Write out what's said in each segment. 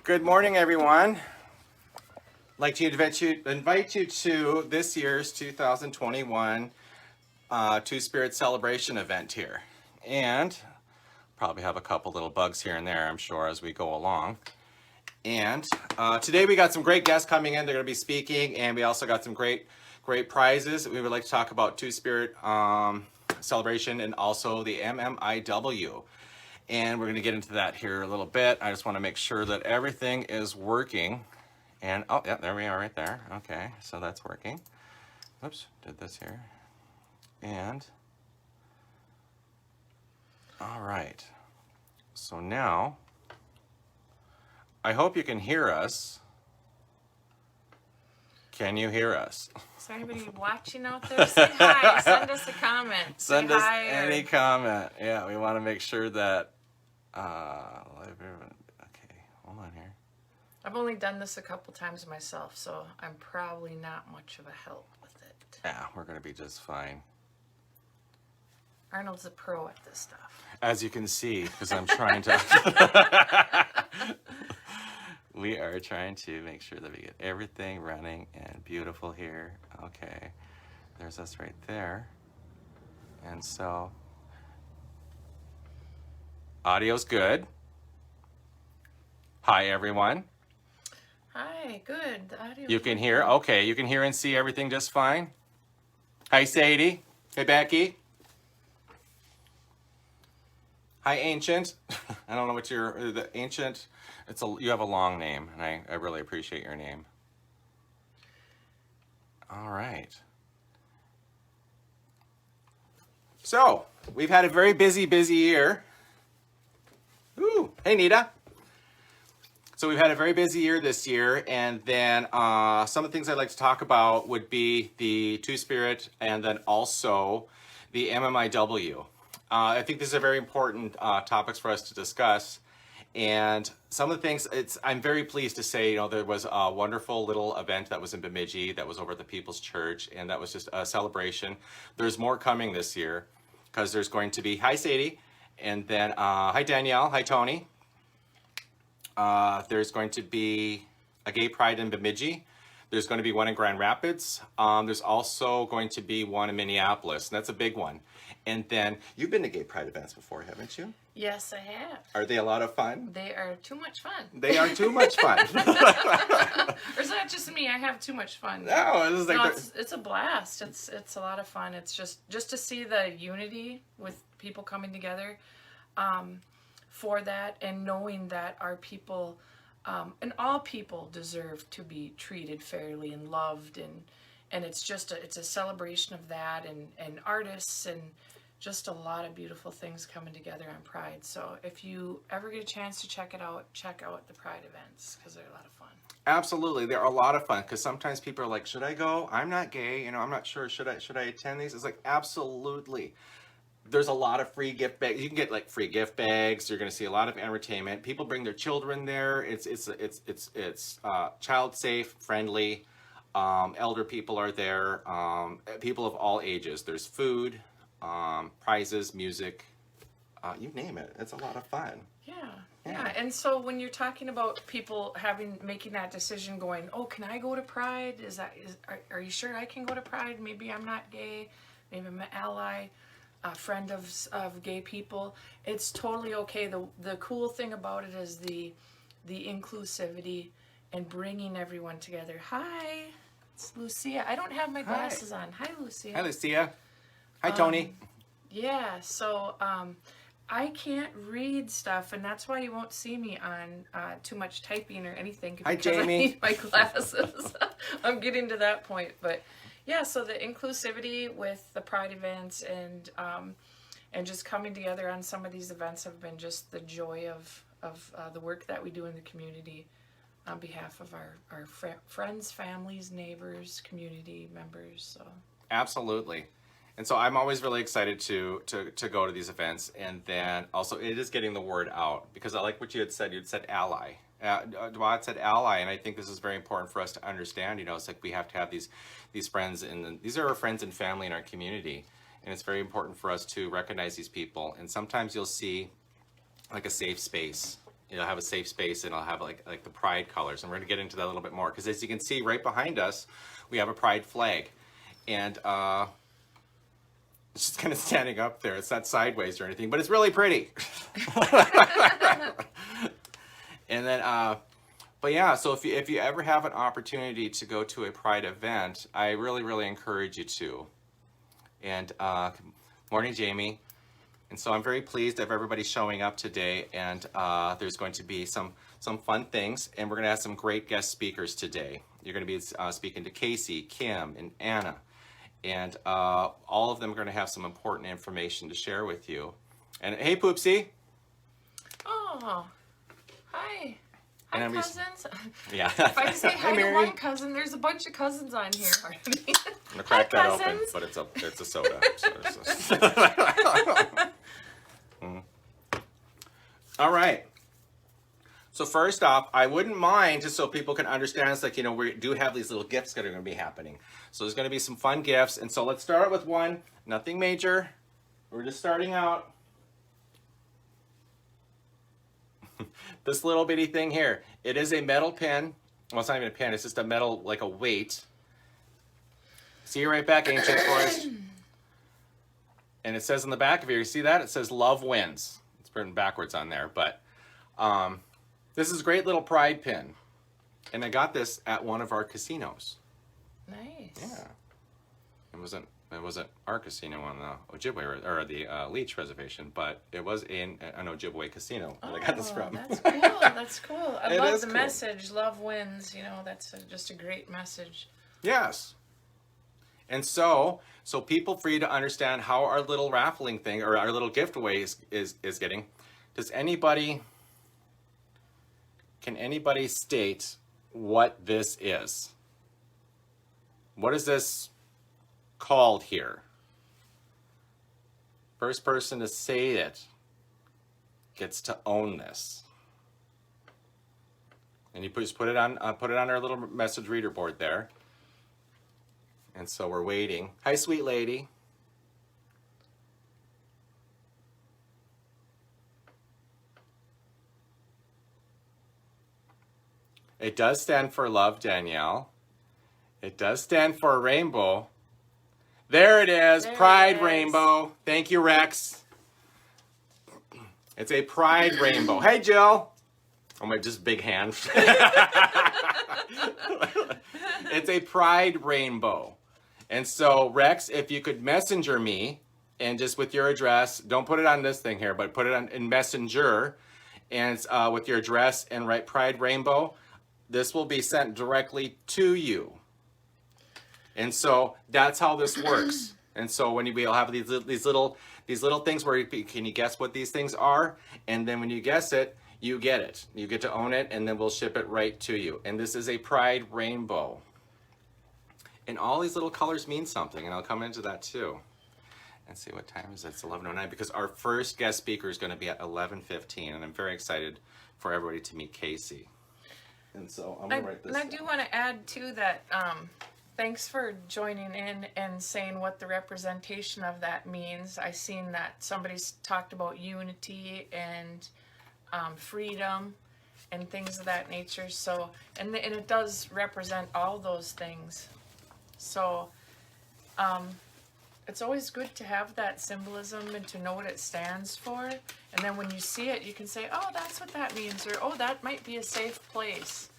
Good morning, everyone. I'd like to invite you to this year's 2021 Two Spirit Celebration event here. And probably have a couple little bugs here and there, I'm sure, as we go along. And today we got some great guests coming in. They're going to be speaking, and we also got some great prizes. We would like to talk about Two Spirit Celebration and also the MMIW. And we're going to get into that here a little bit. I just want to make sure that everything is working. And, oh, yeah, there we are right there. Okay, so that's working. Oops, did this here. And, all right. So now, I hope you can hear us. Can you hear us? Is there anybody watching out there? Say hi. Send us a comment. Send us any comment. Yeah, we want to make sure that. Okay, hold on here. I've only done this a couple times myself, so I'm probably not much of a help with it. Yeah, we're going to be just fine. Arnold's a pro at this stuff. As you can see, because I'm trying to. We are trying to make sure that we get everything running and beautiful here. Okay, there's us right there. And so, audio's good. Hi, everyone. Hi, good. The audio. You can hear? Okay, you can hear and see everything just fine? Hi, Sadie. Hey, Becky. Hi, Ancient. I don't know what the Ancient, you have a long name, and I really appreciate your name. All right. So, we've had a very busy year. Ooh, hey, Nita. So we've had a very busy year this year, and then some of the things I'd like to talk about would be the Two Spirit and then also the MMIW. I think these are very important topics for us to discuss. And some of the things, I'm very pleased to say, there was a wonderful little event that was in Bemidji that was over at the People's Church, and that was just a celebration. There's more coming this year because there's going to be, hi Sadie, and then hi Danielle, hi Tony. There's going to be a gay pride in Bemidji. There's going to be one in Grand Rapids. There's also going to be one in Minneapolis, and that's a big one. And then, you've been to gay pride events before, haven't you? Yes, I have. Are they a lot of fun? They are too much fun. They are too much fun. Or is that just me? I have too much fun. No, this is like it's a blast. It's a lot of fun. It's just to see the unity with people coming together for that, and knowing that our people and all people deserve to be treated fairly and loved, and it's a celebration of that, and artists, and just a lot of beautiful things coming together on Pride. So if you ever get a chance to check out the Pride events, because they're a lot of fun. Absolutely, they're a lot of fun, because sometimes people are like, should I go? I'm not gay, I'm not sure, should I attend these? It's like, absolutely. There's a lot of free gift bags. You can get like free gift bags. You're going to see a lot of entertainment. People bring their children there. It's child safe, friendly. Elder people are there. People of all ages. There's food, prizes, music. You name it. It's a lot of fun. Yeah. And so when you're talking about people making that decision, going, oh, can I go to Pride? Are you sure I can go to Pride? Maybe I'm not gay. Maybe I'm an ally. A friend of gay people. It's totally okay. The cool thing about it is the inclusivity and bringing everyone together. Hi, it's Lucia. I don't have my glasses on. Hi, Lucia. Hi, Lucia. Hi, Tony. Yeah, so I can't read stuff, and that's why you won't see me on too much typing or anything. Hi, because Jamie. I need my glasses. I'm getting to that point, but yeah, so the inclusivity with the Pride events and just coming together on some of these events have been just the joy of the work that we do in the community on behalf of our friends, families, neighbors, community members. So Absolutely. And so I'm always really excited to go to these events, and then also it is getting the word out, because I like what you had said. You had said ally. Dwight said ally, and I think this is very important for us to understand. It's like we have to have these friends, and these are our friends and family in our community, and it's very important for us to recognize these people. And sometimes you'll see like a safe space it'll have a safe space, and it'll have like the pride colors, and we're going to get into that a little bit more, because as you can see right behind us, we have a pride flag, and it's just kind of standing up there. It's not sideways or anything, but it's really pretty. And then but yeah, so if you ever have an opportunity to go to a pride event, I really encourage you to. And morning, Jamie. And so I'm very pleased of everybody showing up today, and there's going to be some fun things, and we're going to have some great guest speakers today. You're going to be speaking to Casey, Kim, and Anna, and all of them are going to have some important information to share with you. And hey, Poopsie. Oh, hi. And Hi, I'm cousins. Yeah. If I say hi to Mary. one cousin, there's a bunch of cousins on here already. I'm gonna crack Hi, that open, cousins. but it's a soda. All right. So first off, I wouldn't mind, just so people can understand, it's like, we do have these little gifts that are going to be happening. So there's going to be some fun gifts, and so let's start with one. Nothing major. We're just starting out. This little bitty thing here. It is a metal pin. Well, it's not even a pin. It's just a metal, like a weight. See you right back, Ancient Forest. And it says on the back of here, you see that? It says love wins. It's written backwards on there, but this is a great little pride pin. And I got this at one of our casinos. Nice. Yeah. It wasn't our casino on the Ojibwe or the Leech Reservation, but it was in an Ojibwe casino that I got this from. That's cool. That's cool. I It love is the cool. message. Love wins. That's just a great message. Yes. And so people, for you to understand how our little raffling thing or our little giveaway is getting, can anybody state what this is? What is this called here? First person to say it gets to own this. And you just put it on our little message reader board there. And so we're waiting. Hi, sweet lady. It does stand for love, Danielle. It does stand for a rainbow. There it is, There Pride it is. Rainbow. Thank you, Rex. It's a Pride Rainbow. Hey, Jill. Oh, my just big hand. It's a Pride Rainbow. And so, Rex, if you could messenger me, and just with your address, don't put it on this thing here, but put it in Messenger, and with your address, and write Pride Rainbow, this will be sent directly to you. And so that's how this works. And so when we'll have these little things where can you guess what these things are? And then when you guess it, you get it. You get to own it, and then we'll ship it right to you. And this is a Pride Rainbow. And all these little colors mean something, and I'll come into that too. And see, what time is it? It's 11:09, because our first guest speaker is going to be at 11:15, and I'm very excited for everybody to meet Casey. And so I'm going to write this And I down. do want to add too that thanks for joining in and saying what the representation of that means. I seen that somebody's talked about unity and freedom and things of that nature. So and it does represent all those things. So it's always good to have that symbolism and to know what it stands for. And then when you see it, you can say, oh, that's what that means, or oh, that might be a safe place.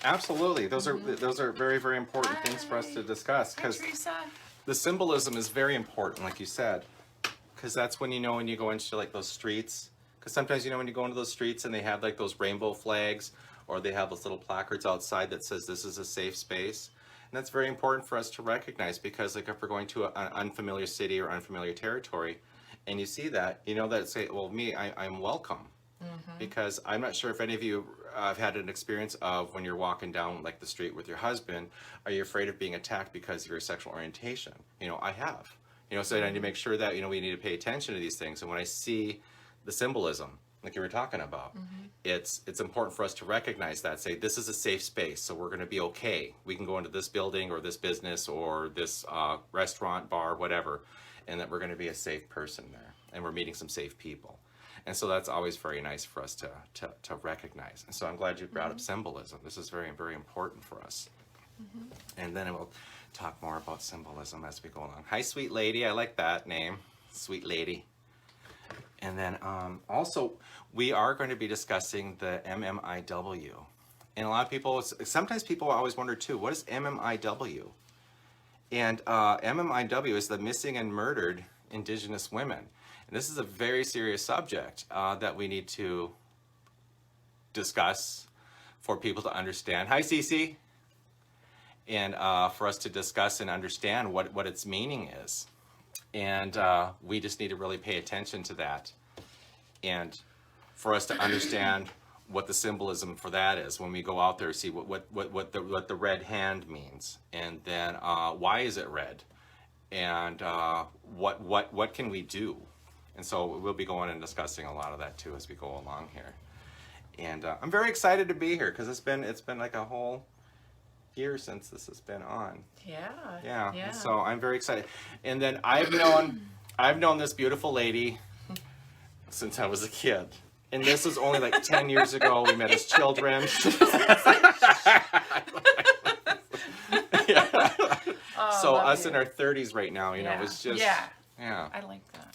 Absolutely. Those are very, very important things for us to discuss, Hi, because Teresa. the symbolism is very important, like you said, because that's when when you go into like those streets, because sometimes when you go into those streets and they have like those rainbow flags, or they have those little placards outside that says this is a safe space. And that's very important for us to recognize, because like if we're going to an unfamiliar city or unfamiliar territory, and you see that, that say, well, I'm welcome. Mm-hmm. Because I'm not sure if any of you have had an experience of when you're walking down like the street with your husband, are you afraid of being attacked because of your sexual orientation? I have. So I need to make sure that, we need to pay attention to these things. And when I see the symbolism, like you were talking about, mm-hmm. it's important for us to recognize that, say, this is a safe space, so we're going to be okay. We can go into this building or this business or this restaurant, bar, whatever, and that we're going to be a safe person there, and we're meeting some safe people. And so that's always very nice for us to recognize. And so I'm glad you brought up symbolism. This is very, very important for us. And then we'll talk more about symbolism as we go along. Hi, Sweet Lady. I like that name, Sweet Lady. And then also, we are going to be discussing the MMIW. And a lot of people, sometimes people always wonder too, what is MMIW? And MMIW is the missing and murdered Indigenous women. And this is a very serious subject that we need to discuss for people to understand. Hi, Cece. And for us to discuss and understand what its meaning is. And we just need to really pay attention to that. And for us to understand what the symbolism for that is when we go out there, see what the red hand means, and then why is it red, and what can we do. And so we'll be going and discussing a lot of that too as we go along here. And I'm very excited to be here because it's been like a whole year since this has been on. Yeah. And so I'm very excited. And then I've known this beautiful lady since I was a kid. And this was only like 10 years ago. We met as children. So us in our 30s right now, you know, it's just... Yeah. I like that.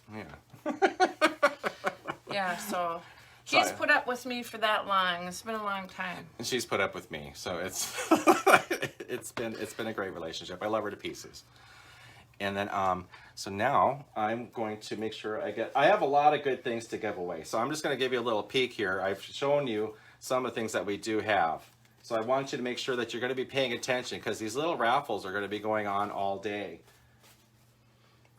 Yeah. So he's put up with me for that long. It's been a long time. And she's put up with me. So it's it's been a great relationship. I love her to pieces. And then, so now I'm going to make sure I have a lot of good things to give away. So I'm just going to give you a little peek here. I've shown you some of the things that we do have. So I want you to make sure that you're going to be paying attention because these little raffles are going to be going on all day.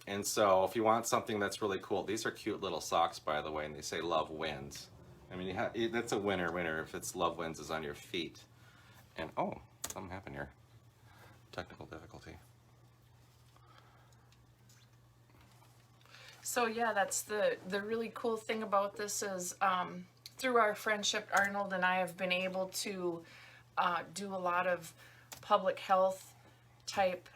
And so if you want something that's really cool, these are cute little socks, by the way, and they say love wins. I mean, that's a winner if it's love wins is on your feet. And oh, something happened here. Technical difficulty. So yeah, that's the really cool thing about this is through our friendship, Arnold and I have been able to do a lot of public health type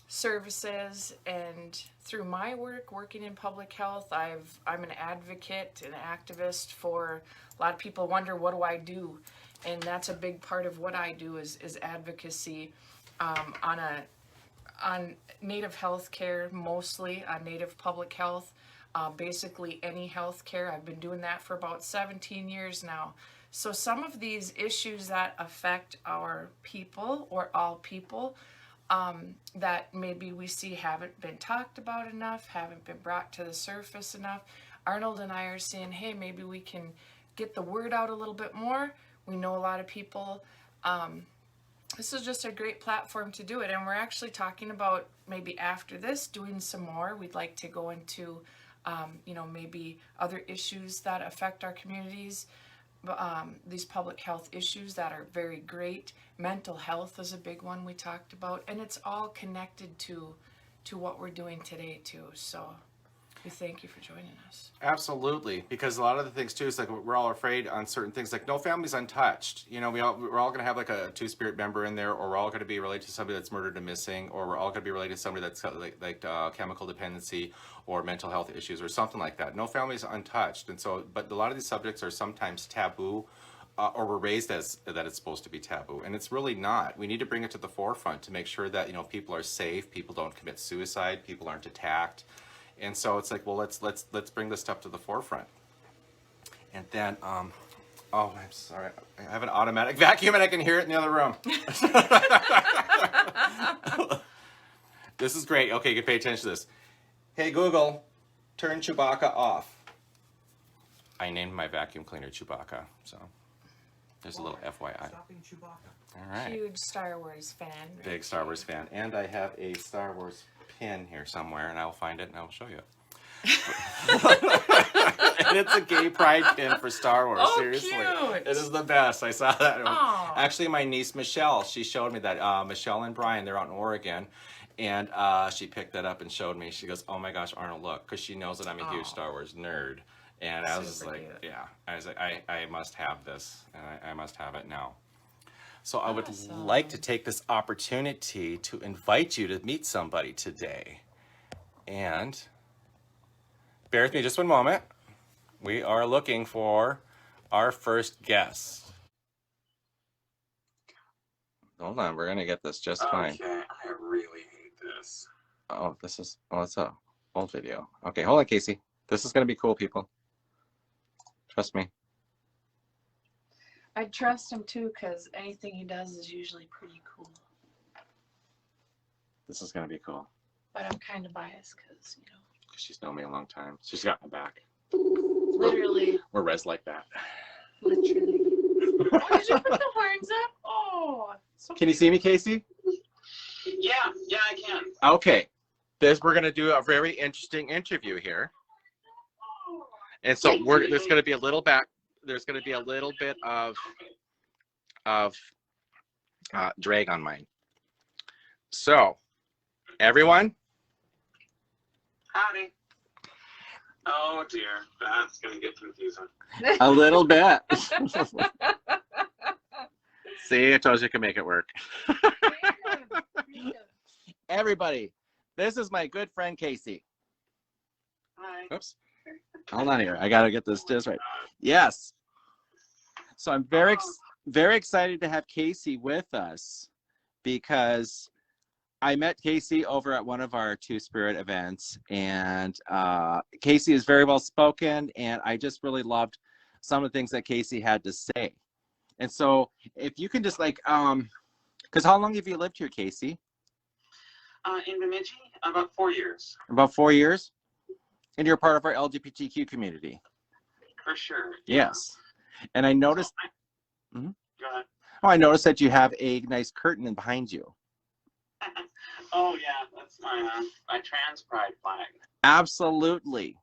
services, and through my working in public health, I'm an advocate, an activist for a lot of people wonder what do I do, and that's a big part of what I do is advocacy on Native health care, mostly on Native public health, basically any health care. I've been doing that for about 17 years now. So some of these issues that affect our people or all people that maybe we see haven't been talked about enough, haven't been brought to the surface enough, Arnold and I are saying, hey, maybe we can get the word out a little bit more. We know a lot of people. This is just a great platform to do it, and we're actually talking about maybe after this doing some more. We'd like to go into maybe other issues that affect our communities, these public health issues that are very great. Mental health is a big one we talked about, and it's all connected to what we're doing today too. So we thank you for joining us. Absolutely, because a lot of the things too is like we're all afraid on certain things, like no family's untouched. You know, we're all going to have like a Two Spirit member in there, or we're all going to be related to somebody that's murdered and missing, or we're all going to be related to somebody that's got like chemical dependency or mental health issues or something like that. No family's untouched, and so but a lot of these subjects are sometimes taboo. Or we're raised as that it's supposed to be taboo, and it's really not. We need to bring it to the forefront to make sure that people are safe, people don't commit suicide, people aren't attacked. And so it's like, well, let's bring this stuff to the forefront. And then, oh, I'm sorry, I have an automatic vacuum and I can hear it in the other room. This is great. Okay, you can pay attention to this. Hey Google, turn Chewbacca off. I named my vacuum cleaner Chewbacca, so there's a little FYI. Stopping Chewbacca. All right. Huge Star Wars fan. Big Star Wars fan, and I have a Star Wars pin here somewhere, and I'll find it and I'll show you. And it's a gay pride pin for Star Wars. Oh, seriously, cute. It is the best. I saw that. Aw. Actually, my niece Michelle, she showed me that. Michelle and Brian, they're out in Oregon, and she picked that up and showed me. She goes, "Oh my gosh, Arnold, look!" Because she knows that I'm a huge Star Wars nerd. And I was just like, Super cute. yeah. I was like, I must have this, and I must have it now. So I would Awesome. like to take this opportunity to invite you to meet somebody today. And bear with me just one moment. we are looking for our first guest. Hold on, we're gonna get this just fine. Okay, I really hate this. Oh, it's a old video. Okay, hold on, Casey. This is gonna be cool, people. Trust me. I trust him too, because anything he does is usually pretty cool. This is gonna be cool. But I'm kind of biased because, you know. She's known me a long time. She's got my back. Literally. We're res like that. Literally. Oh, did you put the horns up? Oh. So Can you see me, Casey? Yeah, I can. Okay. We're gonna do a very interesting interview here. And so there's gonna be a little bit of drag on mine. So, everyone. Howdy. Oh dear, that's gonna get confusing. A little bit. See, I told you I could make it work. Everybody, this is my good friend Casey. Hi. Oops. Hold on here. I gotta get this just right. Yes. So I'm very excited to have Casey with us because I met Casey over at one of our Two Spirit events, and Casey is very well spoken, and I just really loved some of the things that Casey had to say. And so if you can just because how long have you lived here, Casey? In Bemidji, about 4 years. About 4 years? And you're part of our LGBTQ community. For sure. Yes. And I noticed, Go ahead. I noticed that you have a nice curtain in behind you. Oh yeah, that's my trans pride flag. Absolutely.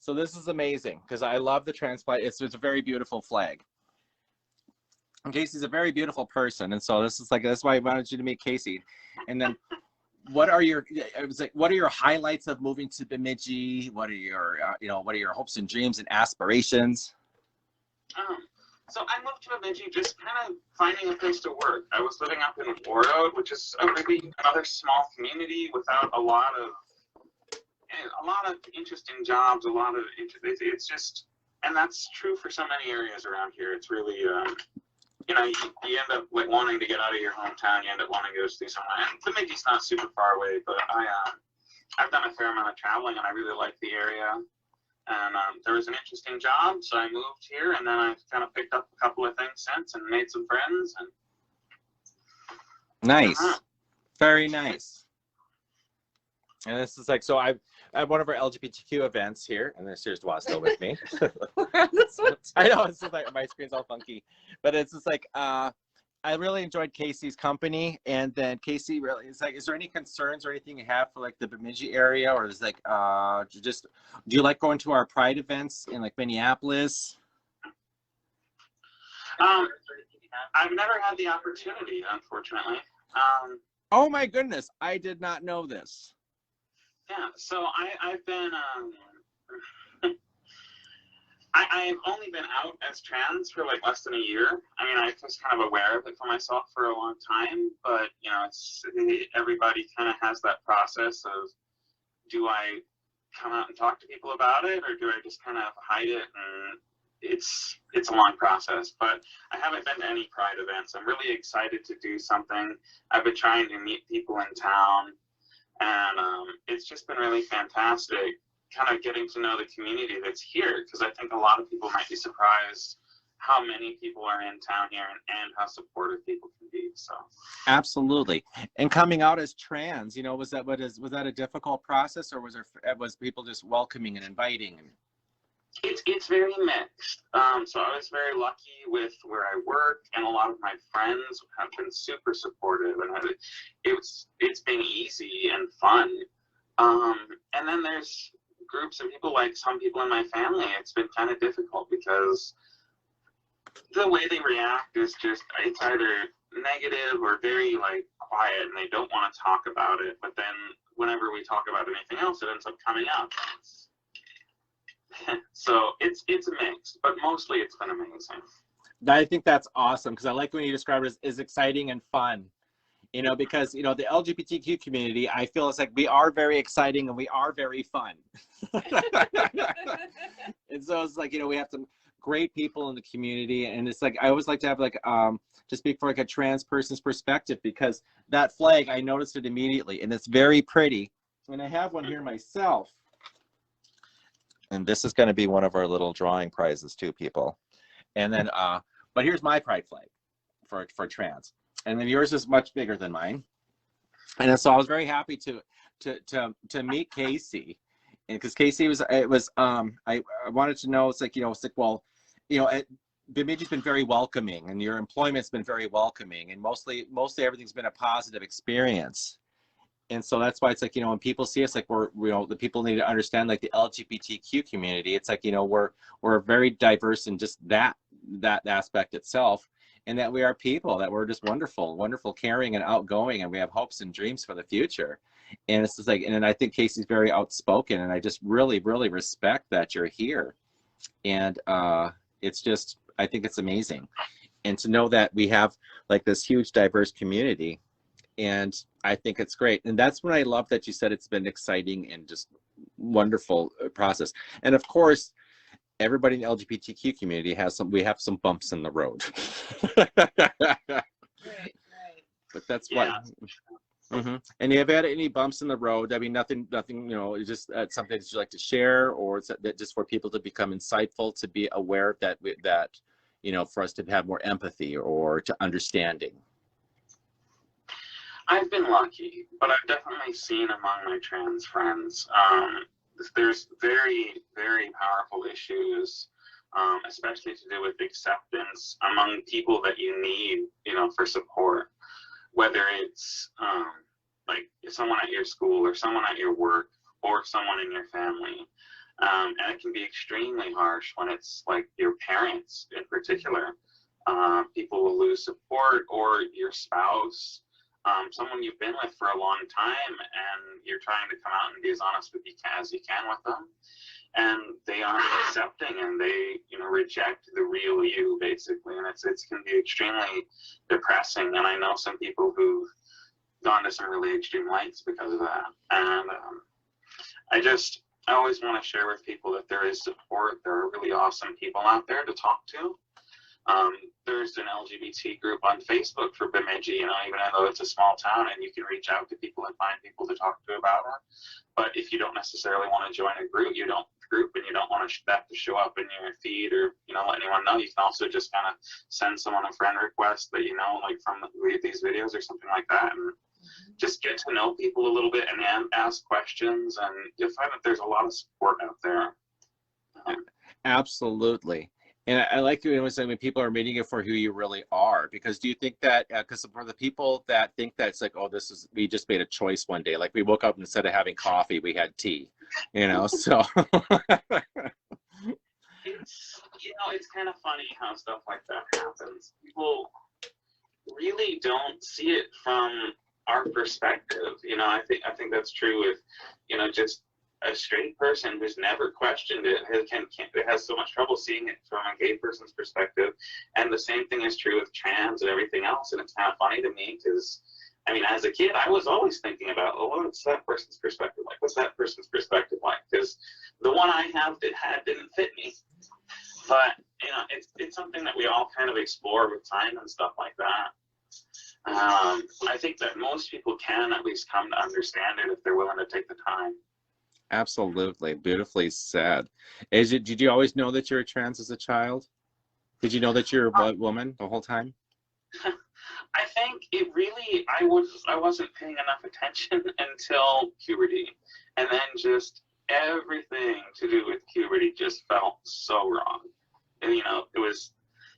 So this is amazing because I love the trans flag. It's a very beautiful flag. And Casey's a very beautiful person, and so that's why I wanted you to meet Casey. And then, what are your highlights of moving to Bemidji? What are your hopes and dreams and aspirations? So I moved to Bemidji just kind of finding a place to work. I was living up in Oro, which is another small community without a lot of interesting jobs. It's just, and that's true for so many areas around here. It's really you end up wanting to get out of your hometown. You end up wanting to go see somewhere. And Bemidji's not super far away, but I've done a fair amount of traveling, and I really like the area. And there was an interesting job, so I moved here, and then I've kind of picked up a couple of things since and made some friends. And nice, very nice. And this is so I have one of our LGBTQ events here, and here's Dwa still with me. I know it's just my screen's all funky, but it's just I really enjoyed Casey's company, and then Casey really is is there any concerns or anything you have for the Bemidji area, or is do you like going to our Pride events in Minneapolis? I've never had the opportunity, unfortunately. Oh my goodness, I did not know this. Yeah, so I've been I've only been out as trans for less than a year. I mean, I was kind of aware of it for myself for a long time, but everybody kind of has that process of, do I come out and talk to people about it, or do I just kind of hide it? And it's a long process, but I haven't been to any Pride events. I'm really excited to do something. I've been trying to meet people in town, and it's just been really fantastic kind of getting to know the community that's here, because I think a lot of people might be surprised how many people are in town here and how supportive people can be. So absolutely. And coming out as trans, was that a difficult process, or was people just welcoming and inviting? It's very mixed. So I was very lucky with where I work, and a lot of my friends have been super supportive, and it's been easy and fun. And then there's groups of people, some people in my family, it's been kind of difficult because the way they react is just, it's either negative or very quiet, and they don't want to talk about it. But then whenever we talk about anything else, it ends up coming up. So it's a mix, but mostly it's been amazing. I think that's awesome, because I like when you describe it as exciting and fun. You know, because, you know, the LGBTQ community, I feel it's like we are very exciting and we are very fun. And so it's like, you know, we have some great people in the community, and it's like I always like to have like to speak for like a trans person's perspective, because that flag, I noticed it immediately, and it's very pretty. And I have one here myself. And this is going to be one of our little drawing prizes too, people. And then but here's my pride flag for trans. And then yours is much bigger than mine. And so I was very happy to meet Casey. And because Casey I wanted to know, it's like, you know, it's like, well, you know, Bemidji's been very welcoming, and your employment's been very welcoming, and mostly everything's been a positive experience. And so that's why it's like, you know, when people see us, like we're, you know, the people need to understand, like the LGBTQ community, it's like, you know, we're very diverse in just that aspect itself, and that we are people, that we're just wonderful, caring and outgoing, and we have hopes and dreams for the future. And it's just like, and I think Casey's very outspoken, and I just really respect that you're here. And it's just, I think it's amazing. And to know that we have like this huge diverse community, and I think it's great. And that's when I love that you said it's been exciting and just wonderful process. And of course, everybody in the LGBTQ community we have some bumps in the road. Right. But that's Yeah. what. Mm-hmm. And have you had any bumps in the road? I mean, nothing, you know, it's just something that you like to share, or is that just for people to become insightful, to be aware that you know, for us to have more empathy or to understanding? I've been lucky, but I've definitely seen among my trans friends, there's very, very powerful issues, especially to do with acceptance among people that you need, you know, for support, whether it's like someone at your school or someone at your work or someone in your family. And it can be extremely harsh when it's like your parents in particular. People will lose support, or your spouse, someone you've been with for a long time, and you're trying to come out and be as honest with you as you can with them, and they aren't accepting, and they, you know, reject the real you, basically. And it can be extremely depressing. And I know some people who've gone to some really extreme lengths because of that. And I always want to share with people that there is support. There are really awesome people out there to talk to. There's an LGBT group on Facebook for Bemidji, you know, even though it's a small town, and you can reach out to people and find people to talk to about it. But if you don't necessarily want to join a group, and you don't want that to show up in your feed, or, you know, let anyone know, you can also just kind of send someone a friend request that, you know, like from these videos or something like that, and just get to know people a little bit and ask questions, and you'll find that there's a lot of support out there. Absolutely. And I like you always saying when people are meeting you for who you really are, because do you think that, because for the people that think that it's like, oh, we just made a choice one day, like we woke up and instead of having coffee, we had tea, you know, so. It's, you know, it's kind of funny how stuff like that happens. People really don't see it from our perspective. You know, I think that's true with, you know, just a straight person who's never questioned it has so much trouble seeing it from a gay person's perspective. And the same thing is true with trans and everything else. And it's kind of funny to me because, I mean, as a kid, I was always thinking about, oh, what's that person's perspective like? What's that person's perspective like? Because the one I didn't fit me. But, you know, it's something that we all kind of explore with time and stuff like that. I think that most people can at least come to understand it if they're willing to take the time. Absolutely. Beautifully said. Did you always know that you were trans as a child? Did you know that you're a woman the whole time? I think I wasn't paying enough attention until puberty. And then just everything to do with puberty just felt so wrong. And, you know, it was,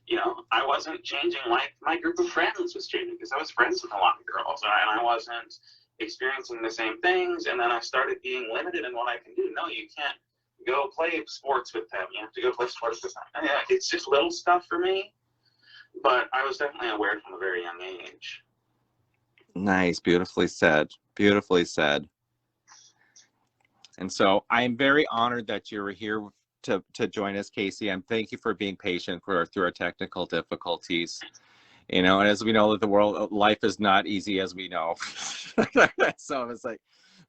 you know, I wasn't changing like my group of friends was changing, because I was friends with a lot of girls, and I wasn't experiencing the same things. And then I started being limited in what I can do. No, you can't go play sports with them. You have to go play sports with them. And yeah, it's just little stuff for me, but I was definitely aware from a very young age. Nice. Beautifully said. Beautifully said. And so I'm very honored that you were here to join us, Casey. And thank you for being patient through our technical difficulties. you know, and as we know that the world, life is not easy, as we know. So it's like,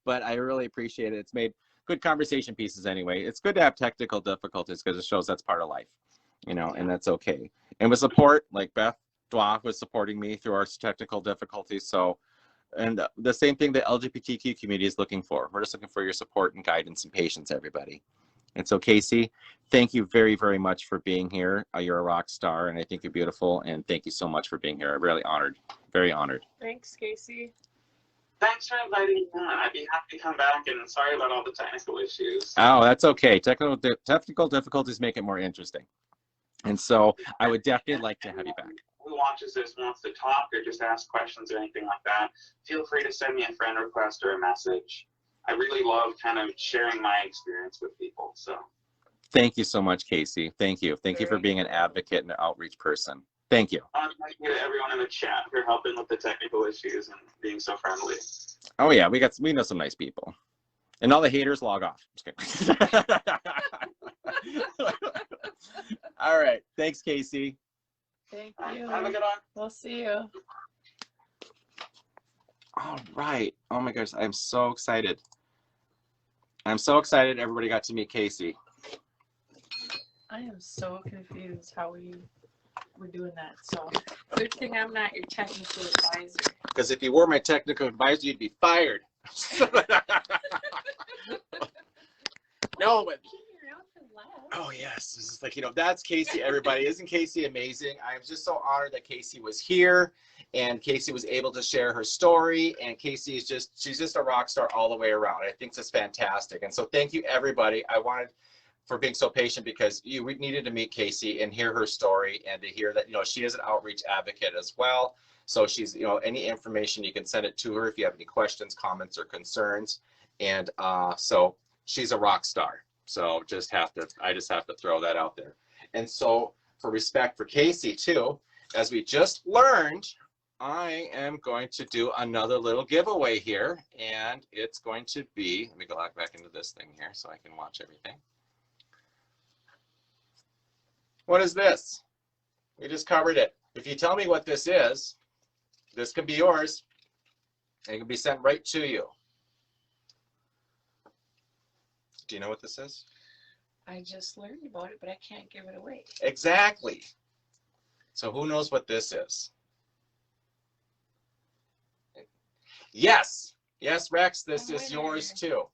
but I really appreciate it. It's made good conversation pieces anyway. It's good to have technical difficulties because it shows that's part of life, you know, and that's okay. And with support, like Beth Dwa was supporting me through our technical difficulties. So, and the same thing the LGBTQ community is looking for. We're just looking for your support and guidance and patience, everybody. And so, Casey, thank you very, very much for being here. You're a rock star, and I think you're beautiful. And thank you so much for being here. I'm really honored, very honored. Thanks, Casey. Thanks for inviting me on. I'd be happy to come back, and sorry about all the technical issues. Oh, that's okay. Technical difficulties make it more interesting. And so I would definitely like to have you back. Who watches this wants to talk or just ask questions or anything like that, feel free to send me a friend request or a message. I really love kind of sharing my experience with people. So thank you so much, Casey. Thank you. Thank you for being an advocate and an outreach person. Thank you. Thank you to everyone in the chat for helping with the technical issues and being so friendly. Oh yeah, we know some nice people. And all the haters, log off. Just kidding. All right. Thanks, Casey. Thank you. Have a good one. We'll see you. All right. Oh my gosh, I'm so excited. I'm so excited everybody got to meet Casey. I am so confused how we're doing that. So good thing I'm not your technical advisor. Because if you were my technical advisor, you'd be fired. No, but oh yes, this is like, you know, that's Casey, everybody. Isn't Casey amazing? I'm just so honored that Casey was here and Casey was able to share her story, and Casey is she's just a rock star all the way around. I think it's fantastic. And so thank you everybody. I wanted for being so patient because we needed to meet Casey and hear her story and to hear that, you know, she is an outreach advocate as well. So she's, you know, any information you can send it to her if you have any questions, comments, or concerns. And so she's a rock star. So I just have to throw that out there. And so for respect for Casey too, as we just learned, I am going to do another little giveaway here, and it's going to be, let me go back into this thing here so I can watch everything. What is this? We just covered it. If you tell me what this is, this can be yours. And it can be sent right to you. Do you know what this is? I just learned about it, but I can't give it away. Exactly. So who knows what this is? Yes. Yes, Rex, this is yours too.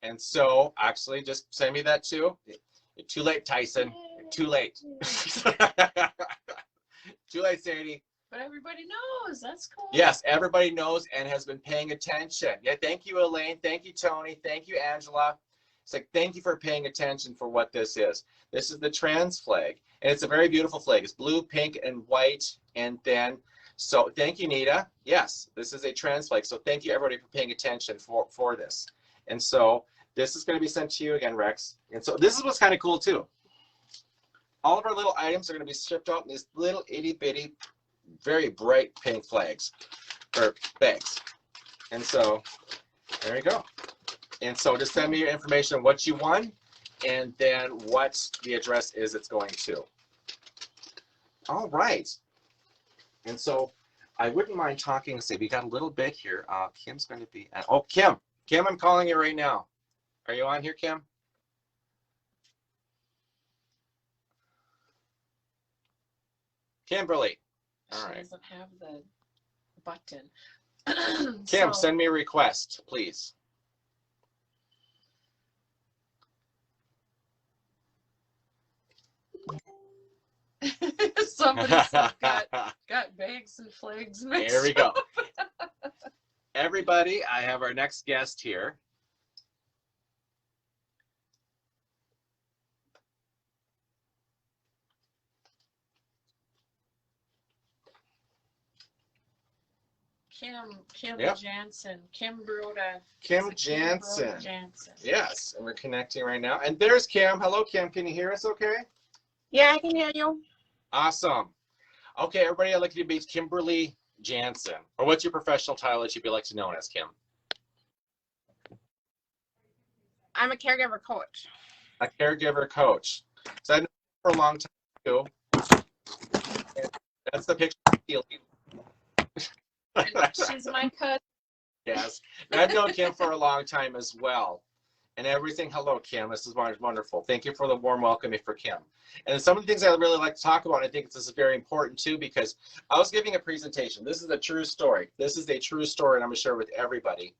And so actually just send me that too. You're too late, Tyson. You're too late. Too late, Sadie. But everybody knows. That's cool. Yes, everybody knows and has been paying attention. Yeah, thank you, Elaine. Thank you, Tony. Thank you, Angela. It's like, thank you for paying attention for what this is. This is the trans flag, and it's a very beautiful flag. It's blue, pink, and white, and then, so thank you, Nita. Yes, this is a trans flag, so thank you, everybody, for paying attention for this. And so this is going to be sent to you again, Rex. And so this is what's kind of cool, too. All of our little items are going to be shipped out in these little itty-bitty, very bright pink flags, or bags. And so, there you go. And so just send me your information on what you won and then what the address is it's going to. All right. And so I wouldn't mind talking. Let's see, we got a little bit here. Kim's going to be, oh, Kim, I'm calling you right now. Are you on here, Kim? Kimberly. All right. She doesn't have the button. Kim, send me a request, please. Somebody said got bags and flags mixed. There we go. Everybody, I have our next guest here. Kim Yep. Jansen. Kim Jansen. Jansen. Yes, and we're connecting right now. And there's Kim. Hello, Kim. Can you hear us okay? Yeah, I can hear you. Awesome. Okay, everybody, I'd like you to meet Kimberly Jansen. Or what's your professional title that you'd be like to know as, Kim? I'm a caregiver coach. A caregiver coach. So I know you for a long time too. And that's the picture. She's my cousin. Yes, and I've known Kim for a long time as well. And everything. Hello, Kim. This is wonderful. Thank you for the warm welcoming for Kim. And some of the things I really like to talk about, I think this is very important too, because I was giving a presentation. This is a true story. This is a true story, and I'm going to share with everybody.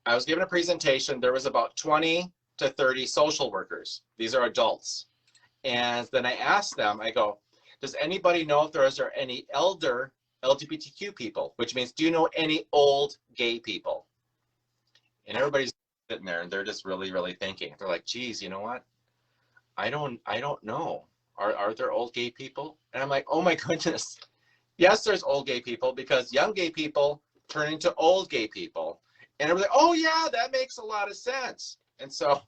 I was giving a presentation. There was about 20 to 30 social workers. These are adults. And then I asked them, I go, does anybody know if there are any elder LGBTQ people? Which means, do you know any old gay people? And everybody's sitting there and they're just really, really thinking. They're like, geez, you know what? I don't know. Are there old gay people? And I'm like, oh my goodness. Yes, there's old gay people, because young gay people turn into old gay people. And I'm like, oh yeah, that makes a lot of sense. And so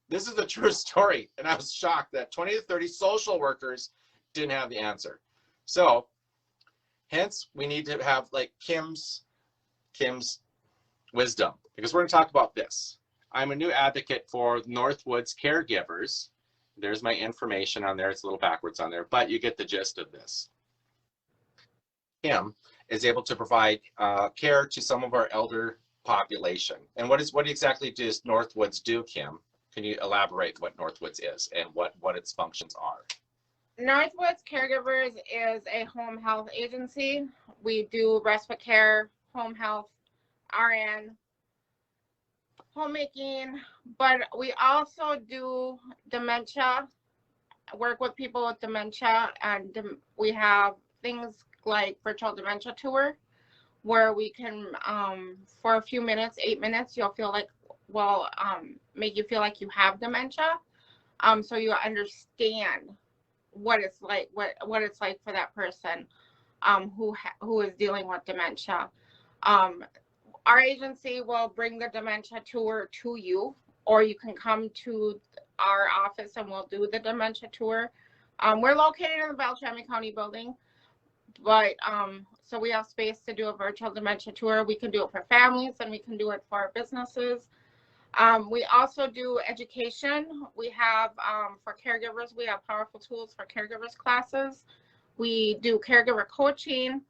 this is a true story. And I was shocked that 20 to 30 social workers didn't have the answer. So hence we need to have like Kim's wisdom, because we're going to talk about this. I'm a new advocate for Northwoods Caregivers. There's my information on there. It's a little backwards on there, but you get the gist of this. Kim is able to provide care to some of our elder population. And what exactly does Northwoods do, Kim? Can you elaborate what Northwoods is and what its functions are? Northwoods Caregivers is a home health agency. We do respite care, home health, RN, homemaking, but we also do dementia, work with people with dementia, and we have things like virtual dementia tour, where we can, for a few minutes, 8 minutes, you'll feel like, make you feel like you have dementia, so you understand what it's like, what it's like for that person who is dealing with dementia. Our agency will bring the dementia tour to you, or you can come to our office and we'll do the dementia tour. We're located in the Beltrami County building, but so we have space to do a virtual dementia tour. We can do it for families and we can do it for businesses. We also do education. We have, for caregivers, we have powerful tools for caregivers classes. We do caregiver coaching.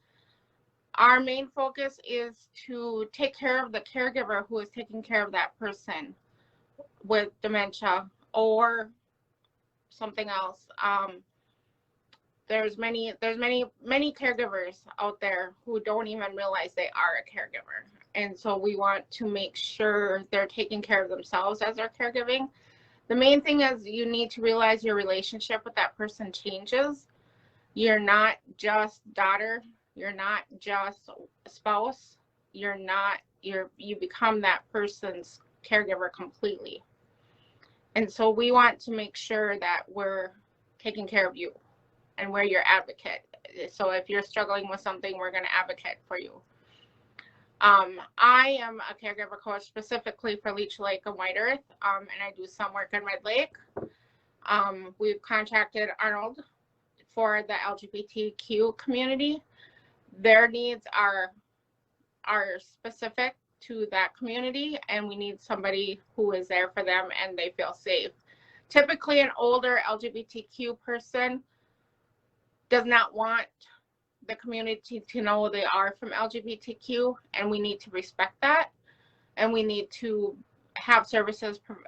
Our main focus is to take care of the caregiver who is taking care of that person with dementia or something else. There's many caregivers out there who don't even realize they are a caregiver. And so we want to make sure they're taking care of themselves as they're caregiving. The main thing is you need to realize your relationship with that person changes. You're not just daughter. You're not just a spouse. You become that person's caregiver completely. And so we want to make sure that we're taking care of you and we're your advocate. So if you're struggling with something, we're going to advocate for you. I am a caregiver coach specifically for Leech Lake and White Earth, and I do some work in Red Lake. We've contacted Arnold for the LGBTQ community. Their needs are specific to that community, and we need somebody who is there for them and they feel safe. Typically, an older LGBTQ person does not want the community to know they are from LGBTQ, and we need to respect that, and we need to have services for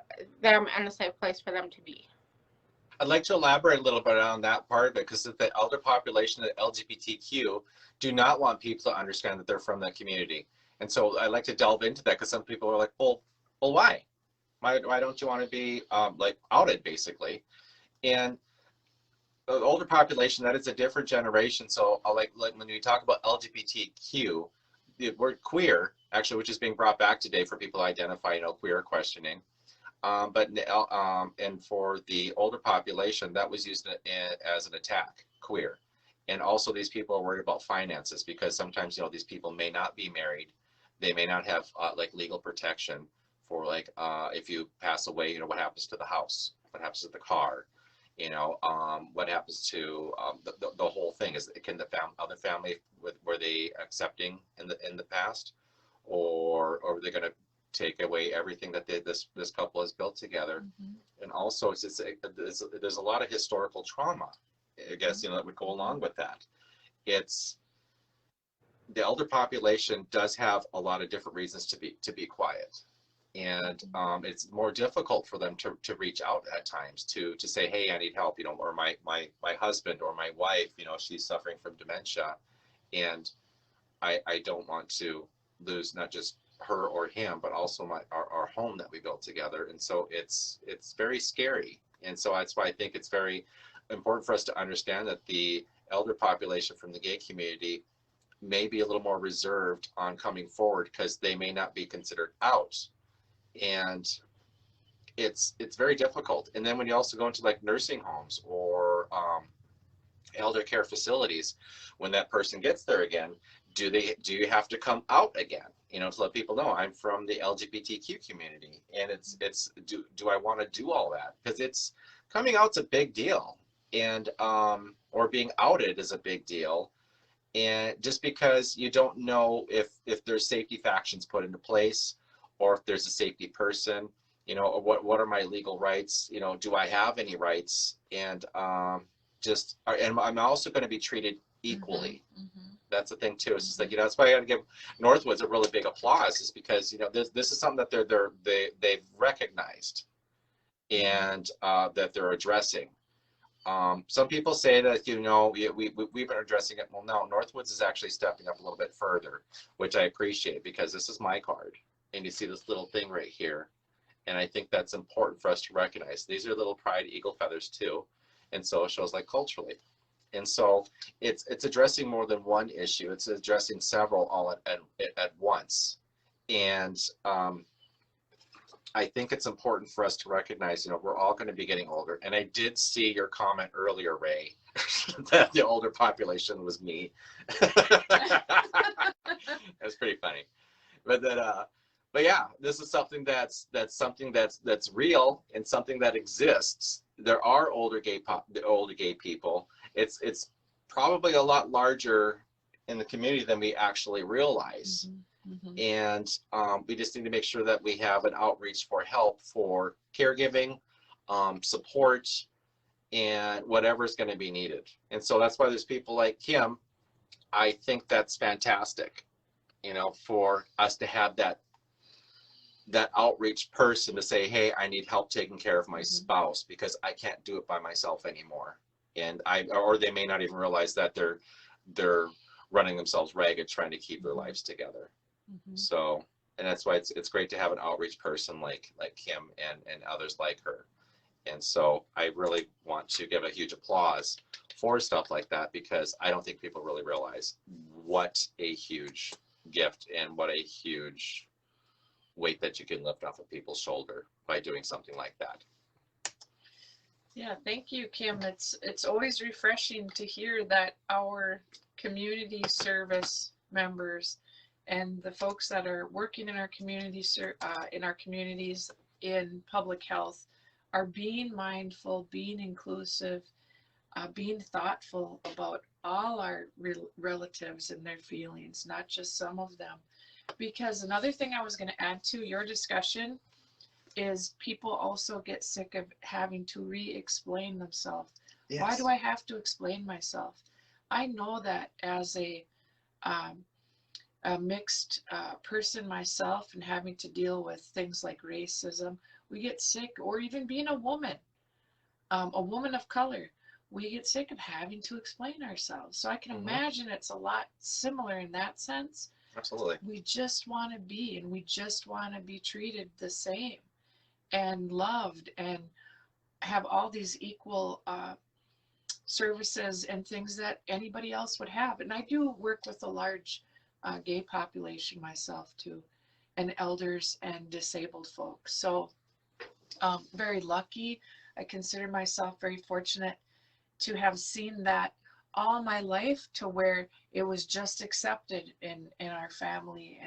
them and a safe place for them to be. I'd like to elaborate a little bit on that part of it, because the elder population of LGBTQ do not want people to understand that they're from that community. And so I'd like to delve into that, because some people are like, well, why? Why don't you want to be like outed, basically? And the older population, that is a different generation. So like when we talk about LGBTQ, the word queer, actually, which is being brought back today for people to identify, queer questioning. And for the older population, that was used as an attack, queer. And also these people are worried about finances, because sometimes, these people may not be married. They may not have like legal protection for like, if you pass away, what happens to the house? What happens to the car? What happens to the whole thing? Can the other family, were they accepting in the past, or are they going to take away everything that this couple has built together? Mm-hmm. And also there's a lot of historical trauma, I guess, that would go along with that. It's the elder population does have a lot of different reasons to be quiet. And it's more difficult for them to reach out at times to say, hey, I need help, you know, or my husband or my wife, you know, she's suffering from dementia, and I don't want to lose not just her or him, but also our home that we built together. And so it's very scary. And so that's why I think it's very important for us to understand that the elder population from the gay community may be a little more reserved on coming forward because they may not be considered out. And it's very difficult. And then when you also go into like nursing homes or elder care facilities, when that person gets there again, do you have to come out again, you know, to let people know I'm from the LGBTQ community? And it's do I want to do all that? Because it's coming out's a big deal, and or being outed is a big deal. And just because you don't know if there's safety factions put into place, or if there's a safety person, you know, or what are my legal rights? You know, do I have any rights? And and I'm also going to be treated equally. Mm-hmm. That's the thing too. It's just like, you know, that's why I got to give Northwoods a really big applause, is because, you know, this is something that they've recognized and that they're addressing. Some people say that, you know, we've been addressing it. Well, no, Northwoods is actually stepping up a little bit further, which I appreciate, because this is my card. And you see this little thing right here. And I think that's important for us to recognize. These are little pride eagle feathers too. And so it shows like culturally. And so it's addressing more than one issue. It's addressing several all at once. And I think it's important for us to recognize, you know, we're all going to be getting older. And I did see your comment earlier, Ray, that the older population was me. That's pretty funny. But that, but yeah, this is something that's real and something that exists. There are older gay people. It's probably a lot larger in the community than we actually realize. Mm-hmm. Mm-hmm. And we just need to make sure that we have an outreach for help, for caregiving, support, and whatever is going to be needed. And so that's why there's people like Kim. I think that's fantastic, you know, for us to have that outreach person to say, hey, I need help taking care of my spouse because I can't do it by myself anymore. And or they may not even realize that they're running themselves ragged trying to keep their lives together. Mm-hmm. So, and that's why it's great to have an outreach person like Kim and others like her. And so I really want to give a huge applause for stuff like that, because I don't think people really realize what a huge gift and what a huge weight that you can lift off of people's shoulder by doing something like that. Yeah, thank you, Kim. It's always refreshing to hear that our community service members and the folks that are working in our community in our communities in public health are being mindful, being inclusive, being thoughtful about all our relatives and their feelings, not just some of them. Because another thing I was going to add to your discussion is people also get sick of having to re-explain themselves. Yes. Why do I have to explain myself? I know that as a mixed person myself, and having to deal with things like racism, we get sick, or even being a woman of color, we get sick of having to explain ourselves. So I can imagine it's a lot similar in that sense. Absolutely. We just want to be, and we just want to be treated the same and loved and have all these equal services and things that anybody else would have. And I do work with a large gay population myself too, and elders and disabled folks. So very lucky. I consider myself very fortunate to have seen that all my life, to where it was just accepted in our family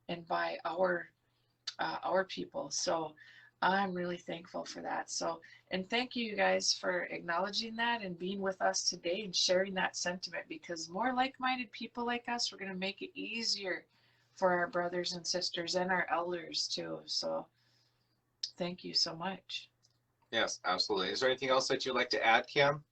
and by our people. So I'm really thankful for that. So, and thank you guys for acknowledging that and being with us today and sharing that sentiment, because more like-minded people like us, we're going to make it easier for our brothers and sisters and our elders too. So thank you so much. Yes, absolutely. Is there anything else that you'd like to add, Kim?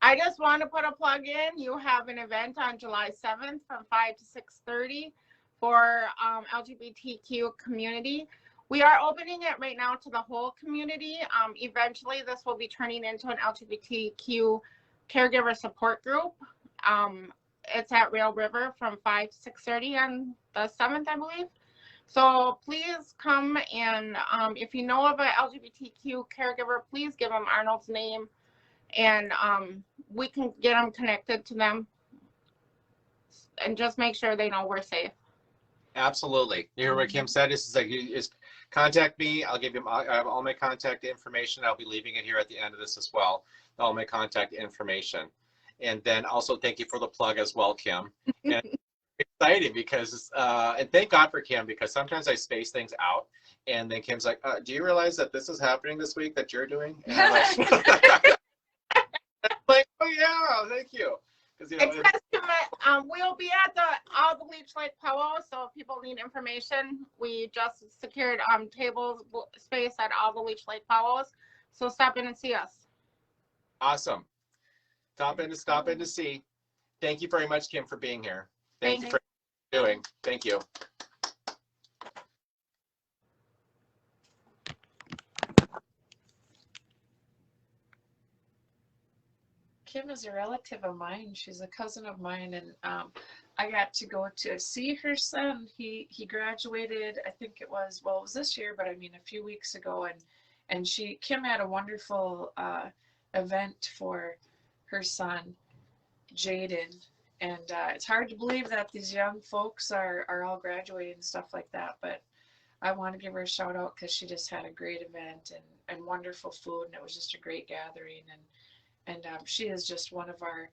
I just want to put a plug in. You have an event on July 7th from 5 to 6:30 for LGBTQ community. We are opening it right now to the whole community. Eventually, this will be turning into an LGBTQ caregiver support group. It's at Rail River from 5 to 6:30 on the 7th, I believe. So please come, and if you know of an LGBTQ caregiver, please give them Arnold's name, and we can get them connected to them, and just make sure they know we're safe. Absolutely. You hear what Kim said? This is like, you just contact me. I'll give you, I have all my contact information. I'll be leaving it here at the end of this as well. All my contact information. And then also thank you for the plug as well, Kim. And excited because, and thank God for Kim, because sometimes I space things out. And then Kim's like, do you realize that this is happening this week that you're doing? And I'm like, oh yeah, thank you. You know, we'll be at all the Leech Lake powwows, so if people need information, we just secured tables space at all the Leech Lake powwows, so stop in and see us. Awesome. Stop in to see. Thank you very much, Kim, for being here. Thank you for doing. Thank you. Kim is a relative of mine. She's a cousin of mine, and I got to go to see her son. He graduated, I think it was this year, but I mean a few weeks ago, and Kim had a wonderful event for her son, Jaden, and it's hard to believe that these young folks are all graduating and stuff like that, but I want to give her a shout out because she just had a great event and wonderful food, and it was just a great gathering, and she is just one of our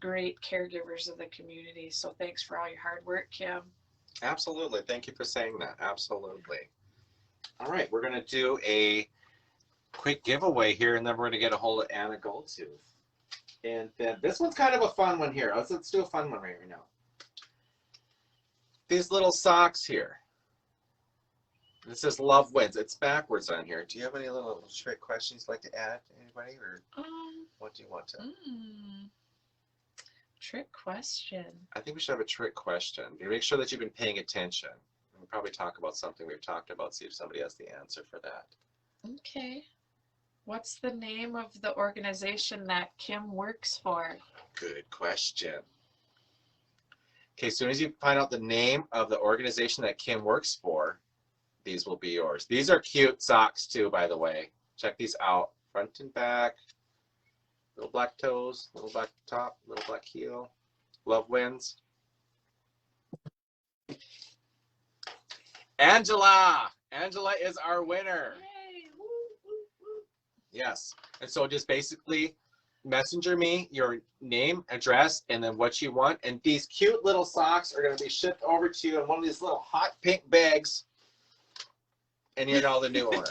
great caregivers of the community. So thanks for all your hard work, Kim. Absolutely. Thank you for saying that. Absolutely. All right. We're going to do a quick giveaway here, and then we're going to get a hold of Anna Goldtooth. And then this one's kind of a fun one here. Let's do a fun one right now. These little socks here. It says love wins. It's backwards on here. Do you have any little trick questions you'd like to add to anybody, or what do you want to? Trick question. I think we should have a trick question. Make sure that you've been paying attention. We'll probably talk about something we've talked about, see if somebody has the answer for that. Okay. What's the name of the organization that Kim works for? Good question. Okay, as soon as you find out the name of the organization that Kim works for, these will be yours. These are cute socks too, by the way. Check these out. Front and back. Little black toes, little black top, little black heel. Love wins. Angela! Angela is our winner. Yay! Woo, woo, woo. Yes. And so just basically messenger me your name, address, and then what you want. And these cute little socks are going to be shipped over to you in one of these little hot pink bags. And you know the new owner.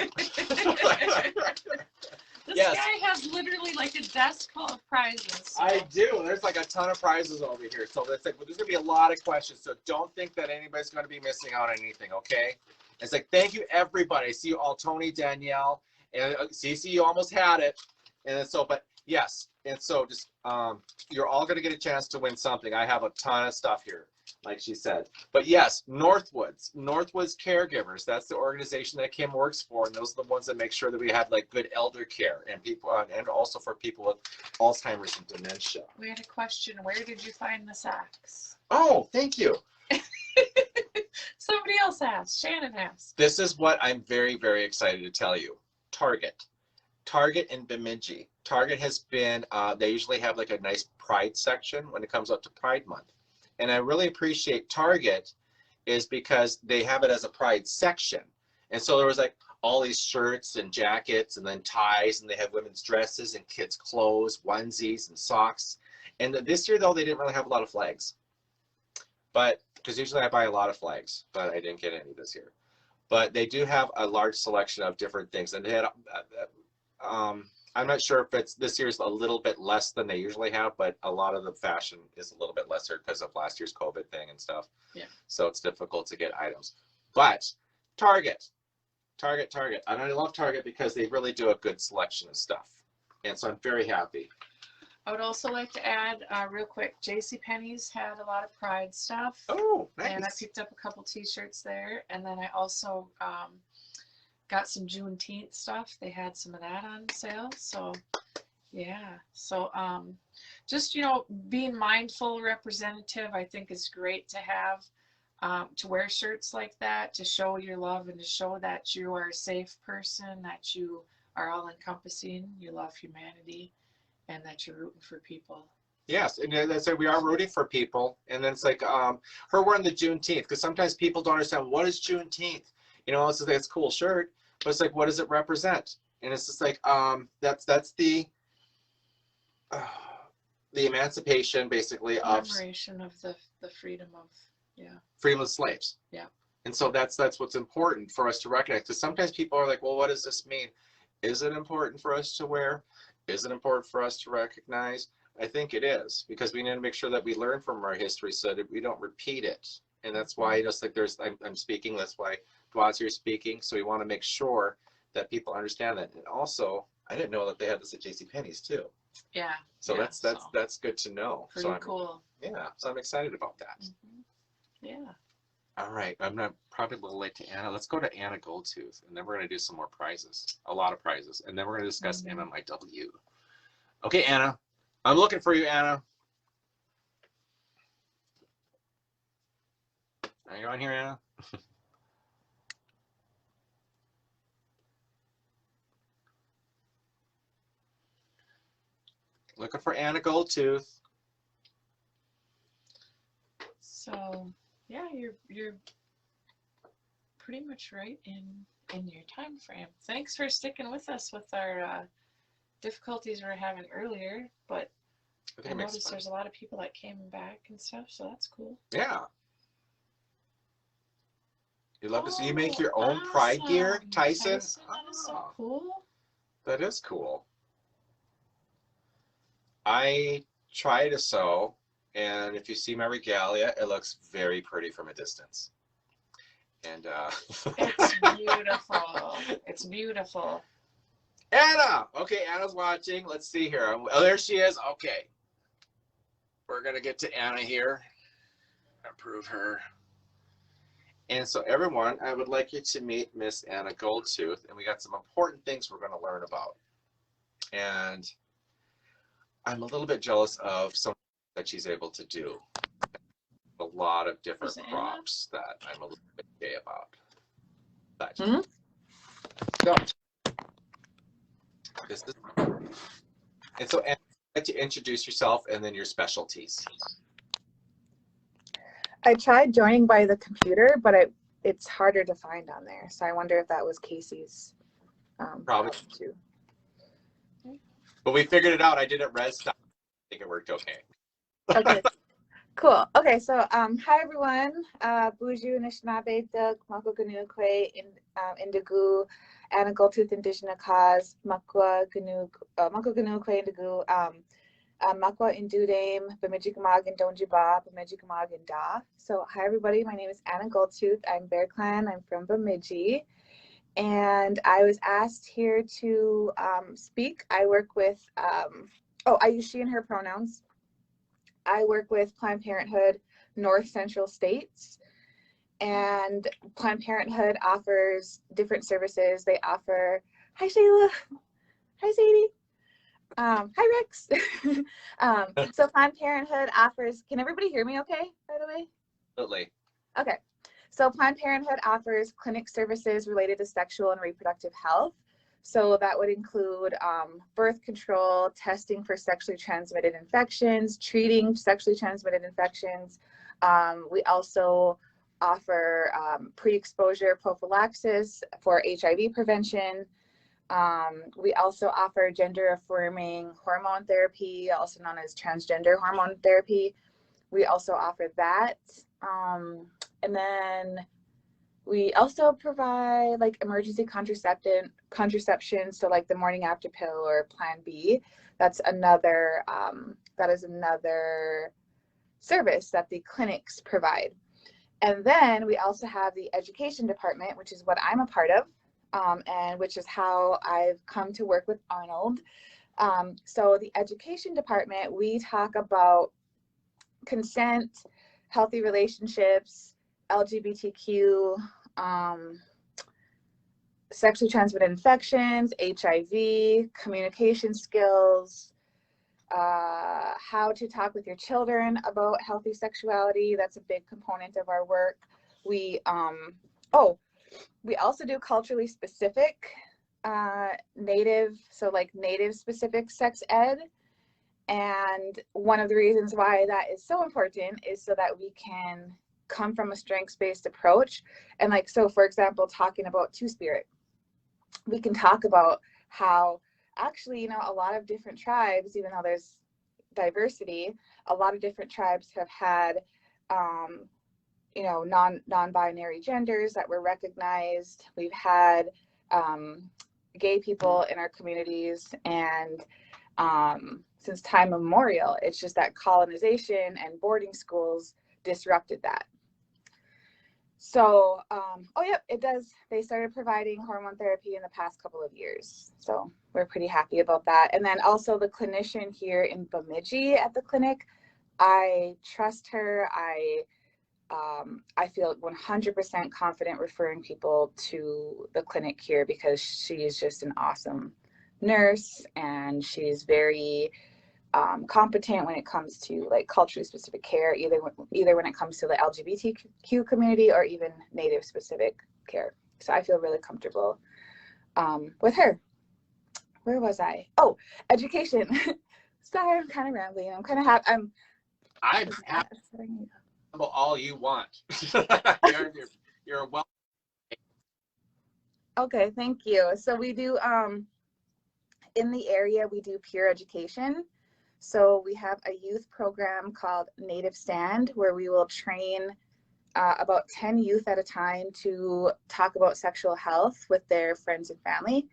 This Yes. guy has literally like a desk full of prizes. So. I do. There's like a ton of prizes over here. So that's like, there's going to be a lot of questions. So don't think that anybody's going to be missing out on anything, okay? It's like, thank you, everybody. I see you all, Tony, Danielle, and Cece, you almost had it. And so, but yes. And so just, you're all going to get a chance to win something. I have a ton of stuff here, like she said. But yes, Northwoods Caregivers. That's the organization that Kim works for, and those are the ones that make sure that we have like good elder care and people, and also for people with Alzheimer's and dementia. We had a question. Where did you find the socks? Oh, thank you. Somebody else asked. Shannon asked. This is what I'm very, very excited to tell you. Target in Bemidji. Target has been, they usually have like a nice Pride section when it comes up to Pride Month. And I really appreciate Target is because they have it as a Pride section. And so there was like all these shirts and jackets and then ties, and they have women's dresses and kids' clothes, onesies and socks. And this year though, they didn't really have a lot of flags. But, because usually I buy a lot of flags, but I didn't get any this year. But they do have a large selection of different things. And they had, I'm not sure if it's this year's a little bit less than they usually have, but a lot of the fashion is a little bit lesser because of last year's COVID thing and stuff. Yeah. So it's difficult to get items. But Target. And I love Target because they really do a good selection of stuff. And so I'm very happy. I would also like to add real quick, JCPenney's had a lot of Pride stuff. Oh, And I nice. picked up a couple t-shirts there. And then I also got some Juneteenth stuff. They had some of that on sale. So yeah. So just, being mindful representative, I think is great to have, to wear shirts like that, to show your love and to show that you are a safe person, that you are all encompassing, you love humanity, and that you're rooting for people. Yes, and that's like we are rooting for people, and then it's like her wearing the Juneteenth, because sometimes people don't understand what is Juneteenth. It's just like, it's a cool shirt, but it's like, what does it represent? And it's just like that's the emancipation, basically, of Commemoration of the freedom of freedom of slaves. Yeah. And so that's what's important for us to recognize, because sometimes people are like, well, what does this mean? Is it important for us to wear? Is it important for us to recognize? I think it is, because we need to make sure that we learn from our history so that we don't repeat it. And that's why, just like I'm speaking, that's why Dwad's here speaking. So we want to make sure that people understand that. And also, I didn't know that they had this at JCPenney's too. Yeah. So yeah, that's good to know. Pretty So cool. Yeah, so I'm excited about that. Mm-hmm. Yeah. All right, I'm not probably a little late to Anna. Let's go to Anna Goldtooth, and then we're going to do some more prizes, a lot of prizes, and then we're going to discuss MMIW. Okay, Anna, I'm looking for you, Anna. Are you on here, Anna? Looking for Anna Goldtooth. So yeah, you're pretty much right in your time frame. Thanks for sticking with us with our difficulties we were having earlier, but I noticed there's a lot of people that came back and stuff, so that's cool. Yeah. You love to see you make your own pride gear, Tyson? That is so cool. That is cool. I try to sew, and if you see my regalia, it looks very pretty from a distance. And it's beautiful. It's beautiful. Anna! Okay, Anna's watching. Let's see here. Oh, there she is. Okay. We're going to get to Anna here. Approve her. And so everyone, I would like you to meet Miss Anna Goldtooth, and we got some important things we're going to learn about. And I'm a little bit jealous of something that she's able to do. A lot of different crops that I'm a little bit gay about. But so, this is, and so Anna, I'd like to introduce yourself and then your specialties. I tried joining by the computer, but it's harder to find on there. So I wonder if that was Casey's Probably too. But we figured it out. I did it res style. I think it worked okay. Okay, cool. Okay, so hi everyone. Buju Anishinaabe Dug Mako Ganukwe Indigu Anna Goldtooth Indigenous Cause Makwa Ganukwe Indigu Makwa Indudame Bemidji Gamag and Donjiba Bemidji Gamag and Da. So hi everybody, my name is Anna Goldtooth. I'm Bear Clan. I'm from Bemidji. And I was asked here to speak. I work with, I use she and her pronouns. I work with Planned Parenthood North Central States. And Planned Parenthood offers different services. They offer, hi Shayla, hi Sadie, hi Rex. So Planned Parenthood offers, can everybody hear me okay, by the way? Absolutely. Okay. So Planned Parenthood offers clinic services related to sexual and reproductive health. So that would include birth control, testing for sexually transmitted infections, treating sexually transmitted infections. We also offer pre-exposure prophylaxis for HIV prevention. We also offer gender-affirming hormone therapy, also known as transgender hormone therapy. We also offer that. And then we also provide like emergency contraception, so like the morning after pill or Plan B. That's another that is another service that the clinics provide. And then we also have the education department, which is what I'm a part of, and which is how I've come to work with Arnold. So the education department, we talk about consent, healthy relationships, LGBTQ, sexually transmitted infections, HIV, communication skills, how to talk with your children about healthy sexuality. That's a big component of our work. We also do culturally specific native specific sex ed. And one of the reasons why that is so important is so that we can come from a strengths-based approach. And like, so for example, talking about Two Spirit, we can talk about how actually, you know, a lot of different tribes, even though there's diversity, a lot of different tribes have had, you know, non-binary genders that were recognized. We've had gay people in our communities, and since time immemorial, it's just that colonization and boarding schools disrupted that. So, it does. They started providing hormone therapy in the past couple of years. So we're pretty happy about that. And then also the clinician here in Bemidji at the clinic, I trust her. I feel 100% confident referring people to the clinic here because she is just an awesome nurse, and she's very competent when it comes to like culturally specific care, either when it comes to the LGBTQ community or even Native specific care. So I feel really comfortable with her. Where was I? Oh, education. Sorry, I'm kind of rambling. I'm kind of happy. I'm happy about all you want. You're well. Okay, thank you. So we do in the area, we do peer education. So we have a youth program called Native Stand, where we will train about 10 youth at a time to talk about sexual health with their friends and family.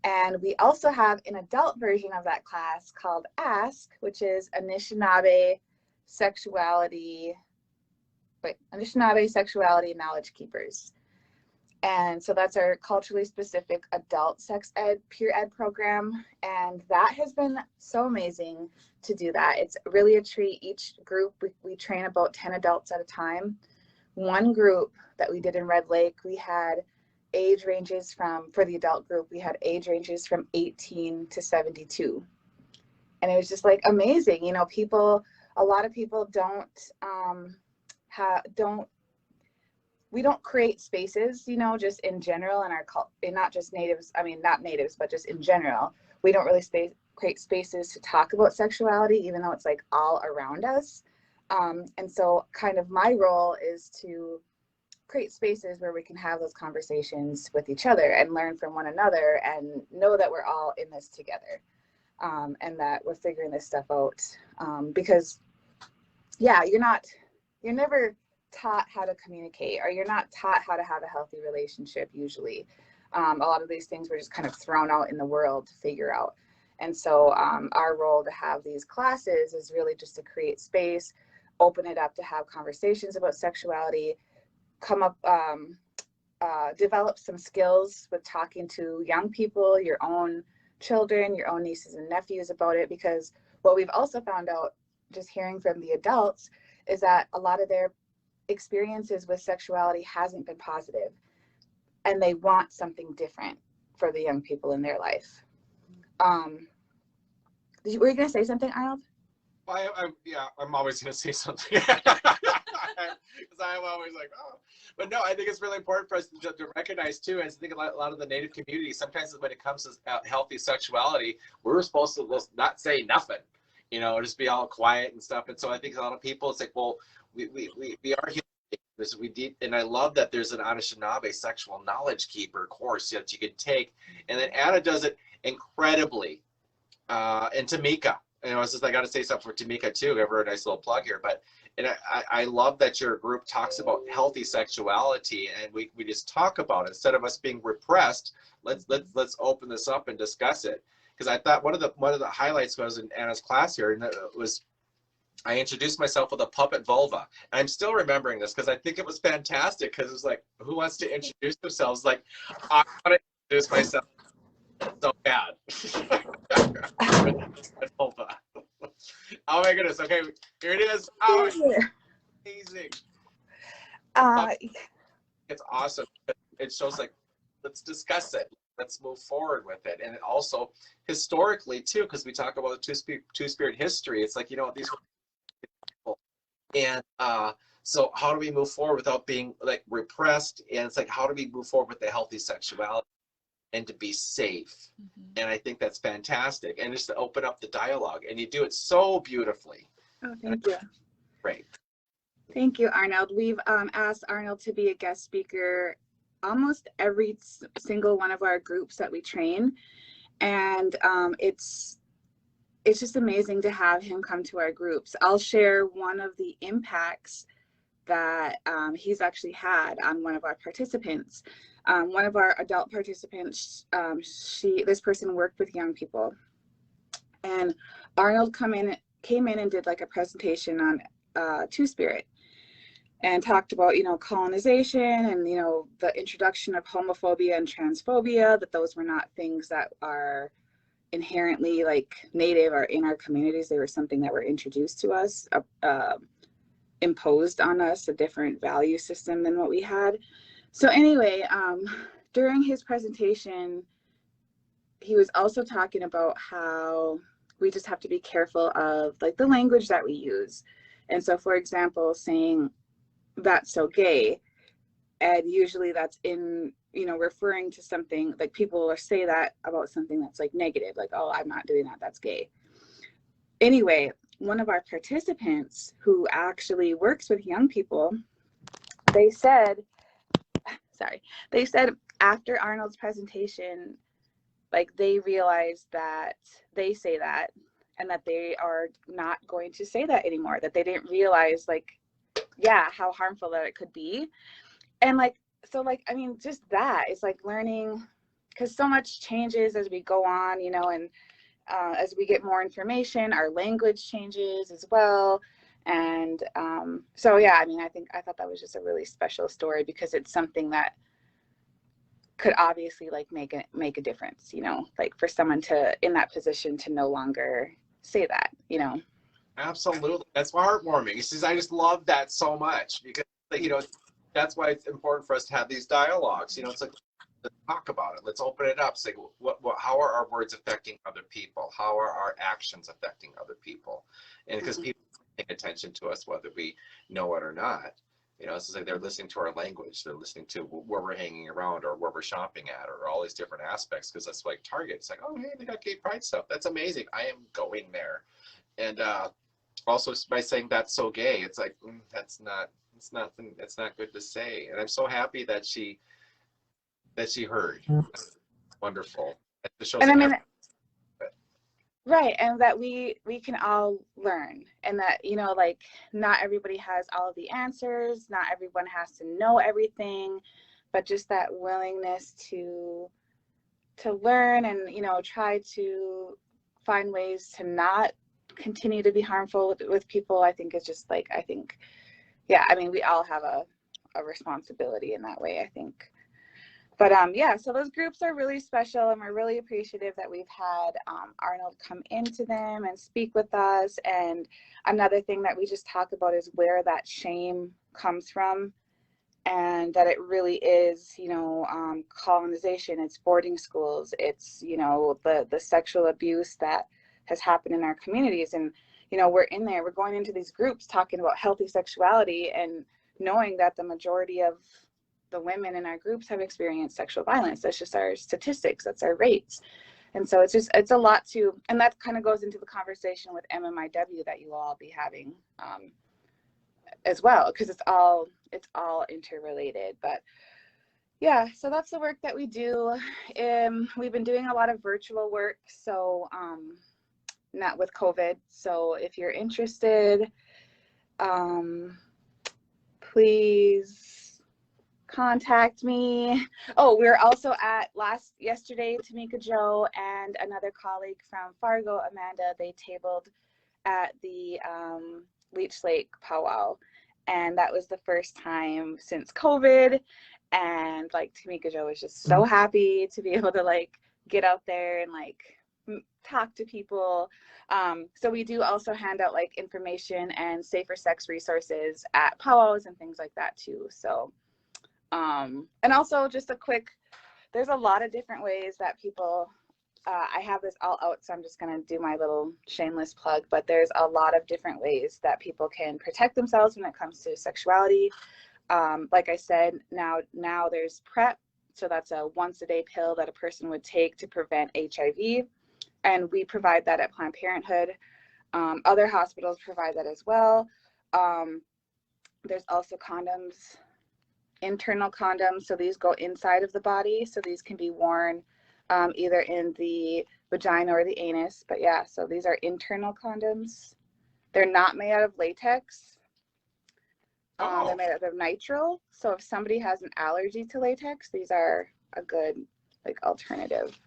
And we also have an adult version of that class called Ask, which is Anishinaabe Sexuality Knowledge Keepers. And so that's our culturally specific adult sex ed, peer ed program. And that has been so amazing to do that. It's really a treat. Each group, we train about 10 adults at a time. One group that we did in Red Lake, we had age ranges for the adult group, we had age ranges from 18 to 72. And it was just like amazing. You know, a lot of people we don't create spaces, you know, just in general in our culture, not just natives, not natives, but just in general. We don't really create spaces to talk about sexuality, even though it's like all around us. And so kind of my role is to create spaces where we can have those conversations with each other and learn from one another and know that we're all in this together, and that we're figuring this stuff out. Because yeah, you're never taught how to communicate, or you're not taught how to have a healthy relationship usually. A lot of these things were just kind of thrown out in the world to figure out. And so our role to have these classes is really just to create space, open it up to have conversations about sexuality, develop some skills with talking to young people, your own children, your own nieces and nephews about it. Because what we've also found out, just hearing from the adults, is that a lot of their experiences with sexuality hasn't been positive, and they want something different for the young people in their life. Were you going to say something, Arnold? I'm always going to say something because I'm always like, oh. But no, I think it's really important for us to recognize too, and I think a lot of the Native communities, sometimes when it comes to healthy sexuality, we're supposed to just not say nothing, you know, just be all quiet and stuff. And so I think a lot of people, it's like, well, we are human. And I love that there's an Anishinaabe sexual knowledge keeper course that you can take. And then Anna does it incredibly. And Tamika, you know, I got to say something for Tamika too. Give her a nice little plug here. And I love that your group talks about healthy sexuality, and we just talk about it instead of us being repressed. Let's open this up and discuss it. Because I thought one of the highlights was in Anna's class here, and it was, I introduced myself with a puppet vulva. And I'm still remembering this because I think it was fantastic, because it was like, who wants to introduce themselves? Like, I want to introduce myself. So bad. Oh my goodness. Okay, here it is. Oh, it's amazing. It's awesome. It shows like, let's discuss it. Let's move forward with it. And it also historically too, because we talk about the two-spirit history. It's like, you know, these people. And so how do we move forward without being like repressed? And it's like, how do we move forward with the healthy sexuality and to be safe? And I think that's fantastic. And just to open up the dialogue, and you do it so beautifully. Oh, thank you. Great. Thank you, Arnold. We've asked Arnold to be a guest speaker almost every single one of our groups that we train. And it's just amazing to have him come to our groups. I'll share one of the impacts that he's actually had on one of our participants. One of our adult participants, this person worked with young people, and Arnold came in and did like a presentation on Two Spirit, and talked about, you know, colonization and, you know, the introduction of homophobia and transphobia, that those were not things that are inherently like native or in our communities. They were something that were introduced to us, imposed on us, a different value system than what we had. So anyway, during his presentation, he was also talking about how we just have to be careful of like the language that we use. And so, for example, saying that's so gay, and usually that's in, you know, referring to something like people will say that about something that's like negative, like, oh, I'm not doing that, that's gay. Anyway, one of our participants who actually works with young people, they said after Arnold's presentation, like they realized that they say that and that they are not going to say that anymore, that they didn't realize like, yeah, how harmful that it could be. And like, so like, I mean, just that, it's like learning, because so much changes as we go on, you know, and as we get more information, our language changes as well. And so, yeah, I mean, I thought that was just a really special story, because it's something that could obviously like make a difference, you know, like for someone to in that position to no longer say that, you know. Absolutely. That's heartwarming. It's just, I just love that so much, because, you know, that's why it's important for us to have these dialogues. You know, it's like, let's talk about it. Let's open it up. Say, how are our words affecting other people? How are our actions affecting other people? And because people pay attention to us, whether we know it or not. You know, it's like they're listening to our language. They're listening to where we're hanging around or where we're shopping at, or all these different aspects. Because that's like Target. It's like, oh, hey, they got gay pride stuff. That's amazing. I am going there. And also by saying that's so gay, it's like it's not good to say. And I'm so happy that she heard. That's wonderful. It just shows, and I mean, right, and that we can all learn, and that, you know, like not everybody has all of the answers, not everyone has to know everything, but just that willingness to learn and, you know, try to find ways to not continue to be harmful with people, I think is just like, yeah, I mean, we all have a responsibility in that way, I think. But yeah, so those groups are really special, and we're really appreciative that we've had Arnold come into them and speak with us. And another thing that we just talk about is where that shame comes from, and that it really is, you know, colonization, it's boarding schools, it's, you know, the sexual abuse that has happened in our communities. And, you know, we're going into these groups talking about healthy sexuality and knowing that the majority of the women in our groups have experienced sexual violence. That's just our statistics, that's our rates. And so it's a lot to, and that kind of goes into the conversation with MMIW that you will all be having as well, because it's all interrelated. But yeah, so that's the work that we do. We've been doing a lot of virtual work, so not with COVID. So if you're interested, please contact me. Oh, we're also at yesterday, Tamika Joe and another colleague from Fargo, Amanda, they tabled at the Leech Lake powwow. And that was the first time since COVID. And like Tamika Joe was just so happy to be able to like get out there and like talk to people. So we do also hand out like information and safer sex resources at powwows and things like that too. So, and also just a quick, there's a lot of different ways that people, I have this all out, so I'm just going to do my little shameless plug, but there's a lot of different ways that people can protect themselves when it comes to sexuality. Like I said, now there's PrEP. So that's a once a day pill that a person would take to prevent HIV. And we provide that at Planned Parenthood. Other hospitals provide that as well. There's also condoms, internal condoms. So these go inside of the body. So these can be worn either in the vagina or the anus. But yeah, so these are internal condoms. They're not made out of latex. They're made out of nitrile. So if somebody has an allergy to latex, these are a good like alternative.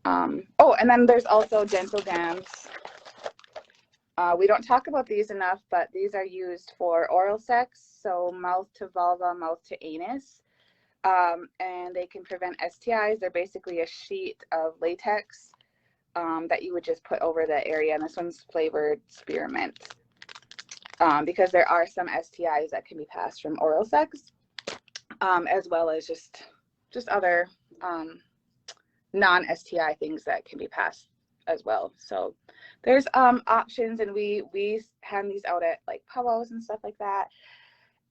Oh, and then there's also dental dams. We don't talk about these enough, but these are used for oral sex, so mouth to vulva, mouth to anus, and they can prevent STIs. They're basically a sheet of latex that you would just put over the area, and this one's flavored spearmint because there are some STIs that can be passed from oral sex, as well as just other non-STI things that can be passed as well. So there's options, and we hand these out at like powwows and stuff like that.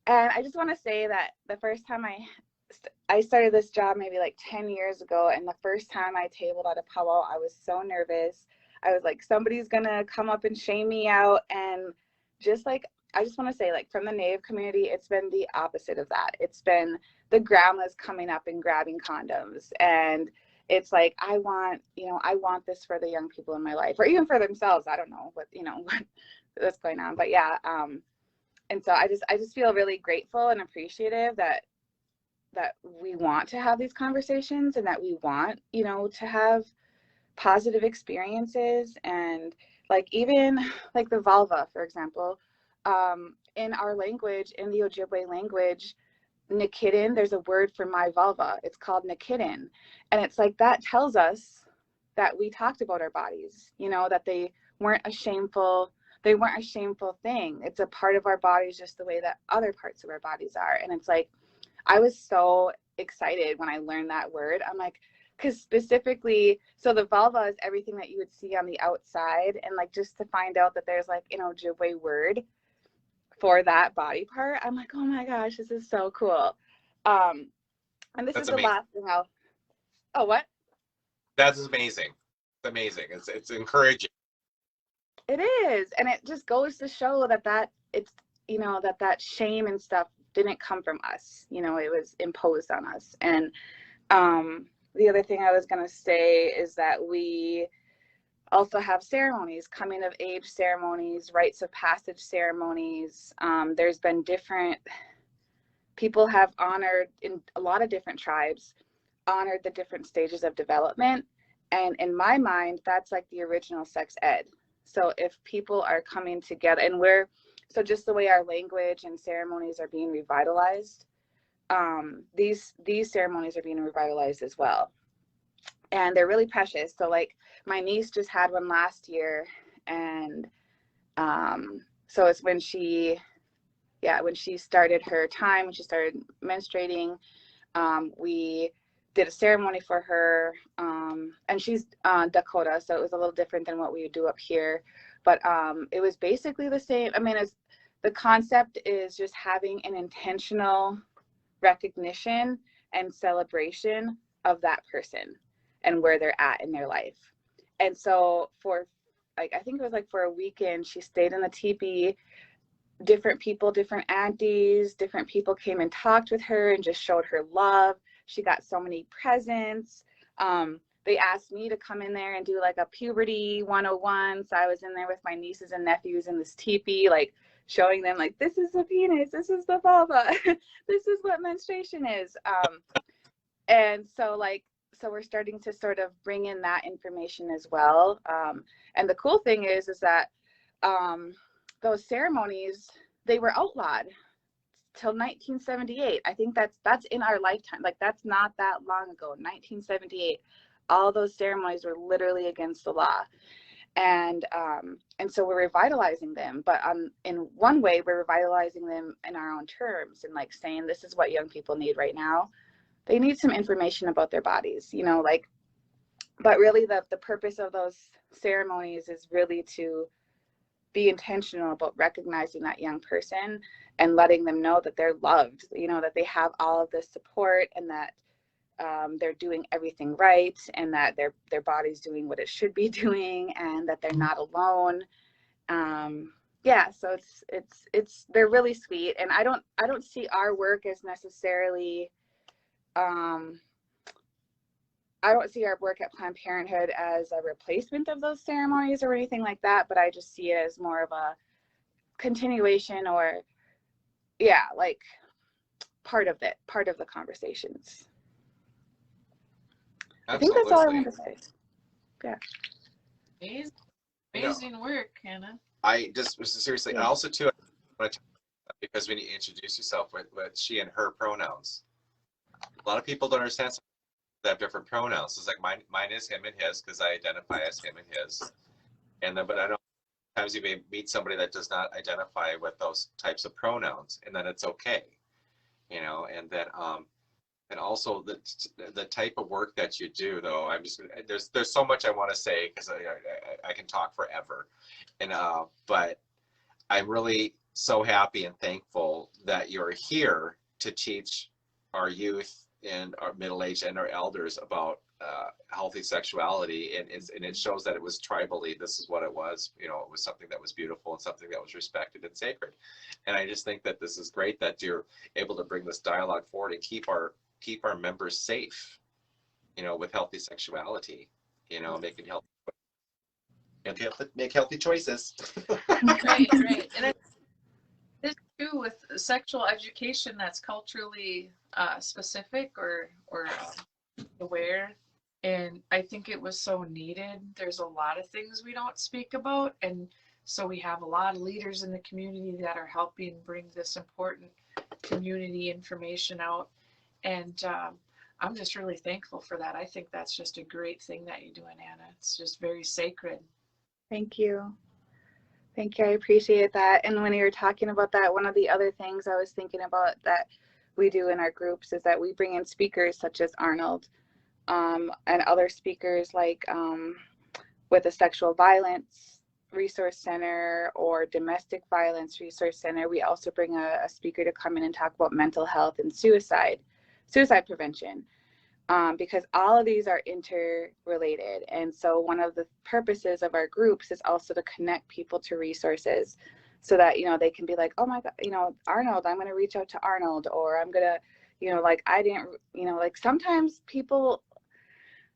And I just want to say that the first time I started this job maybe like 10 years ago, and the first time I tabled at a powwow, I was so nervous. I was like, somebody's gonna come up and shame me out. And just like, I just want to say, like, from the Native community, it's been the opposite of that. It's been the grandmas coming up and grabbing condoms, and it's like, I want this for the young people in my life, or even for themselves. I don't know what's going on, but yeah. And so I just feel really grateful and appreciative that we want to have these conversations, and that we want, to have positive experiences. And like, even like the vulva, for example, in our language, in the Ojibwe language, Nikidin, there's a word for my vulva. It's called Nikidin. And it's like, that tells us that we talked about our bodies, that they weren't a shameful thing. It's a part of our bodies just the way that other parts of our bodies are. And it's like, I was so excited when I learned that word. I'm like, because specifically, so the vulva is everything that you would see on the outside. And like, just to find out that there's like an Ojibwe word for that body part, I'm like, oh my gosh, this is so cool. And this That's is amazing. the last thing oh, what? That's amazing. It's amazing. It's encouraging. It is. And it just goes to show that it's, that shame and stuff didn't come from us. It was imposed on us. And the other thing I was going to say is that we also have ceremonies, coming of age ceremonies, rites of passage ceremonies. There's been people have honored, in a lot of different tribes, honored the different stages of development. And in my mind, that's like the original sex ed. So if people are coming together, and so just the way our language and ceremonies are being revitalized, these ceremonies are being revitalized as well. And they're really precious. So like, my niece just had one last year, and so it's when she started her time, when she started menstruating, we did a ceremony for her, and she's Dakota, so it was a little different than what we would do up here, but it was basically the same. I mean, the concept is just having an intentional recognition and celebration of that person and where they're at in their life. And so for like, I think it was like for a weekend, she stayed in the teepee. Different people, different aunties, different people came and talked with her and just showed her love. She got so many presents. They asked me to come in there and do like a puberty 101. So I was in there with my nieces and nephews in this teepee, like showing them like, this is the penis, this is the vulva, this is what menstruation is. And so we're starting to sort of bring in that information as well. And the cool thing is that those ceremonies, they were outlawed till 1978. I think that's in our lifetime. Like, that's not that long ago, 1978. all those ceremonies were literally against the law. And so we're revitalizing them, but in one way we're revitalizing them in our own terms, and like saying this is what young people need right now. They need some information about their bodies, you know, like, but really the purpose of those ceremonies is really to be intentional about recognizing that young person and letting them know that they're loved, you know, that they have all of this support, and that they're doing everything right, and that their body's doing what it should be doing, and that they're not alone. Yeah, so it's they're really sweet, and I don't see our work as necessarily I don't see our work at Planned Parenthood as a replacement of those ceremonies or anything like that, but I just see it as more of a continuation, or yeah, like part of the conversations. Absolutely. I think that's all I want to say. Yeah. Amazing work, Hannah. I just seriously, and also too, because when you introduce yourself with she and her pronouns, a lot of people don't understand that have different pronouns. It's like mine is him and his, because I identify as him and his. And then, but I know sometimes you may meet somebody that does not identify with those types of pronouns, and then it's okay, you know. And then and also the type of work that you do, though, I'm just, there's so much I want to say, because I can talk forever, and but I'm really so happy and thankful that you're here to teach our youth and our middle-aged and our elders about healthy sexuality, and it shows that it was tribally, this is what it was, you know, it was something that was beautiful and something that was respected and sacred. And I just think that this is great that you're able to bring this dialogue forward and keep our members safe, you know, with healthy sexuality, you know, make healthy choices. Right. And it's too with sexual education that's culturally specific or aware, and I think it was so needed. There's a lot of things we don't speak about, and so we have a lot of leaders in the community that are helping bring this important community information out, and I'm just really thankful for that. I think that's just a great thing that you're doing, Anna. It's just very sacred. Thank you. Thank you. I appreciate that. And when you were talking about that, one of the other things I was thinking about that we do in our groups is that we bring in speakers such as Arnold, and other speakers like with a sexual violence resource center or domestic violence resource center. We also bring a speaker to come in and talk about mental health and suicide prevention, because all of these are interrelated. And so one of the purposes of our groups is also to connect people to resources, so that, you know, they can be like, oh my God, you know, Arnold, I'm going to reach out to Arnold, or I'm going to, you know, like, I didn't, you know, like sometimes people,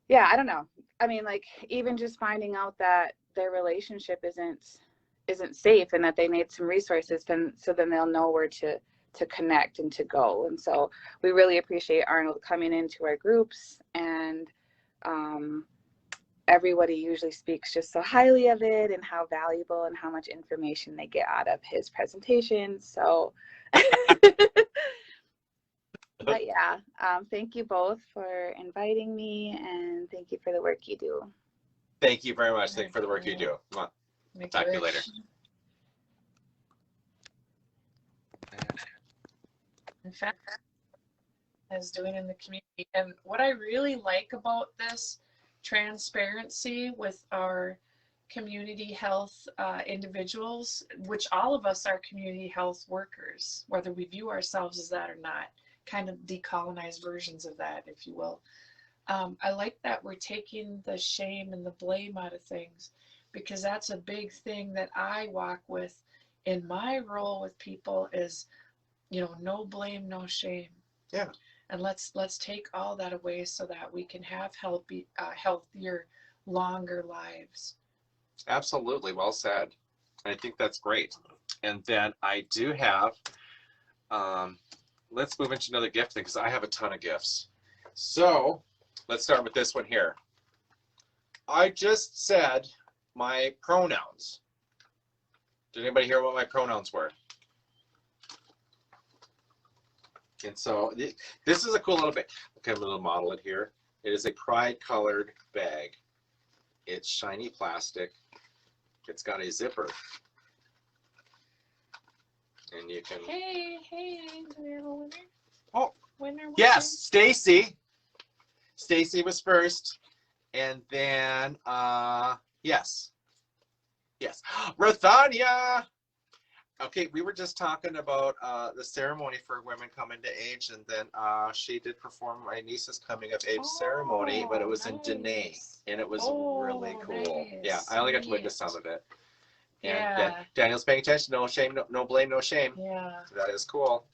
yeah, I don't know. I mean, like, even just finding out that their relationship isn't safe and that they need some resources, then they'll know where to connect and to go. And so we really appreciate Arnold coming into our groups, and everybody usually speaks just so highly of it and how valuable and how much information they get out of his presentations. So but yeah, thank you both for inviting me, and thank you for the work you do. Thank you very much. Thank you for the work you do. Come on. Talk to you later. In fact, is doing in the community. And what I really like about this transparency with our community health individuals, which all of us are community health workers, whether we view ourselves as that or not, kind of decolonized versions of that, if you will. I like that we're taking the shame and the blame out of things, because that's a big thing that I walk with in my role with people is, you know, no blame, no shame. Yeah. And let's take all that away so that we can have healthier, longer lives. Absolutely. Well said. I think that's great. And then I do have, let's move into another gift thing, because I have a ton of gifts. So let's start with this one here. I just said my pronouns. Did anybody hear what my pronouns were? And so this is a cool little bit. Okay, I'm going to model it here. It is a pride colored bag. It's shiny plastic. It's got a zipper. And you can... Hey, do we have a winner? Oh, Winner? yes, Stacy. Stacy was first. And then, yes. Rothania. Okay, we were just talking about the ceremony for women coming to age, and then she did perform my niece's coming of age ceremony, but it was in Dene, and it was really cool. Nice, Yeah, I only got to witness some of it. And Yeah. Daniel's paying attention. No shame, no blame, no shame. Yeah. So that is cool.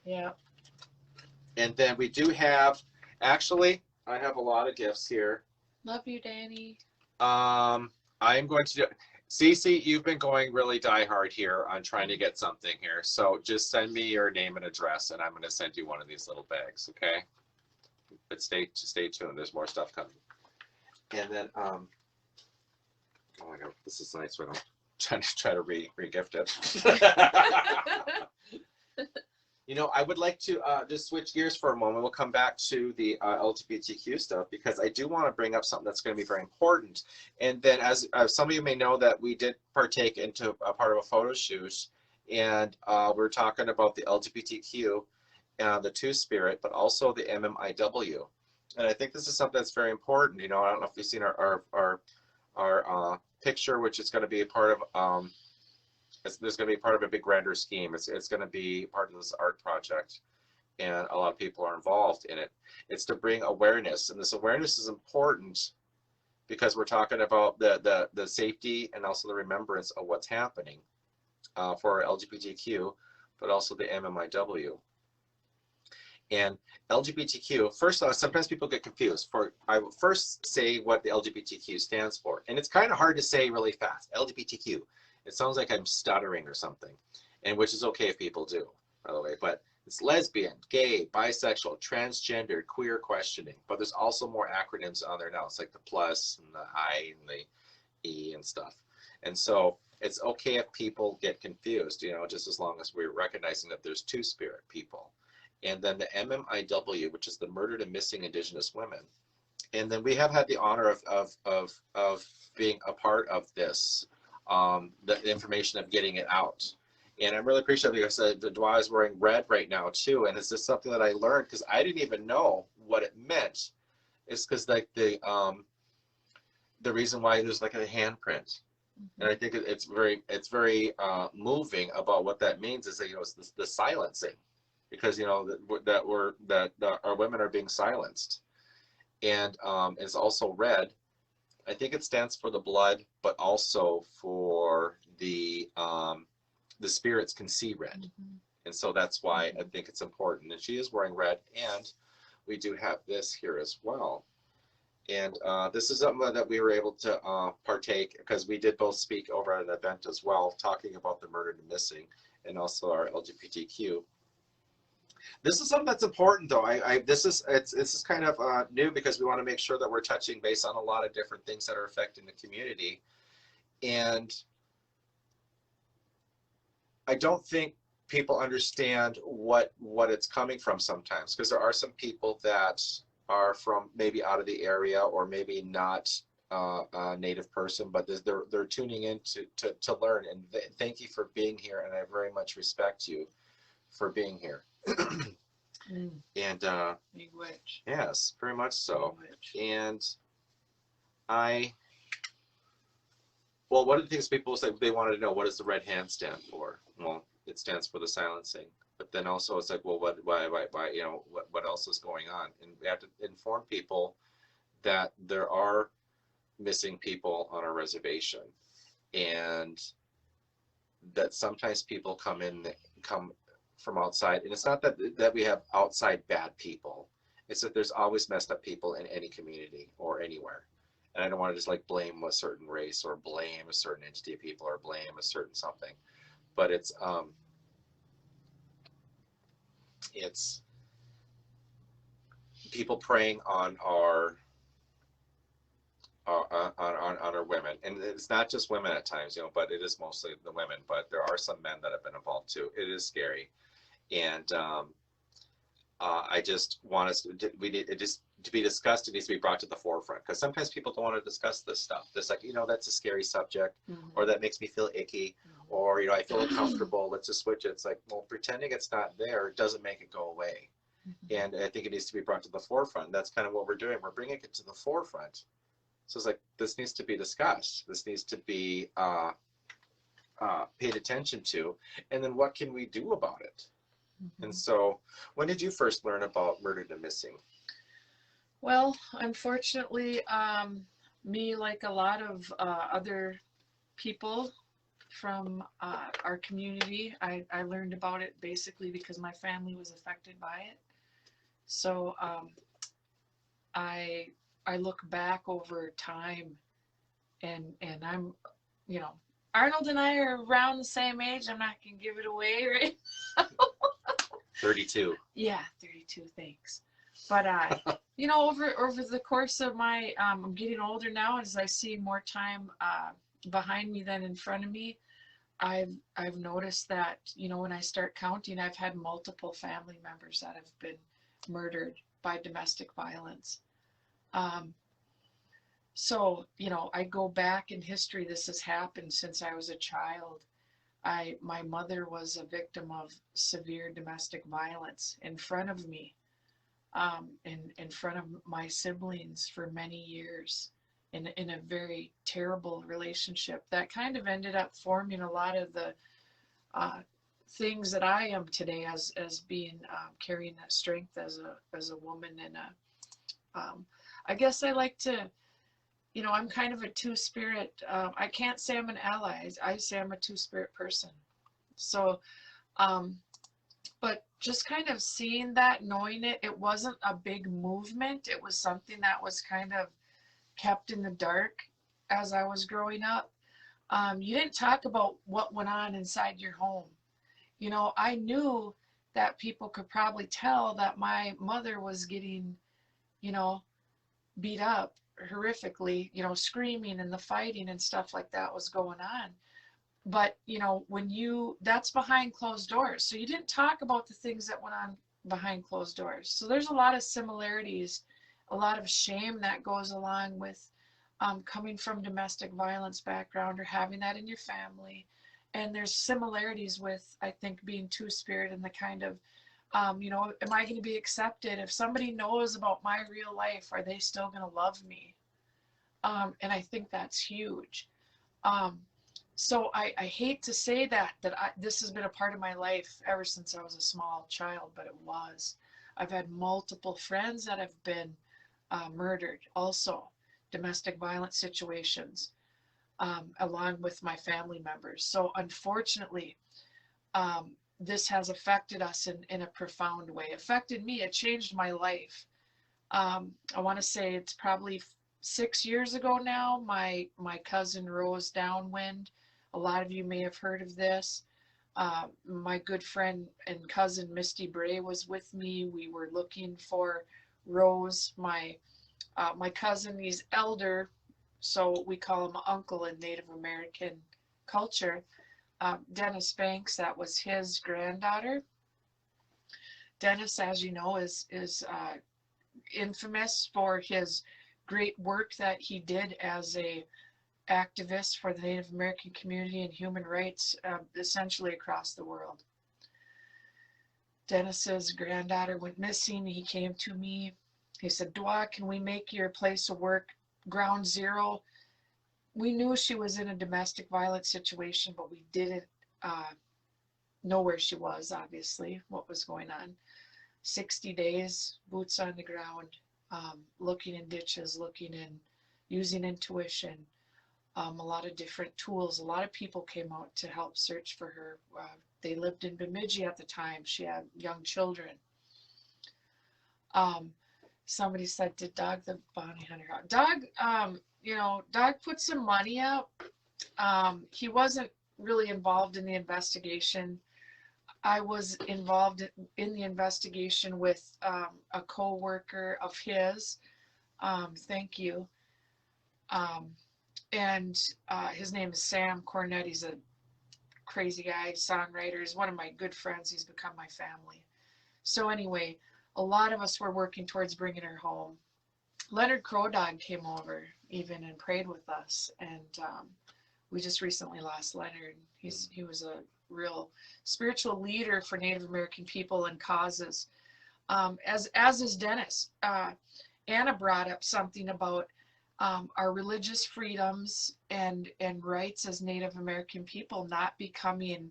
Yeah. And then we do have, actually, I have a lot of gifts here. Love you, Danny. I am going to do. Cece, you've been going really diehard here on trying to get something here. So just send me your name and address, and I'm going to send you one of these little bags, okay? But stay tuned. There's more stuff coming. And then, oh my God, this is nice. I'm try to re-gift it. You know, I would like to just switch gears for a moment. We'll come back to the LGBTQ stuff because I do want to bring up something that's going to be very important. And then as some of you may know that we did partake into a part of a photo shoot, and we're talking about the LGBTQ, the Two Spirit, but also the MMIW. And I think this is something that's very important. You know, I don't know if you've seen our picture, which is going to be a part of there's going to be part of a big grander scheme. It's going to be part of this art project, and a lot of people are involved in it. It's to bring awareness, and this awareness is important because we're talking about the safety and also the remembrance of what's happening for LGBTQ, but also the MMIW. And LGBTQ, first off, sometimes people get confused. I will first say what the LGBTQ stands for, and it's kind of hard to say really fast. LGBTQ. It sounds like I'm stuttering or something, and which is okay if people do, by the way, but it's lesbian, gay, bisexual, transgender, queer questioning, but there's also more acronyms on there now. It's like the plus and the I and the E and stuff. And so it's okay if people get confused, you know, just as long as we're recognizing that there's two spirit people. And then the MMIW, which is the murdered and missing Indigenous women. And then we have had the honor of being a part of this. The information of getting it out, and I'm really appreciative because Dwa is wearing red right now too, and it's just something that I learned because I didn't even know what it meant. It's because like the reason why there's like a handprint, and I think it's very moving about what that means is that, you know, it's the silencing, because you know that our women are being silenced, and it's also red. I think it stands for the blood, but also for the spirits can see red. And so that's why I think it's important. And she is wearing red, and we do have this here as well. And this is something that we were able to partake, because we did both speak over at an event as well, talking about the murdered and missing, and also our LGBTQ. This is something that's important, though. This is kind of new because we want to make sure that we're touching base on a lot of different things that are affecting the community, and I don't think people understand what it's coming from sometimes, because there are some people that are from maybe out of the area or maybe not a native person, but they're tuning in to learn. And thank you for being here, and I very much respect you for being here. And Big witch. yes, very much so. Big witch. And well, one of the things people say, they wanted to know, what does the red hand stand for? Well, it stands for the silencing. But then also it's like, well, why, you know, what else is going on? And we have to inform people that there are missing people on our reservation, and that sometimes people come from outside, and it's not that we have outside bad people. It's that there's always messed up people in any community or anywhere. And I don't want to just like blame a certain race or blame a certain entity of people or blame a certain something, but it's people preying on our women, and it's not just women at times, you know, but it is mostly the women, but there are some men that have been involved too. It is scary. And I just want us to, to be discussed, it needs to be brought to the forefront, because sometimes people don't want to discuss this stuff. It's like, that's a scary subject, or that makes me feel icky, or I feel uncomfortable, let's just switch it. It's like, well, pretending it's not there doesn't make it go away. And I think it needs to be brought to the forefront. That's kind of what we're doing. We're bringing it to the forefront. So it's like, this needs to be discussed. This needs to be paid attention to. And then what can we do about it? And so, when did you first learn about murdered and missing? Well, unfortunately, me, like a lot of other people from our community, I learned about it basically because my family was affected by it. So I look back over time, and I'm, Arnold and I are around the same age. I'm not gonna give it away right now. 32. Yeah, 32. Thanks. But over the course of my, I'm getting older now. As I see more time behind me than in front of me, I've noticed that when I start counting, I've had multiple family members that have been murdered by domestic violence. So I go back in history. This has happened since I was a child. My mother was a victim of severe domestic violence in front of me, in front of my siblings for many years, in a very terrible relationship that kind of ended up forming a lot of the things that I am today as being carrying that strength as a woman. And I guess I like to, I'm kind of a two-spirit. I can't say I'm an ally. I say I'm a two-spirit person. So, but just kind of seeing that, knowing it wasn't a big movement. It was something that was kind of kept in the dark as I was growing up. You didn't talk about what went on inside your home. I knew that people could probably tell that my mother was getting, beat up horrifically, screaming, and the fighting and stuff like that was going on. But that's behind closed doors, so you didn't talk about the things that went on behind closed doors. So there's a lot of similarities, a lot of shame that goes along with coming from domestic violence background or having that in your family. And there's similarities with, I think, being two-spirit and the kind of am I going to be accepted? If somebody knows about my real life, are they still going to love me? And I think that's huge. So I hate to say that this has been a part of my life ever since I was a small child, but it was. I've had multiple friends that have been murdered, also domestic violence situations, along with my family members. So unfortunately, this has affected us in a profound way. Affected me. It changed my life. I want to say it's probably 6 years ago now. My cousin Rose Downwind. A lot of you may have heard of this. My good friend and cousin Misty Bray was with me. We were looking for Rose. My cousin, he's elder, so we call him uncle in Native American culture. Dennis Banks, that was his granddaughter. Dennis, as you know, is infamous for his great work that he did as a activist for the Native American community and human rights, essentially across the world. Dennis's granddaughter went missing. He came to me. He said, "Dwa, can we make your place of work ground zero?" We knew she was in a domestic violence situation, but we didn't know where she was, obviously, what was going on. 60 days, boots on the ground, looking in ditches, using intuition, a lot of different tools. A lot of people came out to help search for her. They lived in Bemidji at the time. She had young children. Somebody said, "Did Doug the bounty hunter?" Doug, Doug put some money up. He wasn't really involved in the investigation. I was involved in the investigation with a co-worker of his. Thank you. And his name is Sam Cornett. He's a crazy guy, songwriter. He's one of my good friends. He's become my family. So anyway, a lot of us were working towards bringing her home. Leonard Crawdog came over even and prayed with us, and we just recently lost Leonard. He was a real spiritual leader for Native American people and causes. As is Dennis. Anna brought up something about our religious freedoms and rights as Native American people not becoming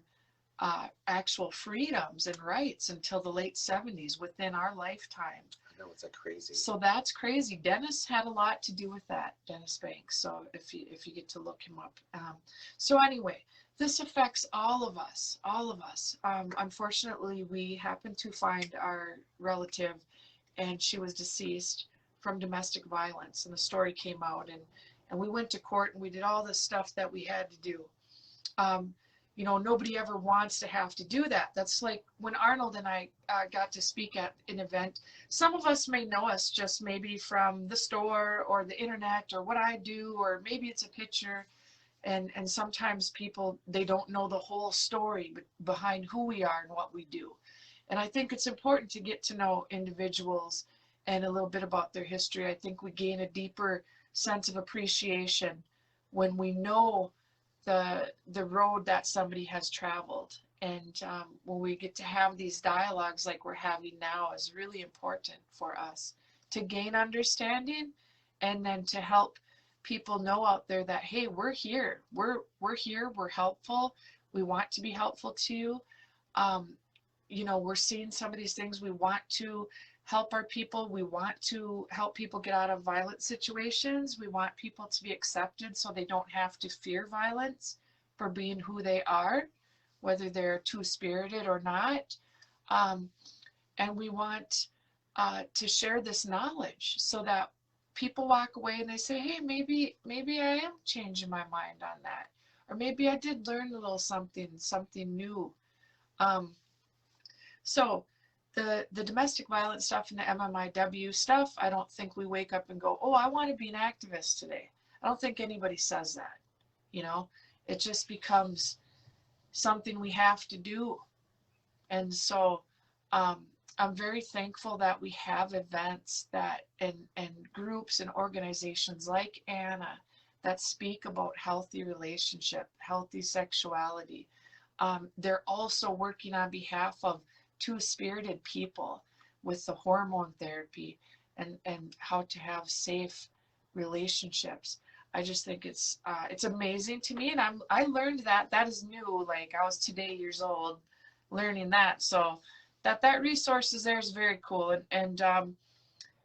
actual freedoms and rights until the late 70s within our lifetime. I know, it's like crazy. So that's crazy. Dennis had a lot to do with that, Dennis Banks. So if you get to look him up. So anyway, this affects all of us, all of us. Unfortunately, we happened to find our relative, and she was deceased from domestic violence, and the story came out, and we went to court, and we did all the stuff that we had to do. You know, nobody ever wants to have to do that. That's like when Arnold and I got to speak at an event. Some of us may know us just maybe from the store or the internet or what I do, or maybe it's a picture. And sometimes people, they don't know the whole story behind who we are and what we do. And I think it's important to get to know individuals and a little bit about their history. I think we gain a deeper sense of appreciation when we know the road that somebody has traveled. And when we get to have these dialogues like we're having now is really important for us to gain understanding, and then to help people know out there that, hey, we're here, we're here, we're helpful, we want to be helpful to you. You know, we're seeing some of these things, we want to help our people, we want to help people get out of violent situations, we want people to be accepted so they don't have to fear violence for being who they are, whether they're two-spirited or not. And we want to share this knowledge so that people walk away and they say, hey, maybe I am changing my mind on that, or maybe I did learn a little something new. So the domestic violence stuff and the MMIW stuff, I don't think we wake up and go, oh, I want to be an activist today. I don't think anybody says that. You know, it just becomes something we have to do. And so I'm very thankful that we have events that and groups and organizations like Anna that speak about healthy relationship, healthy sexuality. They're also working on behalf of two-spirited people with the hormone therapy and how to have safe relationships. I just think it's amazing to me, and I learned that is new. Like, I was today years old learning that, so that resource is there is very cool. And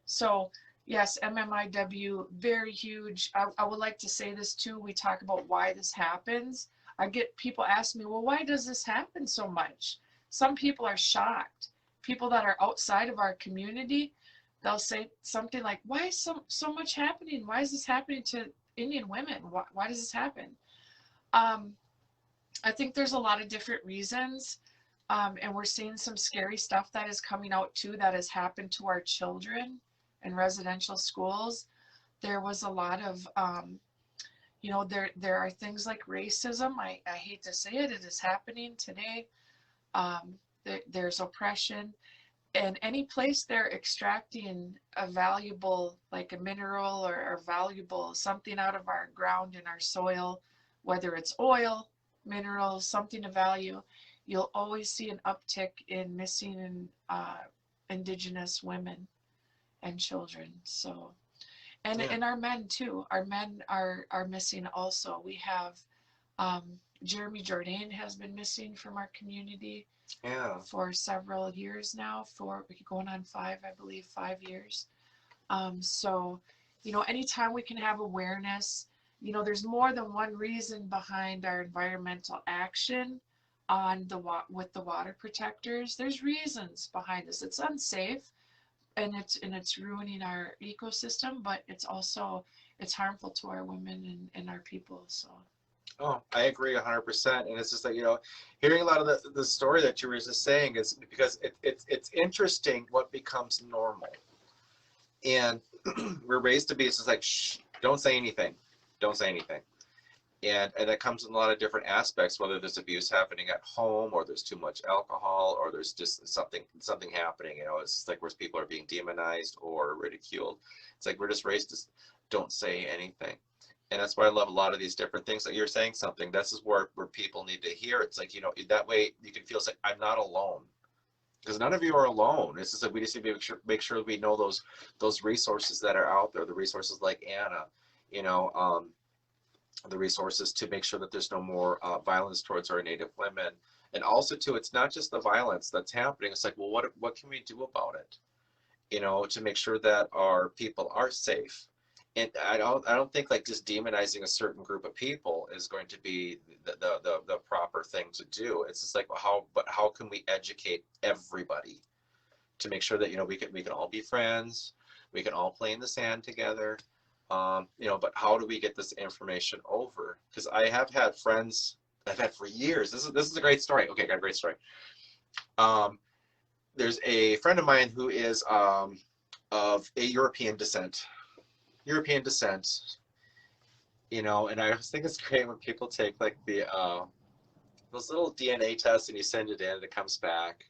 so yes, MMIW, very huge. I would like to say this too. We talk about why this happens. I get people ask me, well, why does this happen so much? Some people are shocked. People that are outside of our community, they'll say something like, why is so much happening? Why is this happening to Indian women? Why does this happen? I think there's a lot of different reasons. And we're seeing some scary stuff that is coming out too, that has happened to our children in residential schools. There was a lot of, you know, there are things like racism. I hate to say it, it is happening today. There's oppression, and any place they're extracting a valuable, like a mineral or valuable something out of our ground and our soil, whether it's oil, minerals, something of value, you'll always see an uptick in missing Indigenous women and children. So, and our men too. Our men are missing also. We have Jeremy Jourdain has been missing from our community for several years now, going on 5 years. So, you know, anytime we can have awareness, you know, there's more than one reason behind our environmental action on with the water protectors. There's reasons behind this. It's unsafe, and it's ruining our ecosystem, but it's harmful to our women and our people. So. Oh, I agree 100%. And it's just like, you know, hearing a lot of the story that you were just saying is because it's interesting what becomes normal. And we're raised to be, it's just like, shh, don't say anything. Don't say anything. And that comes in a lot of different aspects, whether there's abuse happening at home, or there's too much alcohol, or there's just something happening. It's like where people are being demonized or ridiculed. It's like we're just raised to don't say anything. And that's why I love a lot of these different things. That you're saying something, this is where people need to hear. It's like, that way you can feel like I'm not alone, because none of you are alone. It's just like we just need to make sure we know those resources that are out there, the resources like Anna, the resources to make sure that there's no more violence towards our Native women. And also too, it's not just the violence that's happening. It's like, well, what can we do about it? To make sure that our people are safe. And I don't think like just demonizing a certain group of people is going to be the proper thing to do. It's just like, well, how can we educate everybody to make sure that we can all be friends, we can all play in the sand together, but how do we get this information over? Because I have had friends I've had for years. This is a great story. Okay, I got a great story. There's a friend of mine who is of a European descent, and I always think it's great when people take like those little DNA tests and you send it in and it comes back,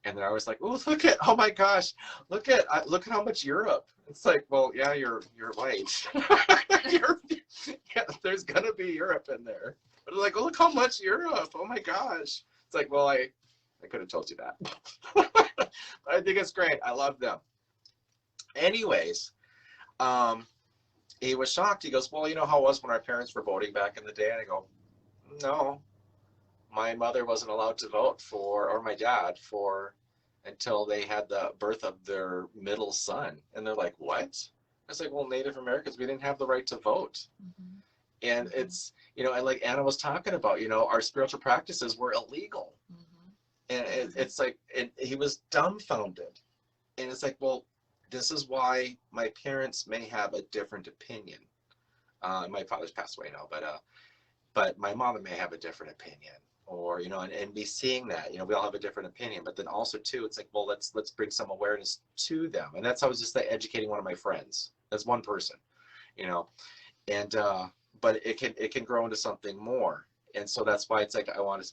and they're always like, oh my gosh, look at how much Europe. It's like, well, yeah, you're white. There's gonna be Europe in there. But like, look how much Europe. Oh my gosh. It's like, well, I could have told you that. But I think it's great. I love them. Anyways, he was shocked. He goes, well, how it was when our parents were voting back in the day? And I go, no, my mother wasn't allowed to vote or my dad until they had the birth of their middle son. And they're like, what? I was like, well, Native Americans, we didn't have the right to vote. Mm-hmm. And it's, and like Anna was talking about, our spiritual practices were illegal. Mm-hmm. And it's like, and he was dumbfounded. And it's like, well, this is why my parents may have a different opinion. My father's passed away now, but my mom may have a different opinion, or and be seeing that we all have a different opinion. But then also too, it's like, well, let's bring some awareness to them, and that's how I was just like educating one of my friends. That's one person, and but it can grow into something more. And so that's why it's like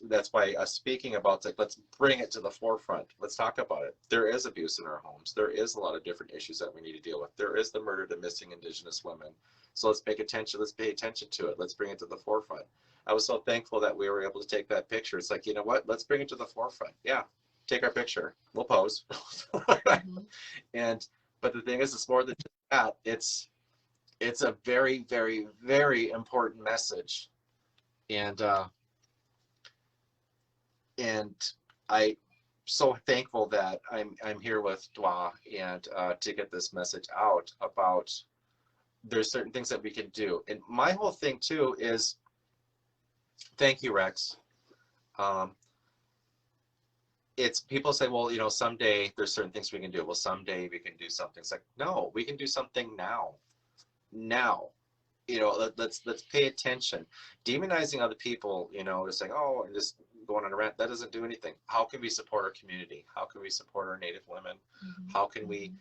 that's why speaking about it's like, let's bring it to the forefront. Let's talk about it. There is abuse in our homes. There is a lot of different issues that we need to deal with. There is the murdered and missing Indigenous women. So let's pay attention to it. Let's bring it to the forefront. I was so thankful that we were able to take that picture. It's like, what? Let's bring it to the forefront. Yeah, take our picture. We'll pose. Mm-hmm. But the thing is, it's more than just that. It's a very, very, very important message. And I'm so thankful that I'm here with Dwa and to get this message out about there's certain things that we can do. And my whole thing too is, thank you, Rex. It's people say, well, someday there's certain things we can do. Well, someday we can do something. It's like, no, we can do something now. Let's pay attention. Demonizing other people, just saying, oh, and just going on a rant, that doesn't do anything. How can we support our community? How can we support our Native women? Mm-hmm. How can we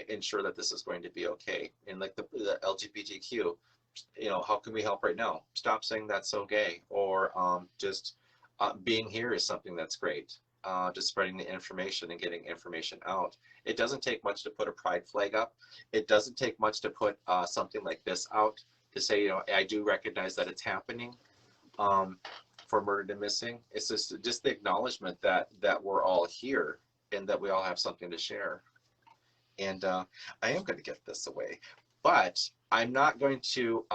ensure that this is going to be okay? And like the LGBTQ, how can we help right now? Stop saying that's so gay, or just being here is something that's great. Just spreading the information and getting information out. It doesn't take much to put a pride flag up. It doesn't take much to put something like this out to say, I do recognize that it's happening for murdered and missing. It's just the acknowledgement that we're all here and that we all have something to share. And I am going to get this away, but I'm not going to,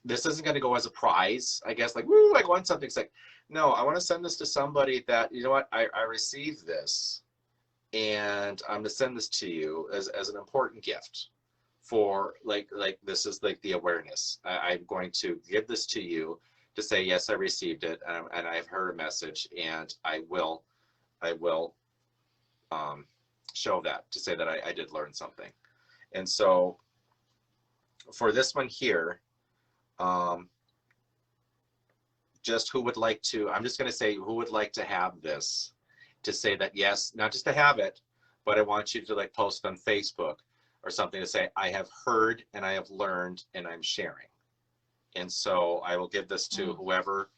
this isn't going to go as a prize, I guess, like, woo, I won something. It's like, no, I want to send this to somebody that, I received this, and I'm going to send this to you as an important gift for like this is like the awareness. I'm going to give this to you to say, yes, I received it, and I've heard a message, and I will show that to say that I did learn something. And so for this one here, just who would like to, I'm just going to say who would like to have this, to say that, yes, not just to have it, but I want you to like post on Facebook or something to say, I have heard and I have learned and I'm sharing. And so I will give this to whoever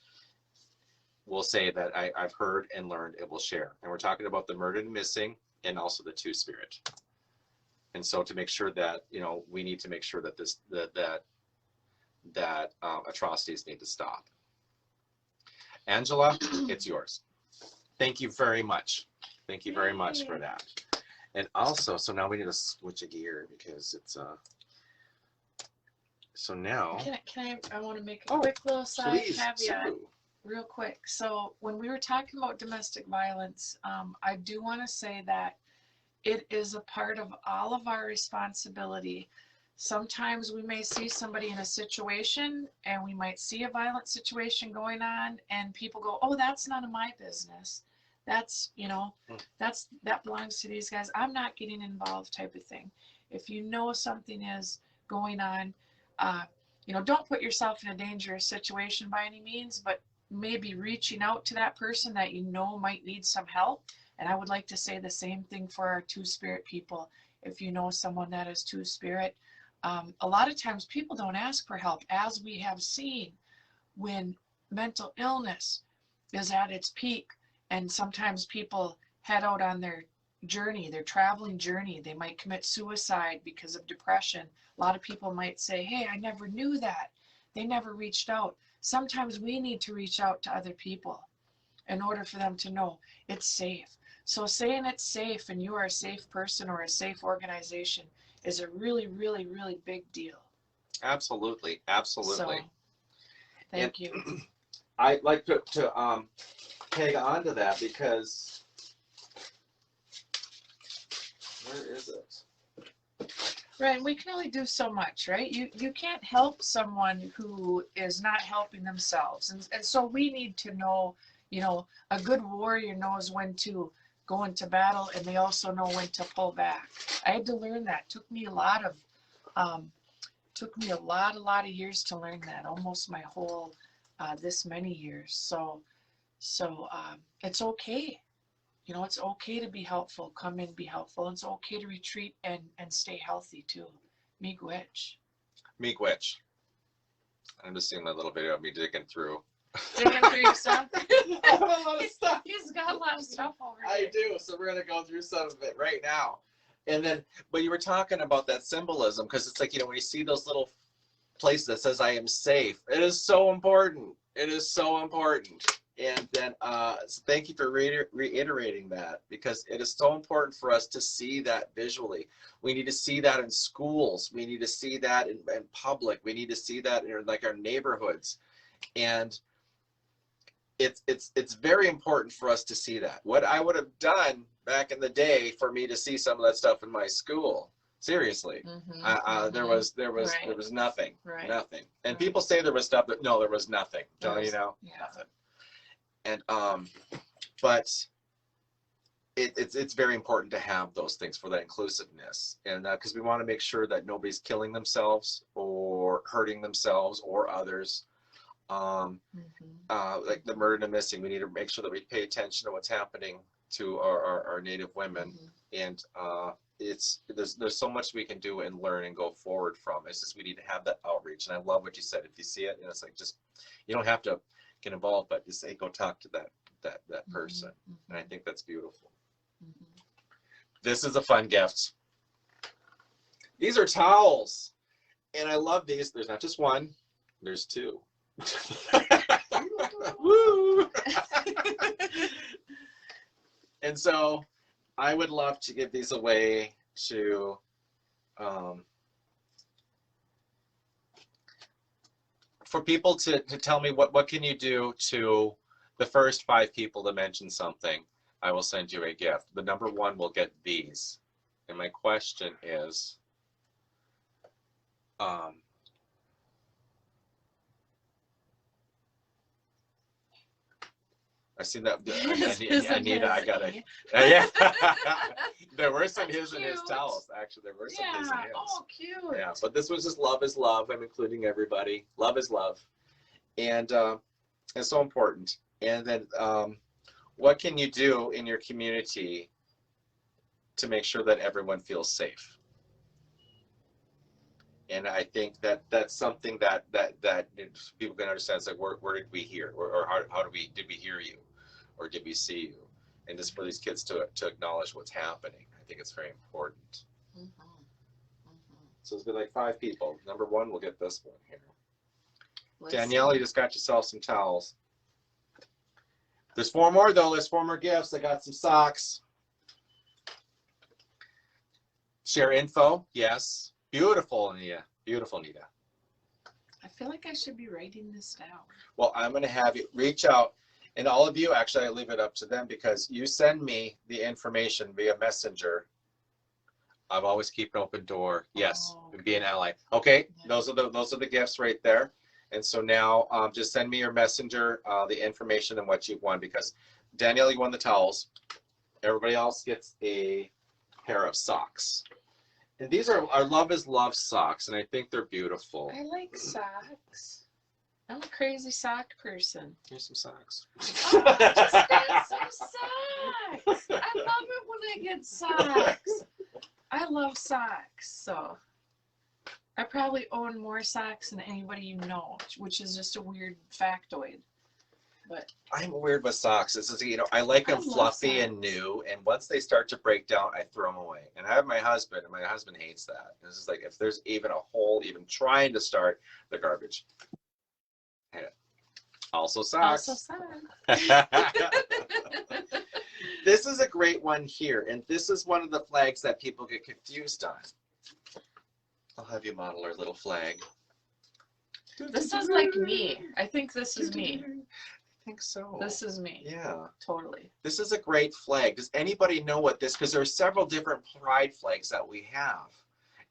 will say that I've heard and learned and will share. And we're talking about the murdered and missing and also the Two Spirit. And so to make sure that, you know, we need to make sure that that atrocities need to stop. Angela, it's yours. Thank you very much. Thank you very much for that. And also, so now we need to switch a gear because it's so now. I want to make a quick little side caveat. Sue. Real quick. So when we were talking about domestic violence, I do want to say that it is a part of all of our responsibility. Sometimes we may see somebody in a situation and we might see a violent situation going on and people go, oh, that's none of my business. That's, you know, that belongs to these guys. I'm not getting involved type of thing. If you know something is going on, you know, don't put yourself in a dangerous situation by any means, but maybe reaching out to that person that you know might need some help. And I would like to say the same thing for our Two Spirit people. If you know someone that is Two Spirit, a lot of times people don't ask for help, as we have seen when mental illness is at its peak. And sometimes people head out on their journey, their traveling journey. They might commit suicide because of depression. A lot of people might say, hey, I never knew that. They never reached out. Sometimes we need to reach out to other people in order for them to know it's safe. So saying it's safe and you are a safe person or a safe organization is a really, really, really big deal. Absolutely. Absolutely. So, thank you. I'd like to tag on to that because where is it? Right, and we can only do so much, right? You can't help someone who is not helping themselves. And so we need to know, you know, a good warrior knows when to go into battle and they also know when to pull back. I had to learn that. It took me a lot of years to learn that, almost my whole this many years. So it's okay. You know, it's okay to be helpful. Come in, be helpful. It's okay to retreat and stay healthy too. Miigwech. Miigwech. I'm just seeing that little video of me digging through. Digging through your stuff? I have a lot of stuff. He's got a lot of stuff over I here. do. So we're gonna go through some of it right now. And then, but you were talking about that symbolism because it's like, you know, when you see those little places that says I am safe, it is so important. It is so important. And then so thank you for reiterating that because it is so important for us to see that visually. We need to see that in schools. We need to see that in public. We need to see that in like our neighborhoods. And it's very important for us to see that. What I would have done back in the day for me to see some of that stuff in my school, seriously, there was nothing, nothing. And people say there was stuff, but no, there was nothing. Don't you know? Yeah. Nothing. And but it's very important to have those things for that inclusiveness, and because we want to make sure that nobody's killing themselves or hurting themselves or others. Like the murder and missing, we need to make sure that we pay attention to what's happening to our Native women, and there's so much we can do and learn and go forward from. It's just we need to have that outreach, and I love what you said. If you see it, and it's like just you don't have to get involved, but just say go talk to that person, and I think that's beautiful. This is a fun gift. These are towels, and I love these. There's not just one, there's two. Woo! And so I would love to give these away to for people to tell me what can you do to the first 5 people to mention something. I will send you a gift. The number 1 will get these. And my question is I see that. I got it. Yeah. There were some his and his towels. Actually, there were some his and his. Oh, cute. Yeah, but this was just love is love. I'm including everybody. Love is love, and it's so important. And then, what can you do in your community to make sure that everyone feels safe? And I think that that's something that people can understand. It's like, where did we hear, or how did we hear you, or did we see you? And just for these kids to acknowledge what's happening, I think it's very important. So it's been like 5 people. Number 1 will get this one here. Danielle, you just got yourself some towels. There's 4 more though. There's 4 more gifts. I got some socks. Share info. Yes. Beautiful, Anita. Beautiful, Anita. I feel like I should be writing this down. Well, I'm going to have you reach out. And all of you, actually, I leave it up to them, because you send me the information via messenger. I'm always keep an open door. Yes. Oh, okay. Be an ally. Okay. Yeah. Those are the gifts right there. And so now just send me your messenger, the information and what you've won, because Danielle, you won the towels. Everybody else gets a pair of socks. And these are our Love is Love socks, and I think they're beautiful. I like socks. I'm a crazy sock person. Here's some socks. Oh, I just got some socks. I love it when I get socks. I love socks, so I probably own more socks than anybody you know, which is just a weird factoid. But I'm weird with socks. This is, I like them fluffy and new, and once they start to break down, I throw them away. And I have my husband, and my husband hates that. This is like, if there's even a hole, even trying to start, the garbage. Also socks. also socks. This is a great one here, and this is one of the flags that people get confused on. I'll have you model our little flag. This is like me. I think this is me. I think so. This is me. Yeah. Totally. This is a great flag. Does anybody know what this, because there are several different pride flags that we have.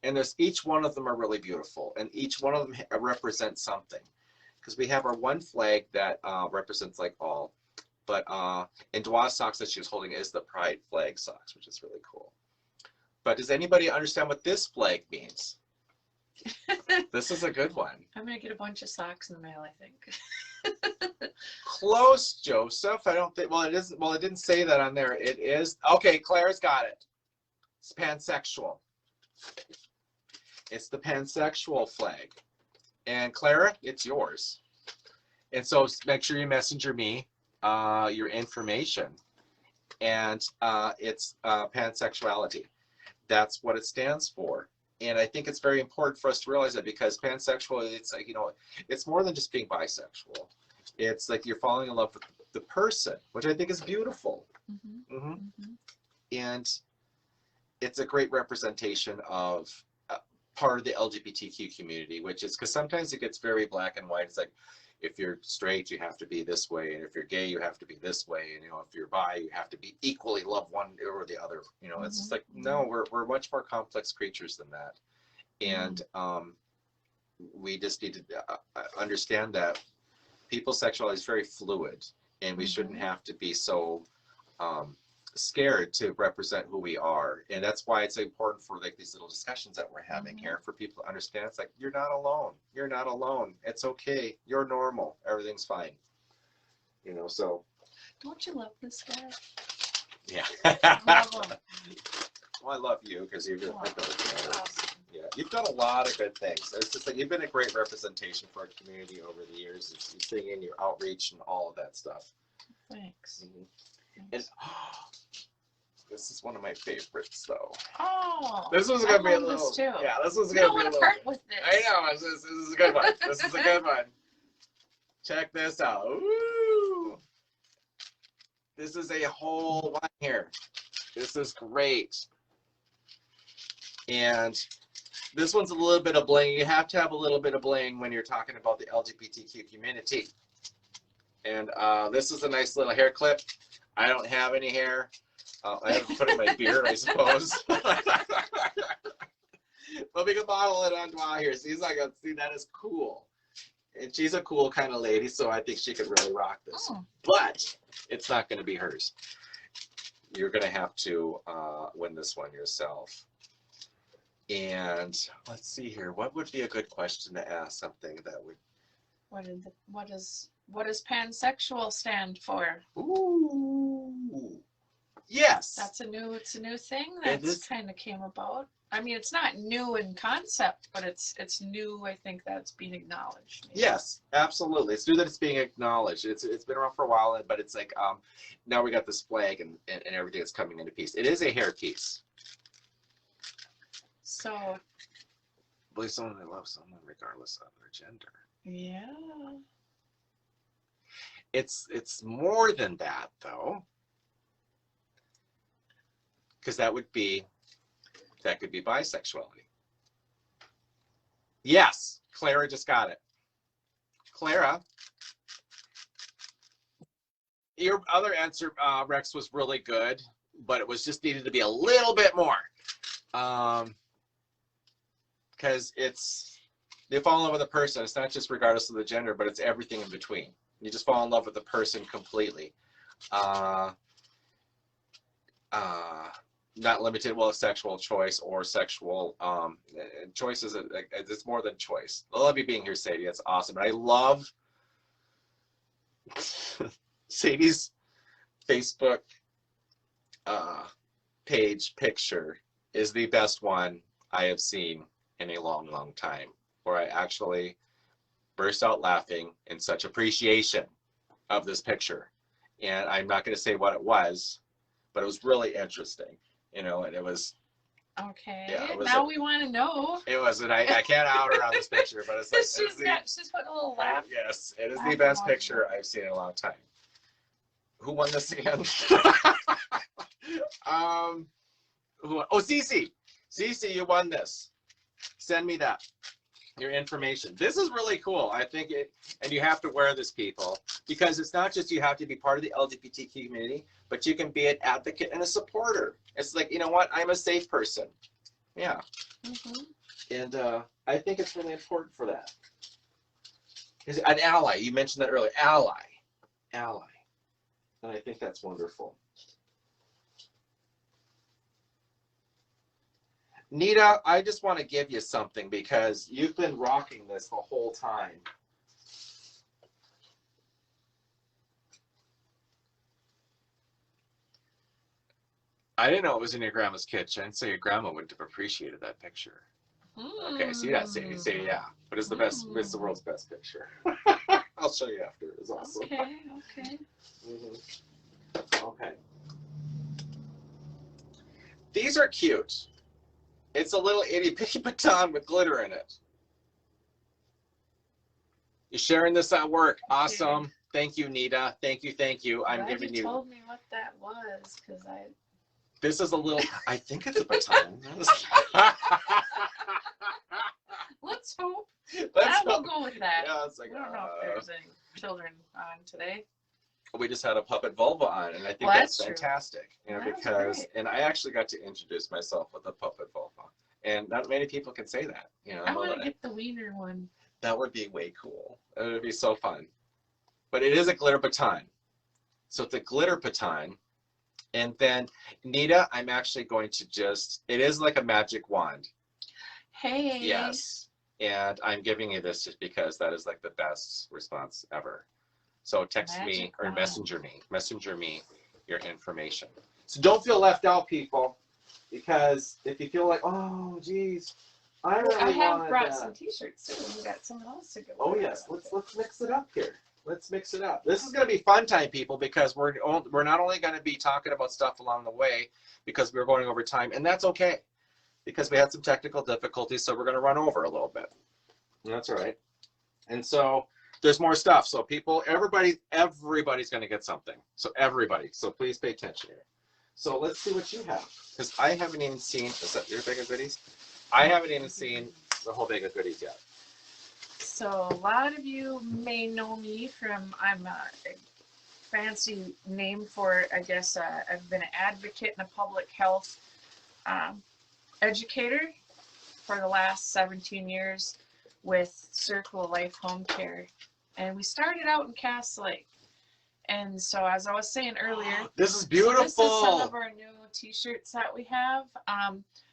And there's, each one of them are really beautiful, and each one of them represents something. Because we have our one flag that represents like all, but in Dwa's socks that she was holding is the pride flag socks, which is really cool. But does anybody understand what this flag means? This is a good one. I'm gonna get a bunch of socks in the mail, I think. Close, Joseph. I don't think, well, it isn't, well, it didn't say that on there. It is, okay, Claire's got it. It's pansexual. It's the pansexual flag. And Clara, it's yours. And so make sure you messenger me your information. And it's pansexuality. That's what it stands for. And I think it's very important for us to realize that, because pansexual, it's like, it's more than just being bisexual. It's like you're falling in love with the person, which I think is beautiful. Mm-hmm. Mm-hmm. Mm-hmm. And it's a great representation of part of the LGBTQ community, which is, because sometimes it gets very black and white. It's like, if you're straight, you have to be this way, and if you're gay, you have to be this way, and if you're bi, you have to be equally love one or the other. It's just like, no, we're much more complex creatures than that. And we just need to understand that people's sexuality is very fluid, and we shouldn't have to be so scared to represent who we are. And that's why it's important for like these little discussions that we're having here, for people to understand it's like, you're not alone. You're not alone. It's okay. You're normal. Everything's fine. So. Don't you love this guy? Yeah. Love him. Well, I love you because you've been, Awesome. yeah, you've done a lot of good things. It's just like, you've been a great representation for our community over the years. You sing in your outreach and all of that stuff. Thanks. And this is one of my favorites, though. Oh, This was gonna be a love little. this too. Yeah, this was We gonna don't be a want to little. part with this. I know. This is a good one. This is a good one. Check this out. Ooh. This is a whole one here. This is great. And this one's a little bit of bling. You have to have a little bit of bling when you're talking about the LGBTQ community. And this is a nice little hair clip. I don't have any hair. I have to put it in my beard, I suppose. But we can model it on Dwa here. See, that is cool. And she's a cool kind of lady, so I think she could really rock this. Oh. But it's not going to be hers. You're going to have to win this one yourself. And let's see here. What would be a good question to ask? Something that would. What does pansexual stand for? Ooh. Yes. It's a new thing that's kind of came about. I mean, it's not new in concept, but it's new. I think that's being acknowledged. Maybe. Yes, absolutely. It's new that it's being acknowledged. It's been around for a while, but it's like now we got this flag and everything that's coming into piece. It is a hair piece. So. Believe someone they love someone regardless of their gender. Yeah. It's more than that though, because that could be bisexuality. Yes, Clara just got it. Clara, your other answer, Rex, was really good, but it was just needed to be a little bit more. Because they fall in love with a person. It's not just regardless of the gender, but it's everything in between. You just fall in love with the person completely. Not limited, well, sexual choice or sexual choice is it's more than choice. I love you being here, Sadie. That's awesome. And I love Sadie's Facebook page picture is the best one I have seen in a long, long time, where I actually burst out laughing in such appreciation of this picture. And I'm not going to say what it was, but it was really interesting, you know, and it was. Okay. Yeah, it was now we want to know. It was, and I can't out her on this picture, but it's like. She's putting a little laugh. Yes, it is the best picture I've seen in a long time. Who won this again? Cece. Cece, you won this. Send me that, your information. This is really cool. I think and you have to wear this, people, because it's not just you have to be part of the LGBTQ community, but you can be an advocate and a supporter. It's like, you know what? I'm a safe person. Yeah. Mm-hmm. And I think it's really important for that. An ally. You mentioned that earlier. Ally. And I think that's wonderful. Nita, I just want to give you something because you've been rocking this the whole time. I didn't know it was in your grandma's kitchen, so your grandma wouldn't have appreciated that picture. Okay, see that, Sadie? Say yeah. But it's the best. It's the world's best picture. I'll show you after. It's awesome. Okay. Mm-hmm. Okay. These are cute. It's a little itty bitty baton with glitter in it. You're sharing this at work. Awesome. Okay. Thank you, Nita. Thank you. I'm giving you. Told me what that was, because I. This is a little. I think it's a baton. Let's hope. We'll go with that. Yeah, it's like, I don't know if there's any children on today. We just had a puppet vulva on, and I think that's fantastic. You know, because and I actually got to introduce myself with a puppet vulva, and not many people can say that. You know, I want to get the wiener one. That would be way cool. It would be so fun. But it is a glitter baton, so it's a glitter baton, and then Nita, I'm actually going to just. It is like a magic wand. Hey. Yes, and I'm giving you this just because that is like the best response ever. So text me or messenger me your information. So don't feel left out, people, because if you feel like, oh, geez, I have brought some T-shirts too. We got someone else to go. Oh yes, let's mix it up here. Let's mix it up. This is going to be fun time, people, because we're not only going to be talking about stuff along the way because we're going over time, and that's okay because we had some technical difficulties, so we're going to run over a little bit. That's all right. And so. There's more stuff. So people, everybody's going to get something. So everybody. So please pay attention here. So let's see what you have. Because I haven't even seen, is that your bag of goodies? I haven't even seen the whole bag of goodies yet. So a lot of you may know me from, I'm a fancy name for, I guess, I've been an advocate and a public health educator for the last 17 years with Circle of Life Home Care. And we started out in Cass Lake. And so as I was saying earlier, this is beautiful. So this is some of our new t-shirts that we have.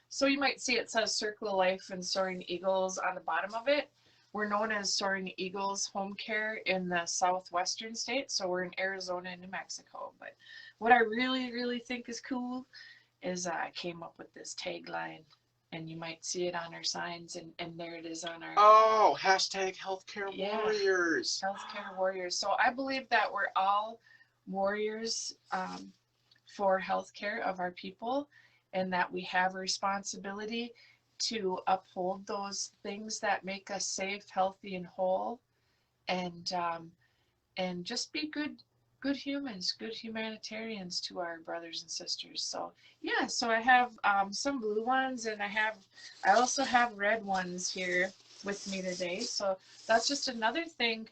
So you might see it says Circle of Life and Soaring Eagles on the bottom of it. We're known as Soaring Eagles Home Care in the southwestern states. So we're in Arizona and New Mexico. But what I really, really think is cool is I came up with this tagline. and you might see it on our signs, and there it is on our Oh, hashtag healthcare Yeah. warriors. healthcare warriors. So I believe that we're all warriors for healthcare of our people, and that we have a responsibility to uphold those things that make us safe, healthy, and whole, and just be good humans, good humanitarians to our brothers and sisters. So yeah, so I have some blue ones, and I also have red ones here with me today. So that's just another thing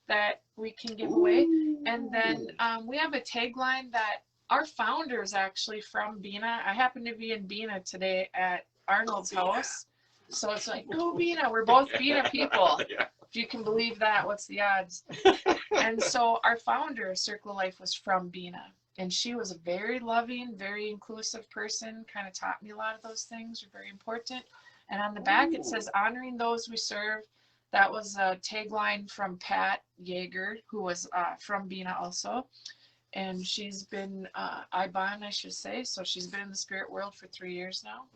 that we can give away. And then we have a tagline that our founder is actually from Bena. I happen to be in Bena today at Arnold's house. So it's like, go Bena. We're both Bena people. Yeah. If you can believe that, what's the odds? And so our founder of Circle of Life was from Bena. And she was a very loving, very inclusive person, kind of taught me a lot of those things are very important. And on the back it says, honoring those we serve. That was a tagline from Pat Yeager, who was from Bena also. And she's been IBON, I should say. So she's been in the spirit world for 3 years now.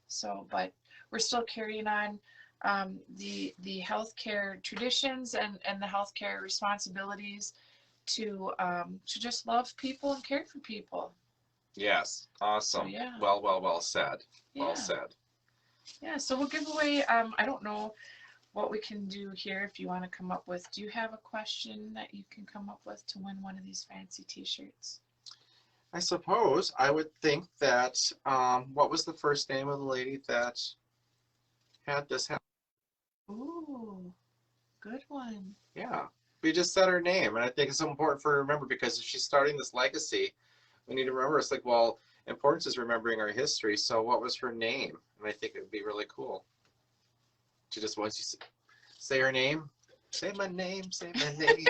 So, but we're still carrying on the healthcare traditions and the healthcare responsibilities to just love people and care for people. Yes. Awesome. So, yeah. Well said. Yeah. Well said. Yeah. So we'll give away. I don't know what we can do here. If you want to come up with, do you have a question that you can come up with to win one of these fancy T-shirts? I suppose I would think that, what was the first name of the lady that had this happen? Ooh, good one. Yeah, we just said her name, and I think it's so important for her to remember, because if she's starting this legacy, we need to remember. It's like, well, importance is remembering our history, so what was her name? And I think it would be really cool. She just wants you to say her name. Say my name, say my name.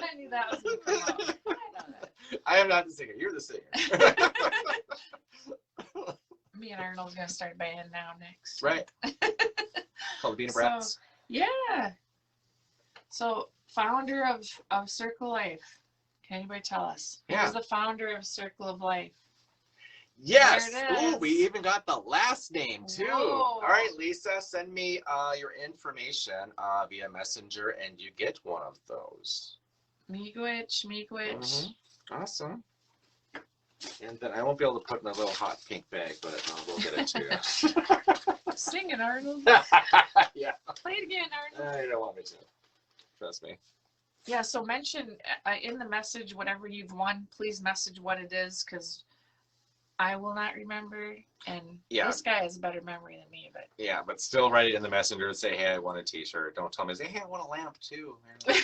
I knew that was going to come up. I know that. I am not the singer, you're the singer. Me and Arnold's gonna start a band now next. Right. Called the Bean Brats. So, yeah. So founder of Circle Life. Can anybody tell us? Yeah. Who's the founder of Circle of Life? Yes. There it Ooh, is. we even got the last name too. Whoa. All right, Lisa, send me your information via Messenger, and you get one of those. Miigwech. Awesome. And then I won't be able to put in a little hot pink bag, but we'll get it to you. Sing it, Arnold. Yeah. Play it again, Arnold. You don't want me to. Trust me. Yeah, so mention in the message whatever you've won. Please message what it is, because I will not remember, and this guy has a better memory than me. But yeah, but still write it in the messenger and say, hey, I want a T-shirt. Don't tell me, say, hey, I want a lamp too. I want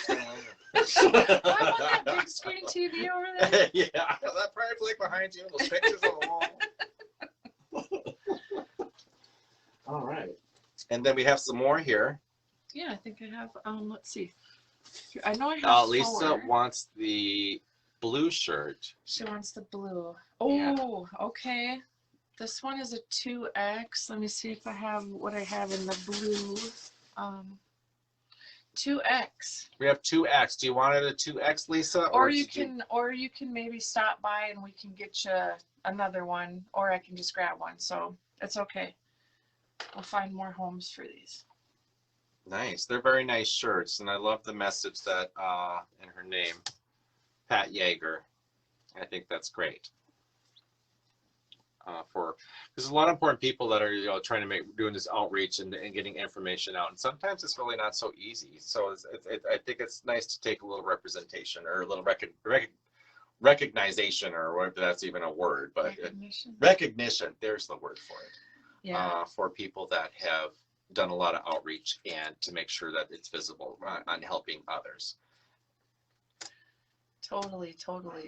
that big screen TV over there. Yeah, that probably like behind you, those pictures on the wall. All right, and then we have some more here. Yeah, I think I have. Let's see. I know I have Lisa 4. wants the blue shirt. She wants the blue. Oh, okay. This one is a 2X. Let me see if I have what I have in the blue. 2X. We have 2X. Do you want it a 2X, Lisa? Or you can maybe stop by and we can get you another one, or I can just grab one. So it's okay. We'll find more homes for these. Nice. They're very nice shirts, and I love the message that in her name, Pat Yeager. I think that's great. Because there's a lot of important people that are trying to doing this outreach and getting information out, and sometimes it's really not so easy. So I think it's nice to take a little representation or a little recognition, or whatever that's even a word, but recognition. There's the word for it. Yeah. For people that have done a lot of outreach and to make sure that it's visible on helping others. Totally.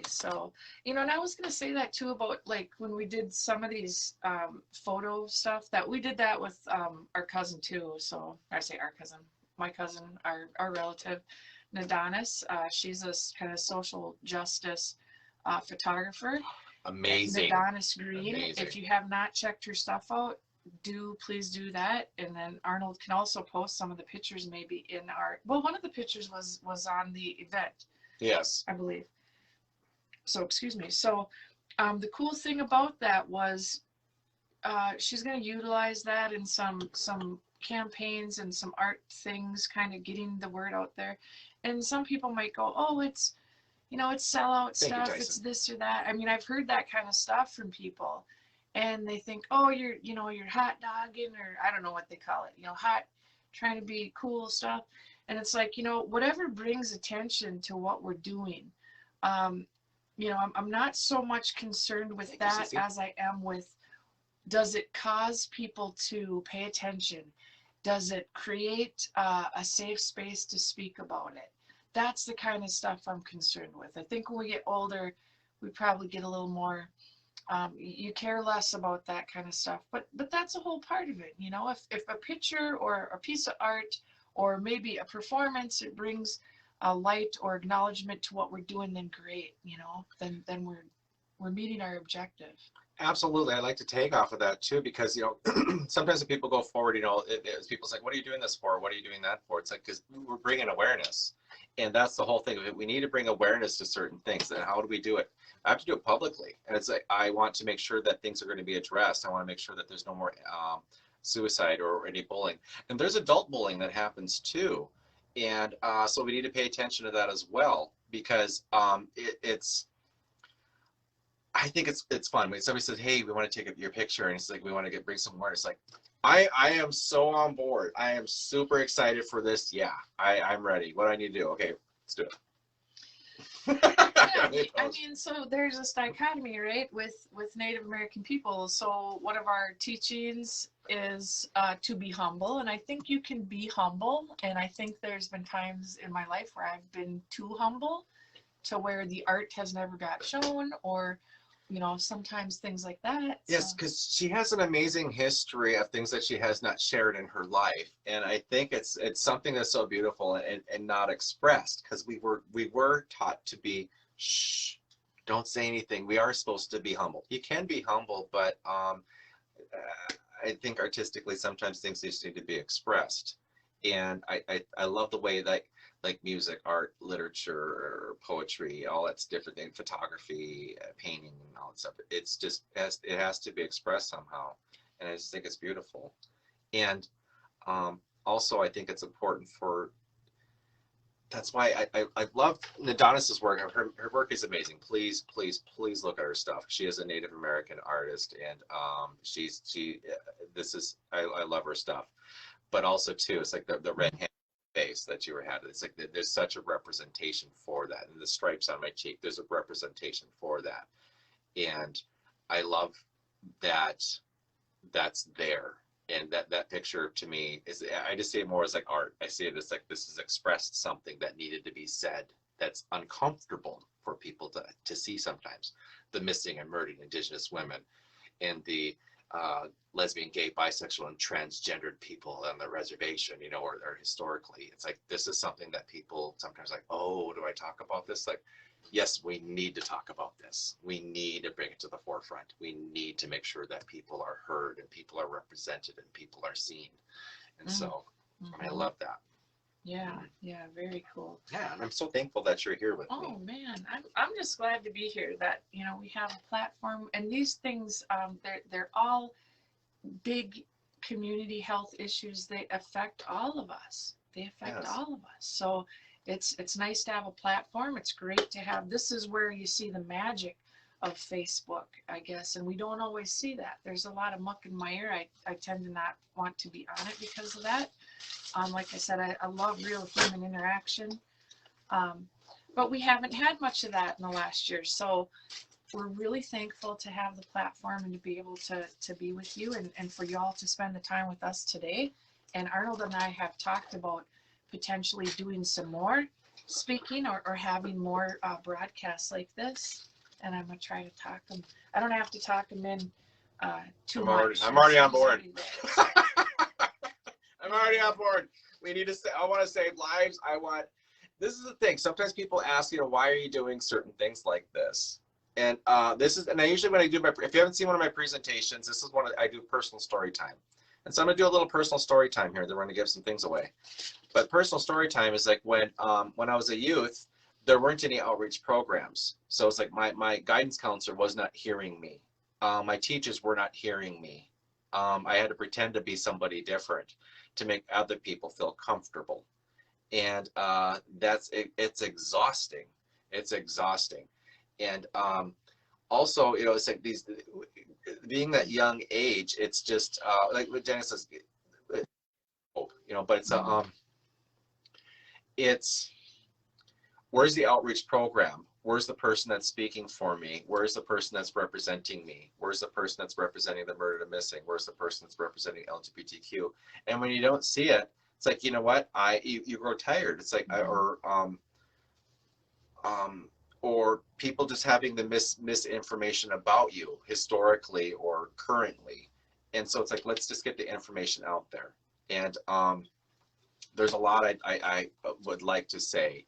So, and I was going to say that too about like when we did some of these photo stuff, that we did that with our cousin too. So I say our cousin, my cousin, our relative, Nadonis. She's a kind of social justice photographer. Amazing. Nadonis Green. Amazing. If you have not checked her stuff out, please do that. And then Arnold can also post some of the pictures maybe in one of the pictures was on the event. Yes. I believe. So, excuse me. So, the cool thing about that was she's gonna utilize that in some campaigns and some art things, kind of getting the word out there. And some people might go, oh, it's, you know, it's sellout stuff, it's this or that. I mean, I've heard that kind of stuff from people, and they think, oh, you're, you know, you're hot dogging, or I don't know what they call it, you know, hot, trying to be cool stuff. And it's like, you know, whatever brings attention to what we're doing. You know, I'm not so much concerned with that as I am with, does it cause people to pay attention? Does it create a safe space to speak about it? That's the kind of stuff I'm concerned with. I think when we get older, we probably get a little more, you care less about that kind of stuff. But that's a whole part of it. You know, if a picture or a piece of art or maybe a performance, it brings a light or acknowledgement to what we're doing, then great. You know, then we're meeting our objective. Absolutely. I like to take off of that too, because, you know, sometimes when people go forward, you know, people's like, what are you doing this for? What are you doing that for? It's like, because we're bringing awareness. And that's the whole thing of it. We need to bring awareness to certain things. And how do we do it? I have to do it publicly. And it's like, I want to make sure that things are going to be addressed. I want to make sure that there's no more suicide or any bullying. And there's adult bullying that happens too. And so we need to pay attention to that as well, because it's, I think it's fun when somebody says, hey, we want to take your picture, and it's like, we want to bring some more. It's like, I am so on board. I am super excited for this. Yeah, I'm ready. What do I need to do? Okay, let's do it. Yeah, I mean, so there's this dichotomy, right, with Native American people. So one of our teachings is to be humble, and I think you can be humble. And I think there's been times in my life where I've been too humble, to where the art has never got shown, or, you know, sometimes things like that. Yes, because she has an amazing history of things that she has not shared in her life, and I think it's something that's so beautiful and not expressed, because we were taught to be, shh, don't say anything. We are supposed to be humble. You can be humble, but I think artistically sometimes things just need to be expressed, and I love the way that, like music, art, literature, poetry, all that's different thing, photography, painting, and all that stuff. It's just, it has to be expressed somehow. And I just think it's beautiful. And also, I think it's important for, that's why I love Adonis's work. Her work is amazing. Please, please, please look at her stuff. She is a Native American artist, and I love her stuff. But also too, it's like the red hand face that you were having. It's like there's such a representation for that, and the stripes on my cheek, there's a representation for that. And I love that that's there. And that picture to me is, I just see it more as like art. I see it as like, this has expressed something that needed to be said, that's uncomfortable for people to see sometimes. The missing and murdered Indigenous women, and the lesbian, gay, bisexual, and transgendered people on the reservation, you know, or historically. It's like, this is something that people sometimes like, oh, do I talk about this? Like, yes, we need to talk about this. We need to bring it to the forefront. We need to make sure that people are heard, and people are represented, and people are seen. And so I love that. Yeah, very cool. Yeah, and I'm so thankful that you're here with me. Oh man, I'm just glad to be here, that, you know, we have a platform, and these things, they're all big community health issues. They affect all of us. They affect all of us. So it's nice to have a platform. It's great to have, this is where you see the magic of Facebook, I guess, and we don't always see that. There's a lot of muck and mire. I tend to not want to be on it because of that. Like I said, I love real human interaction, but we haven't had much of that in the last year. So we're really thankful to have the platform and to be able to be with you, and for y'all to spend the time with us today. And Arnold and I have talked about potentially doing some more speaking, or having more broadcasts like this. And I'm going to try to talk them. I don't have to talk them in too much. I'm already on board. I'm already on board. We need to say, I want to save lives. This is the thing. Sometimes people ask, you know, why are you doing certain things like this? And I usually, when I do if you haven't seen one of my presentations, this is I do personal story time. And so I'm going to do a little personal story time here. Then we're going to give some things away. But personal story time is like when I was a youth, there weren't any outreach programs. So it's like my guidance counselor was not hearing me. my teachers were not hearing me. I had to pretend to be somebody different to make other people feel comfortable. And it's exhausting. It's exhausting. And also, you know, it's like these, being that young age, it's just like what Jenna says, you know, but it's where's the outreach program? Where's the person that's speaking for me? Where's the person that's representing me? Where's the person that's representing the murdered and missing? Where's the person that's representing LGBTQ? And when you don't see it, it's like, you know what? You grow tired. It's like, or people just having the misinformation about you historically or currently. And so it's like, let's just get the information out there. And there's a lot I would like to say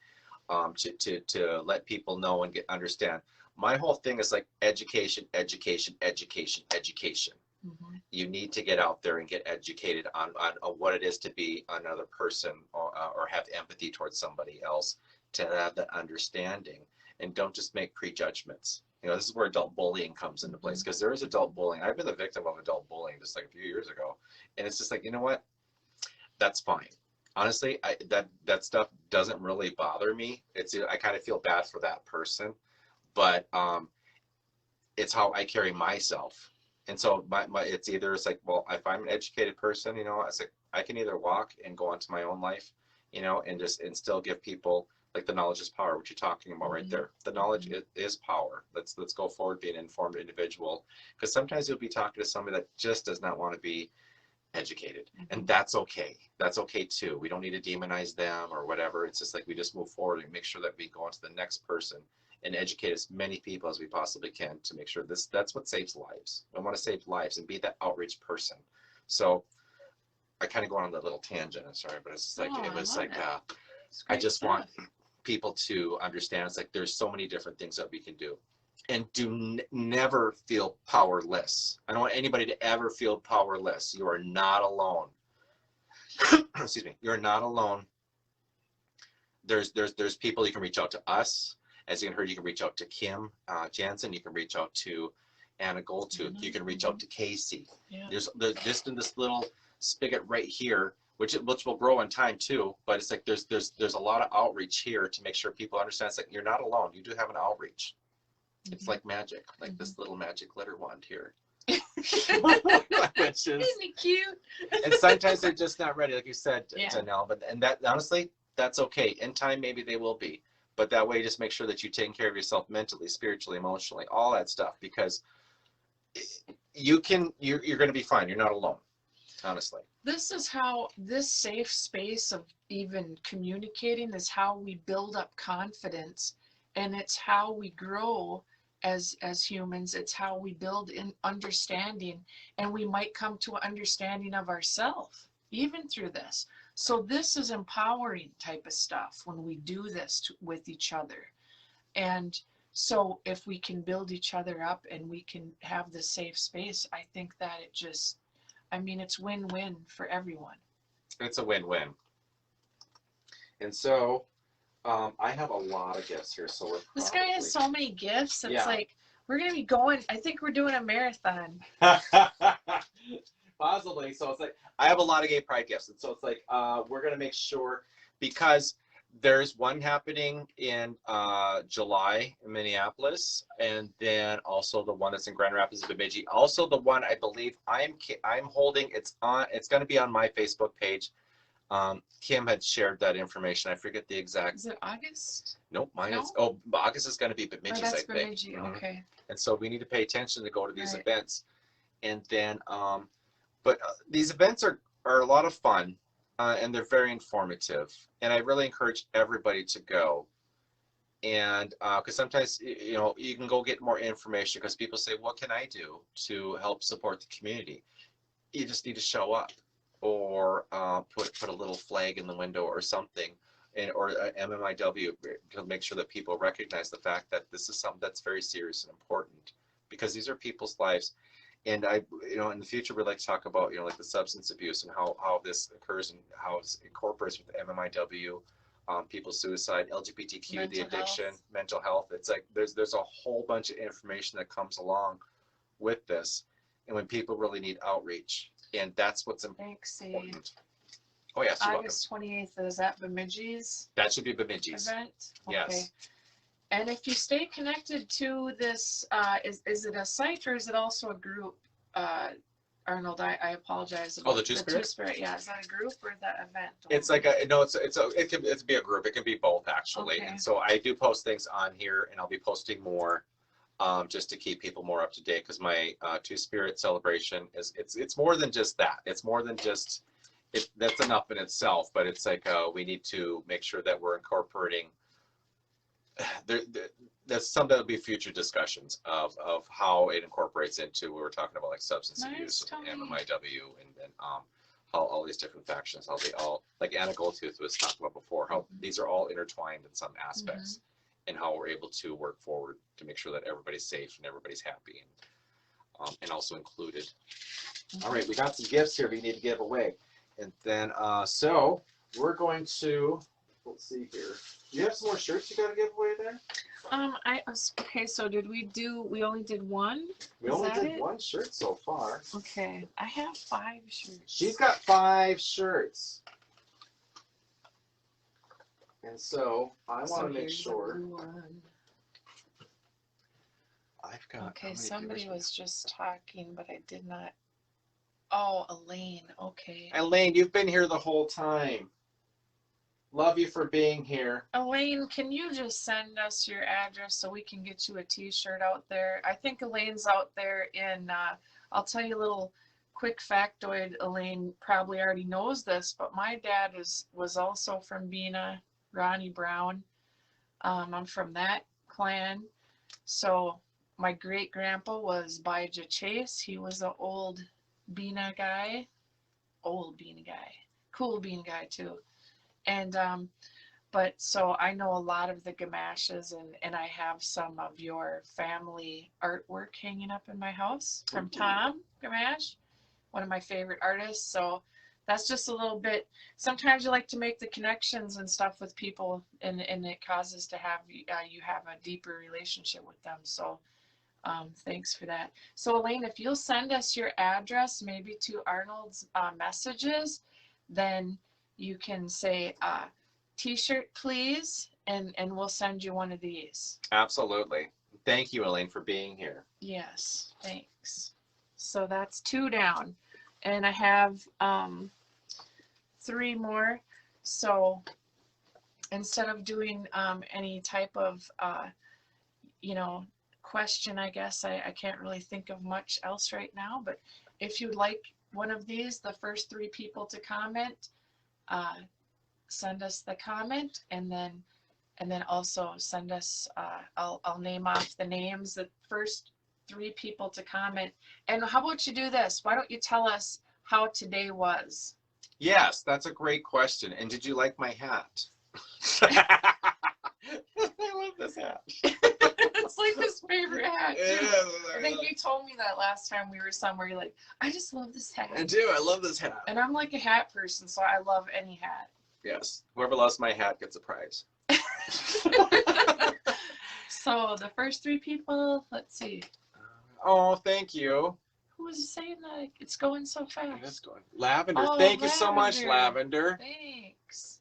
to let people know and understand. My whole thing is like education, education, education, education. Mm-hmm. You need to get out there and get educated on what it is to be another person, or have empathy towards somebody else, to have that understanding, and don't just make prejudgments. You know, this is where adult bullying comes into place, because there is adult bullying. I've been the victim of adult bullying just like a few years ago, and it's just like, you know what? That's fine. Honestly, that stuff doesn't really bother me. I kind of feel bad for that person, but it's how I carry myself. And so it's either, it's like, well, if I'm an educated person, you know, it's like I can either walk and go on to my own life, you know, and still give people, like, the knowledge is power, what you're talking about right there. The knowledge is power. Let's go forward, be an informed individual, because sometimes you'll be talking to somebody that just does not want to be educated, and that's okay. That's okay too. We don't need to demonize them or whatever. It's just like, we just move forward and make sure that we go on to the next person and educate as many people as we possibly can to make sure that's what saves lives. I want to save lives and be that outreach person. So I kind of go on a little tangent, I'm sorry, but it's like, I just want people to understand, it's like, there's so many different things that we can do. And never feel powerless. I don't want anybody to ever feel powerless. You are not alone. Excuse me. You're not alone. There's people. You can reach out to us. As you heard, you can reach out to Kim Jansen. You can reach out to Anna Goldtooth. You can reach out to Casey. Yeah. There's just in this little spigot right here, which will grow in time too. But it's like there's a lot of outreach here to make sure people understand. It's like, you're not alone. You do have an outreach. It's like magic, like this little magic glitter wand here. Isn't it cute? And sometimes they're just not ready, like you said, Janelle. And that, honestly, that's okay. In time, maybe they will be. But that way, just make sure that you're taking care of yourself mentally, spiritually, emotionally, all that stuff, because you're going to be fine. You're not alone, honestly. This is how this safe space of even communicating is how we build up confidence, and it's how we grow as humans. It's how we build in understanding, and we might come to an understanding of ourselves even through this. So this is empowering type of stuff when we do this with each other. And so if we can build each other up and we can have the safe space, I think that it's win-win for everyone. It's a win-win. And so I have a lot of gifts here, so this guy has so many gifts. It's like, we're gonna be going. I think we're doing a marathon. Possibly. So it's like, I have a lot of gay pride gifts, and so it's like, we're gonna make sure, because there's one happening in July in Minneapolis, and then also the one that's in Grand Rapids, Bemidji. Also the one I believe I'm holding. It's gonna be on my Facebook page. Kim had shared that information. I forget the exact. Is it August? Nope, mine is. Oh, August is going to be Bemidji. That's Bemidji. Okay. And so we need to pay attention to go to these events, and then, but these events are a lot of fun, and they're very informative, and I really encourage everybody to go. And because sometimes, you know, you can go get more information, because people say, what can I do to help support the community? You just need to show up, or put a little flag in the window or something, or MMIW, to make sure that people recognize the fact that this is something that's very serious and important, because these are people's lives. And in the future, we'd like to talk about, like the substance abuse and how this occurs and how it incorporates with MMIW, people's suicide, LGBTQ, the addiction, mental health. It's like there's a whole bunch of information that comes along with this, and when people really need outreach. And that's what's Thanks, Sadie. important. Oh, yes, you're welcome. August 28th, is that Bemidji's That should be Bemidji's. event? Yes. Okay. And if you stay connected to this, is it a site or is it also a group? Arnold, I apologize. Oh, the Two Spirit? Two Spirit, yeah. Is that a group or that event? It's like a no. It can be a group. It can be both actually. Okay. And so I do post things on here, and I'll be posting more, just to keep people more up to date. Because my Two Spirit celebration it's more than just that. It's more than just it. That's enough in itself. But it's like we need to make sure that we're incorporating. There's some that'll be future discussions of how it incorporates into. We were talking about like substance abuse and MMIW and how all these different factions, how they all, like Anna Goldtooth was talking about before, how these are all intertwined in some aspects, and how we're able to work forward to make sure that everybody's safe and everybody's happy and also included. All right, we got some gifts here we need to give away, and then so we're going to. Let's see here. Do you have some more shirts you got to give away there? Okay, so we only did one? We only did one shirt so far. Okay, I have 5 shirts. She's got 5 shirts. And so I want to make sure. I've got. Okay, somebody was just talking, but I did not. Oh, Elaine. Okay. Elaine, you've been here the whole time. Love you for being here. Elaine, can you just send us your address so we can get you a t-shirt out there? I think Elaine's out there in, I'll tell you a little quick factoid. Elaine probably already knows this, but my dad was also from Bena, Ronnie Brown. I'm from that clan. So my great grandpa was Bijah Chase. He was an old Bena guy. Cool Bena guy too. And but so I know a lot of the Gamashes, and I have some of your family artwork hanging up in my house from Tom Gamash, one of my favorite artists. So that's just a little bit. Sometimes you like to make the connections and stuff with people, and it causes to have you have a deeper relationship with them. So thanks for that. So Elaine, if you'll send us your address, maybe to Arnold's messages, then you can say t-shirt please, and we'll send you one of these. Absolutely. Thank you, Elaine, for being here. Yes, thanks. So that's 2 down, and I have 3 more. So instead of doing any type of question, I guess I can't really think of much else right now, but if you'd like one of these, the first 3 people to comment, send us the comment, and then also send us I'll name off the names, the first 3 people to comment. And how about you do this? Why don't you tell us how today was? Yes, that's a great question. And did you like my hat? I love this hat. It's like his favorite hat too. Yeah, I think you told me that last time we were somewhere. You're like, I just love this hat. I do. I love this hat. And I'm like a hat person, so I love any hat. Yes. Whoever loves my hat gets a prize. So the first 3 people, let's see. Oh, thank you. Who was saying that? It's going so fast. It's going. Lavender. Oh, Thank you so much, Lavender. Lavender. Thanks.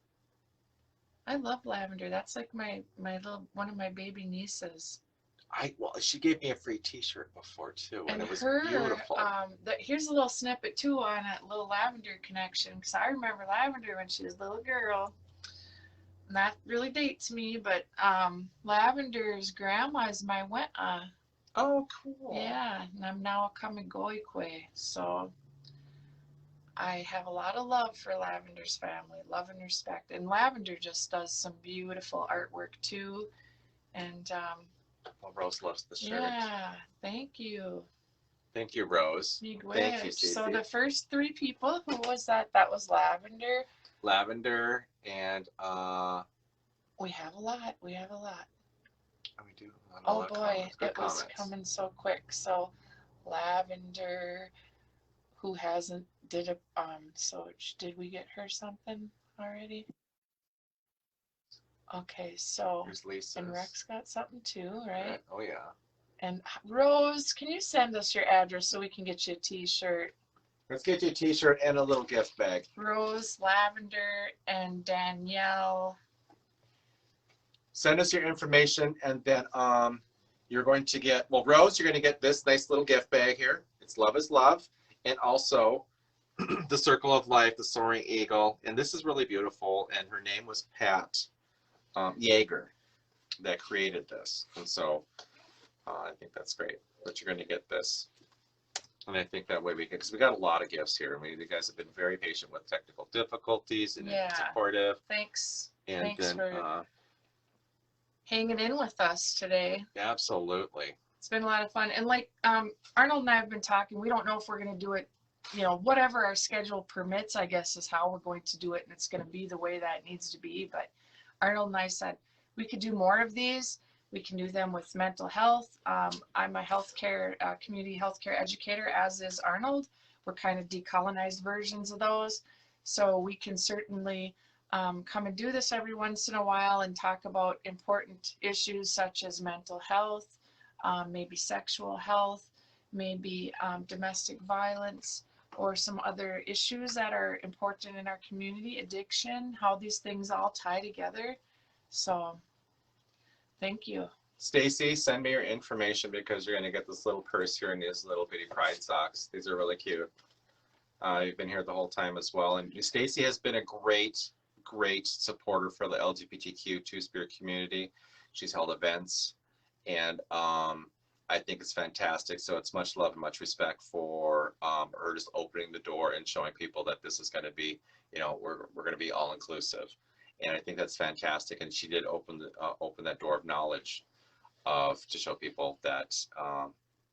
I love Lavender. That's like my little one of my baby nieces. Well, she gave me a free T-shirt before too, and it was her, beautiful. Here's a little snippet too on a little Lavender connection, because I remember Lavender when she was a little girl. And that really dates me, but Lavender's grandma's my weta. Oh, cool. Yeah, and I'm now a Kamigoikwe, so I have a lot of love for Lavender's family, love and respect. And Lavender just does some beautiful artwork too. And well, Rose loves the shirt. yeah, thank you. Thank you, Rose. Thank you, Stacey. So the first 3 people, who was that? That was Lavender. Lavender and We have a lot. We have a lot. we do. Oh boy, it was coming so quick. So Lavender, who hasn't did a so did we get her something already? Okay, so Here's Lisa. and Rex got something too, right? Oh yeah. And Rose, can you send us your address so we can get you a t-shirt? Let's get you a t-shirt and a little gift bag. Rose, Lavender, and Danielle. Send us your information, and then you're going to get, well, Rose, you're going to get this nice little gift bag here. It's Love is Love, and also the Circle of Life, the Soaring Eagle, and this is really beautiful, and her name was Pat Yeager that created this, and so I think that's great that you're going to get this. And I think that way we can, because we got a lot of gifts here. I mean, you guys have been very patient with technical difficulties and supportive. Thanks. And Thanks then, for hanging in with us today. Absolutely. It's been a lot of fun. And like Arnold and I have been talking, we don't know if we're going to do it, you know, whatever our schedule permits, I guess, is how we're going to do it. And it's going to be the way that it needs to be. But Arnold and I said we could do more of these. We can do them with mental health. I'm a healthcare, community healthcare educator, as is Arnold. We're kind of decolonized versions of those. So we can certainly come and do this every once in a while and talk about important issues such as mental health, maybe sexual health, maybe domestic violence, or some other issues that are important in our community, addiction, how these things all tie together. So thank you. Stacy, send me your information because you're going to get this little purse here and these little bitty pride socks. These are really cute. You've been here the whole time as well. And Stacy has been a great supporter for the LGBTQ Two Spirit community. She's held events, and I think it's fantastic. So it's much love and much respect for her just opening the door and showing people that this is going to be, you know, we're going to be all inclusive. And I think that's fantastic. And she did open that door of knowledge to show people that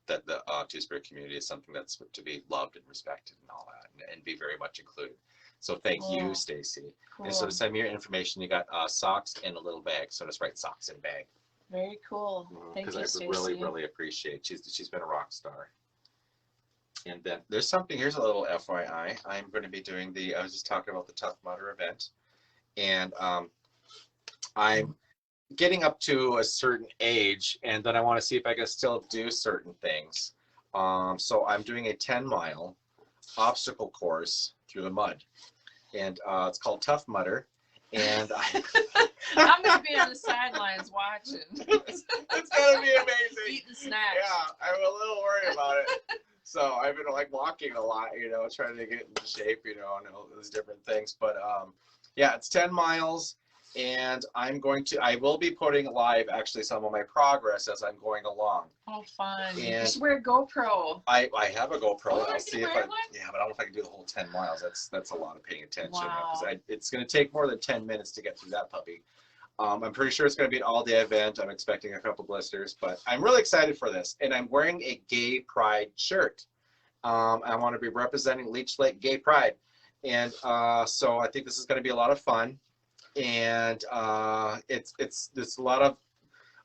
that the Two Spirit community is something that's to be loved and respected and all that, and be very much included. So thank you, Stacy. Cool. And so to send me your information, you got socks and a little bag. So just write socks and bag. Very cool. Thank you, Because I Stacy. really appreciate. She's been a rock star. And then there's something. Here's a little FYI. I'm going to be doing I was just talking about the Tough Mudder event. And I'm getting up to a certain age, and then I want to see if I can still do certain things. So I'm doing a 10-mile obstacle course through the mud, and it's called Tough Mudder. And I'm gonna be on the sidelines watching. It's gonna be amazing. Eating snacks. Yeah, I'm a little worried about it. So I've been like walking a lot, you know, trying to get into shape, you know, and all those different things. But yeah, it's 10 miles, and I will be putting live actually some of my progress as I'm going along. Oh, fun. And you should wear a GoPro. I have a GoPro. Oh, I'll see if wear I, one? yeah, but I don't know if I can do the whole 10 miles. That's a lot of paying attention. Wow. Because it's going to take more than 10 minutes to get through that puppy. I'm pretty sure it's going to be an all-day event. I'm expecting a couple blisters, but I'm really excited for this. And I'm wearing a Gay Pride shirt. I want to be representing Leech Lake Gay Pride. And so I think this is going to be a lot of fun. And it's a lot of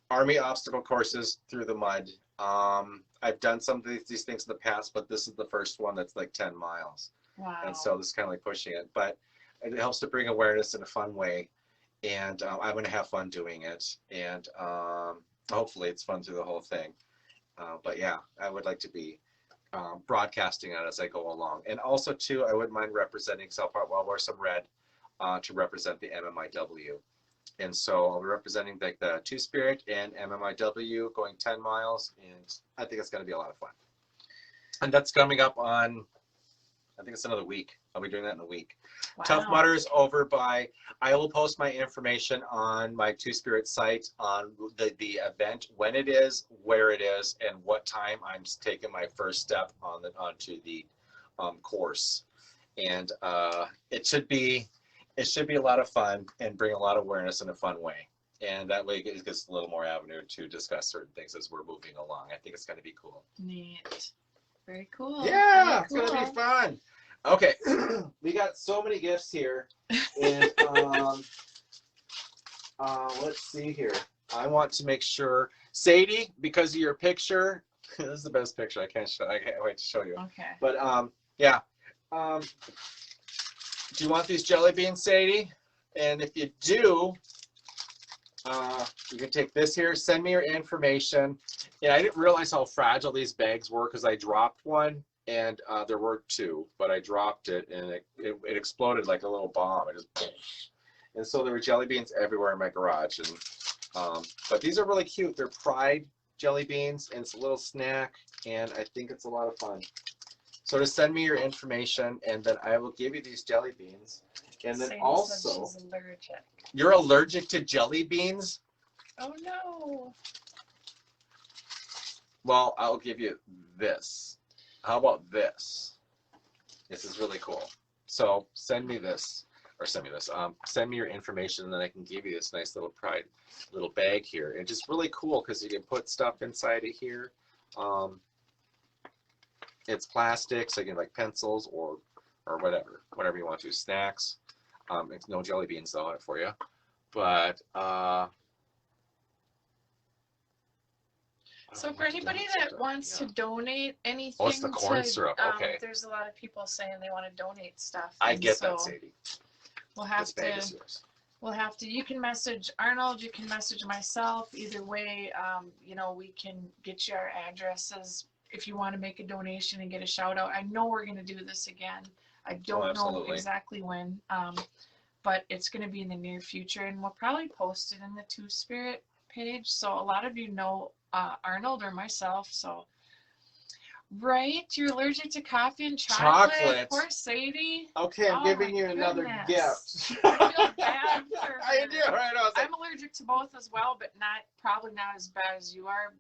Army obstacle courses through the mud. I've done some of these things in the past, but this is the first one that's like 10 miles. Wow. And so this is kind of like pushing it, but it helps to bring awareness in a fun way. And I'm going to have fun doing it. And hopefully it's fun through the whole thing. But yeah, I would like to be broadcasting it as I go along. And also too, I wouldn't mind representing I'll wear some red to represent the MMIW. And so I'll be representing like the Two Spirit and MMIW going 10 miles. And I think it's going to be a lot of fun. And that's coming up on, I think it's another week. I'll be doing that in a week. Wow. Tough Mudder is over by, I will post my information on my Two Spirit site on the event, when it is, where it is, and what time I'm taking my first step onto the course. And it should be a lot of fun and bring a lot of awareness in a fun way. And that way it gives a little more avenue to discuss certain things as we're moving along. I think it's going to be cool. Neat. Very cool. Yeah, Very it's cool. going to be fun. Okay, we got so many gifts here. And let's see here. I want to make sure, Sadie, because of your picture, this is the best picture I can't wait to show you. Okay. But yeah. Do you want these jelly beans, Sadie? And if you do, You can take this here, send me your information. Yeah, I didn't realize how fragile these bags were because I dropped one and there were two, but I dropped it and it exploded like a little bomb. It just, and so there were jelly beans everywhere in my garage. And but these are really cute. They're Pride jelly beans and it's a little snack and I think it's a lot of fun. So just send me your information and then I will give you these jelly beans. And then Sadie also, said she's allergic. you're allergic to jelly beans? Oh no. Well, I'll give you this. How about this? This is really cool. So send me this, or send me this. Send me your information, and then I can give you this nice little Pride little bag here. And just really cool because you can put stuff inside of here. It's plastic, so you can like pencils or whatever you want to. Snacks. It's no jelly beans though for you, but So for anybody that wants to donate anything, oh, it's the corn syrup. Okay, there's a lot of people saying they want to donate stuff. I get so that, Sadie. We'll have This bag to. is yours. We'll have to. You can message Arnold. You can message myself. Either way, you know, we can get you our addresses if you want to make a donation and get a shout out. I know we're going to do this again. I don't know exactly when, but it's going to be in the near future, and we'll probably post it in the Two Spirit page. So a lot of you know Arnold or myself. So, right, you're allergic to coffee and chocolate. Poor Sadie. Okay, I'm giving you another gift. I feel bad for her. I do, right? I'm allergic to both as well, but probably not as bad as you are.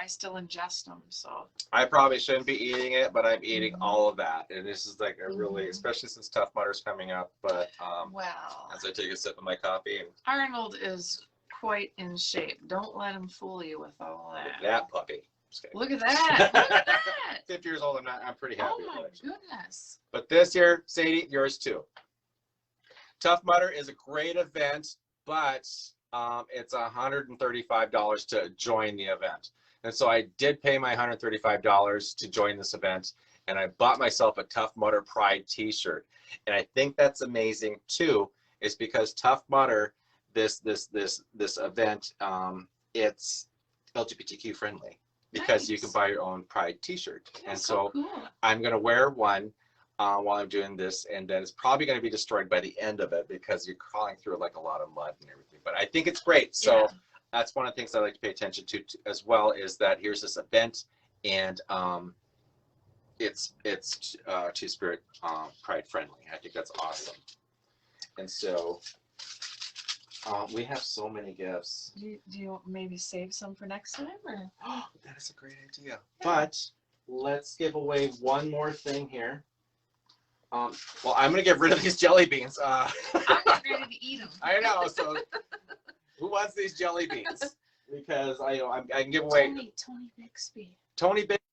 I still ingest them, so. I probably shouldn't be eating it, but I'm eating all of that, and this is like a really, especially since Tough Mudder's coming up. But well, as I take a sip of my coffee, and Arnold is quite in shape. Don't let him fool you with all that. that puppy. Look at that! Look at that! 50 years old. I'm pretty happy. Oh my with it. goodness! But this year, Sadie, yours too. Tough Mudder is a great event, but it's $135 to join the event. And so I did pay my $135 to join this event, and I bought myself a Tough Mudder Pride t-shirt. And I think that's amazing too, is because Tough Mudder, this event, it's LGBTQ friendly because you can buy your own Pride t-shirt. And so cool. I'm going to wear one while I'm doing this, and then it's probably going to be destroyed by the end of it because you're crawling through like a lot of mud and everything. But I think it's great. So that's one of the things I like to pay attention to as well, is that here's this event, and it's Two Spirit Pride friendly. I think that's awesome. And so we have so many gifts. Do you maybe save some for next time, or? That is a great idea. But let's give away one more thing here. Well, I'm gonna get rid of these jelly beans. I'm not ready to eat them. I know. So, who wants these jelly beans? Because I can give away. Tony Bixby. Tony Bixby.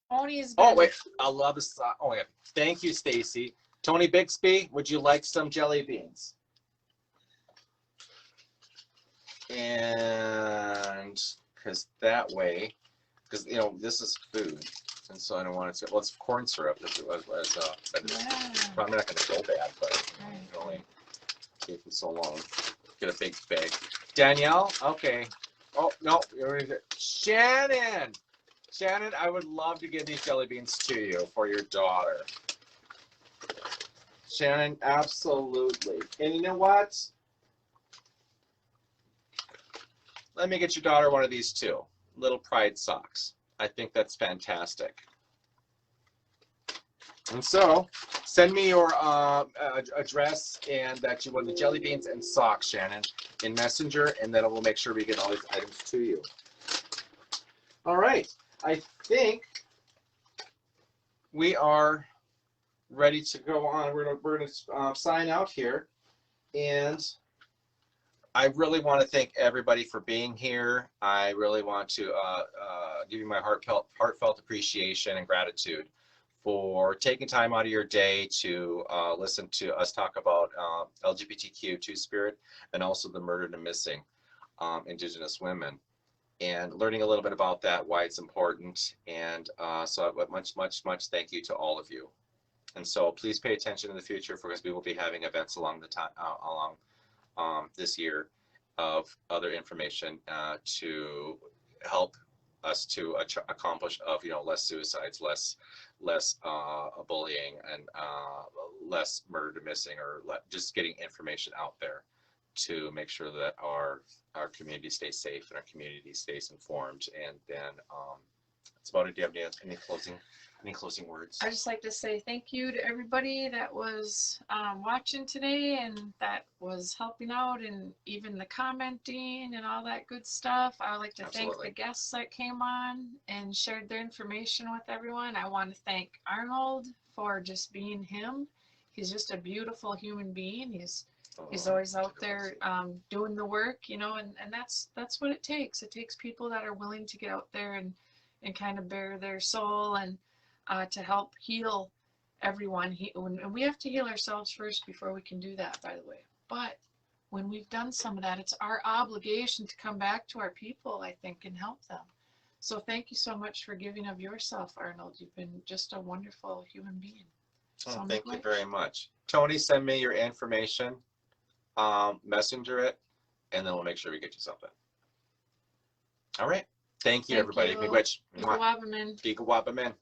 Tony is. Oh wait, I love this. Oh yeah, thank you, Stacy. Tony Bixby, would you like some jelly beans? And because that way, because you know this is food, and so I don't want it to. Well, it's corn syrup. But it's probably not going to go bad, but you can only keep it so long. Get a big bag. Danielle, okay. Oh no, Shannon. Shannon, I would love to give these jelly beans to you for your daughter. Shannon, absolutely. And you know what? Let me get your daughter one of these too. Little Pride socks. I think that's fantastic. And so, send me your address and that you want the jelly beans and socks, Shannon, in Messenger, and then we'll make sure we get all these items to you. All right. I think we are ready to go on. We're gonna sign out here, and I really want to thank everybody for being here. I really want to give you my heartfelt appreciation and gratitude for taking time out of your day to listen to us talk about LGBTQ Two Spirit and also the murdered and missing Indigenous women, and learning a little bit about that, why it's important. And so much thank you to all of you. And so please pay attention in the future, because we will be having events along the time, this year. of other information to help us to accomplish of, you know, less suicides, less bullying, and less murder to missing, or just getting information out there to make sure that our community stays safe and our community stays informed. And then that's about it. Do you have any closing words? I just like to say thank you to everybody that was watching today and that was helping out, and even the commenting and all that good stuff. I would like to thank the guests that came on and shared their information with everyone. I want to thank Arnold for just being him. He's just a beautiful human being. He's always out there doing the work, you know, and that's what it takes. It takes people that are willing to get out there and kind of bare their soul and to help heal everyone. And we have to heal ourselves first before we can do that, by the way. But when we've done some of that, it's our obligation to come back to our people, I think, and help them. So thank you so much for giving of yourself, Arnold. You've been just a wonderful human being. Oh, thank you very much. Tony, send me your information, messenger it, and then we'll make sure we get you something. All right. Thank you, everybody. Thank you. Miigwech. Ikawabamin. Ikawabamin.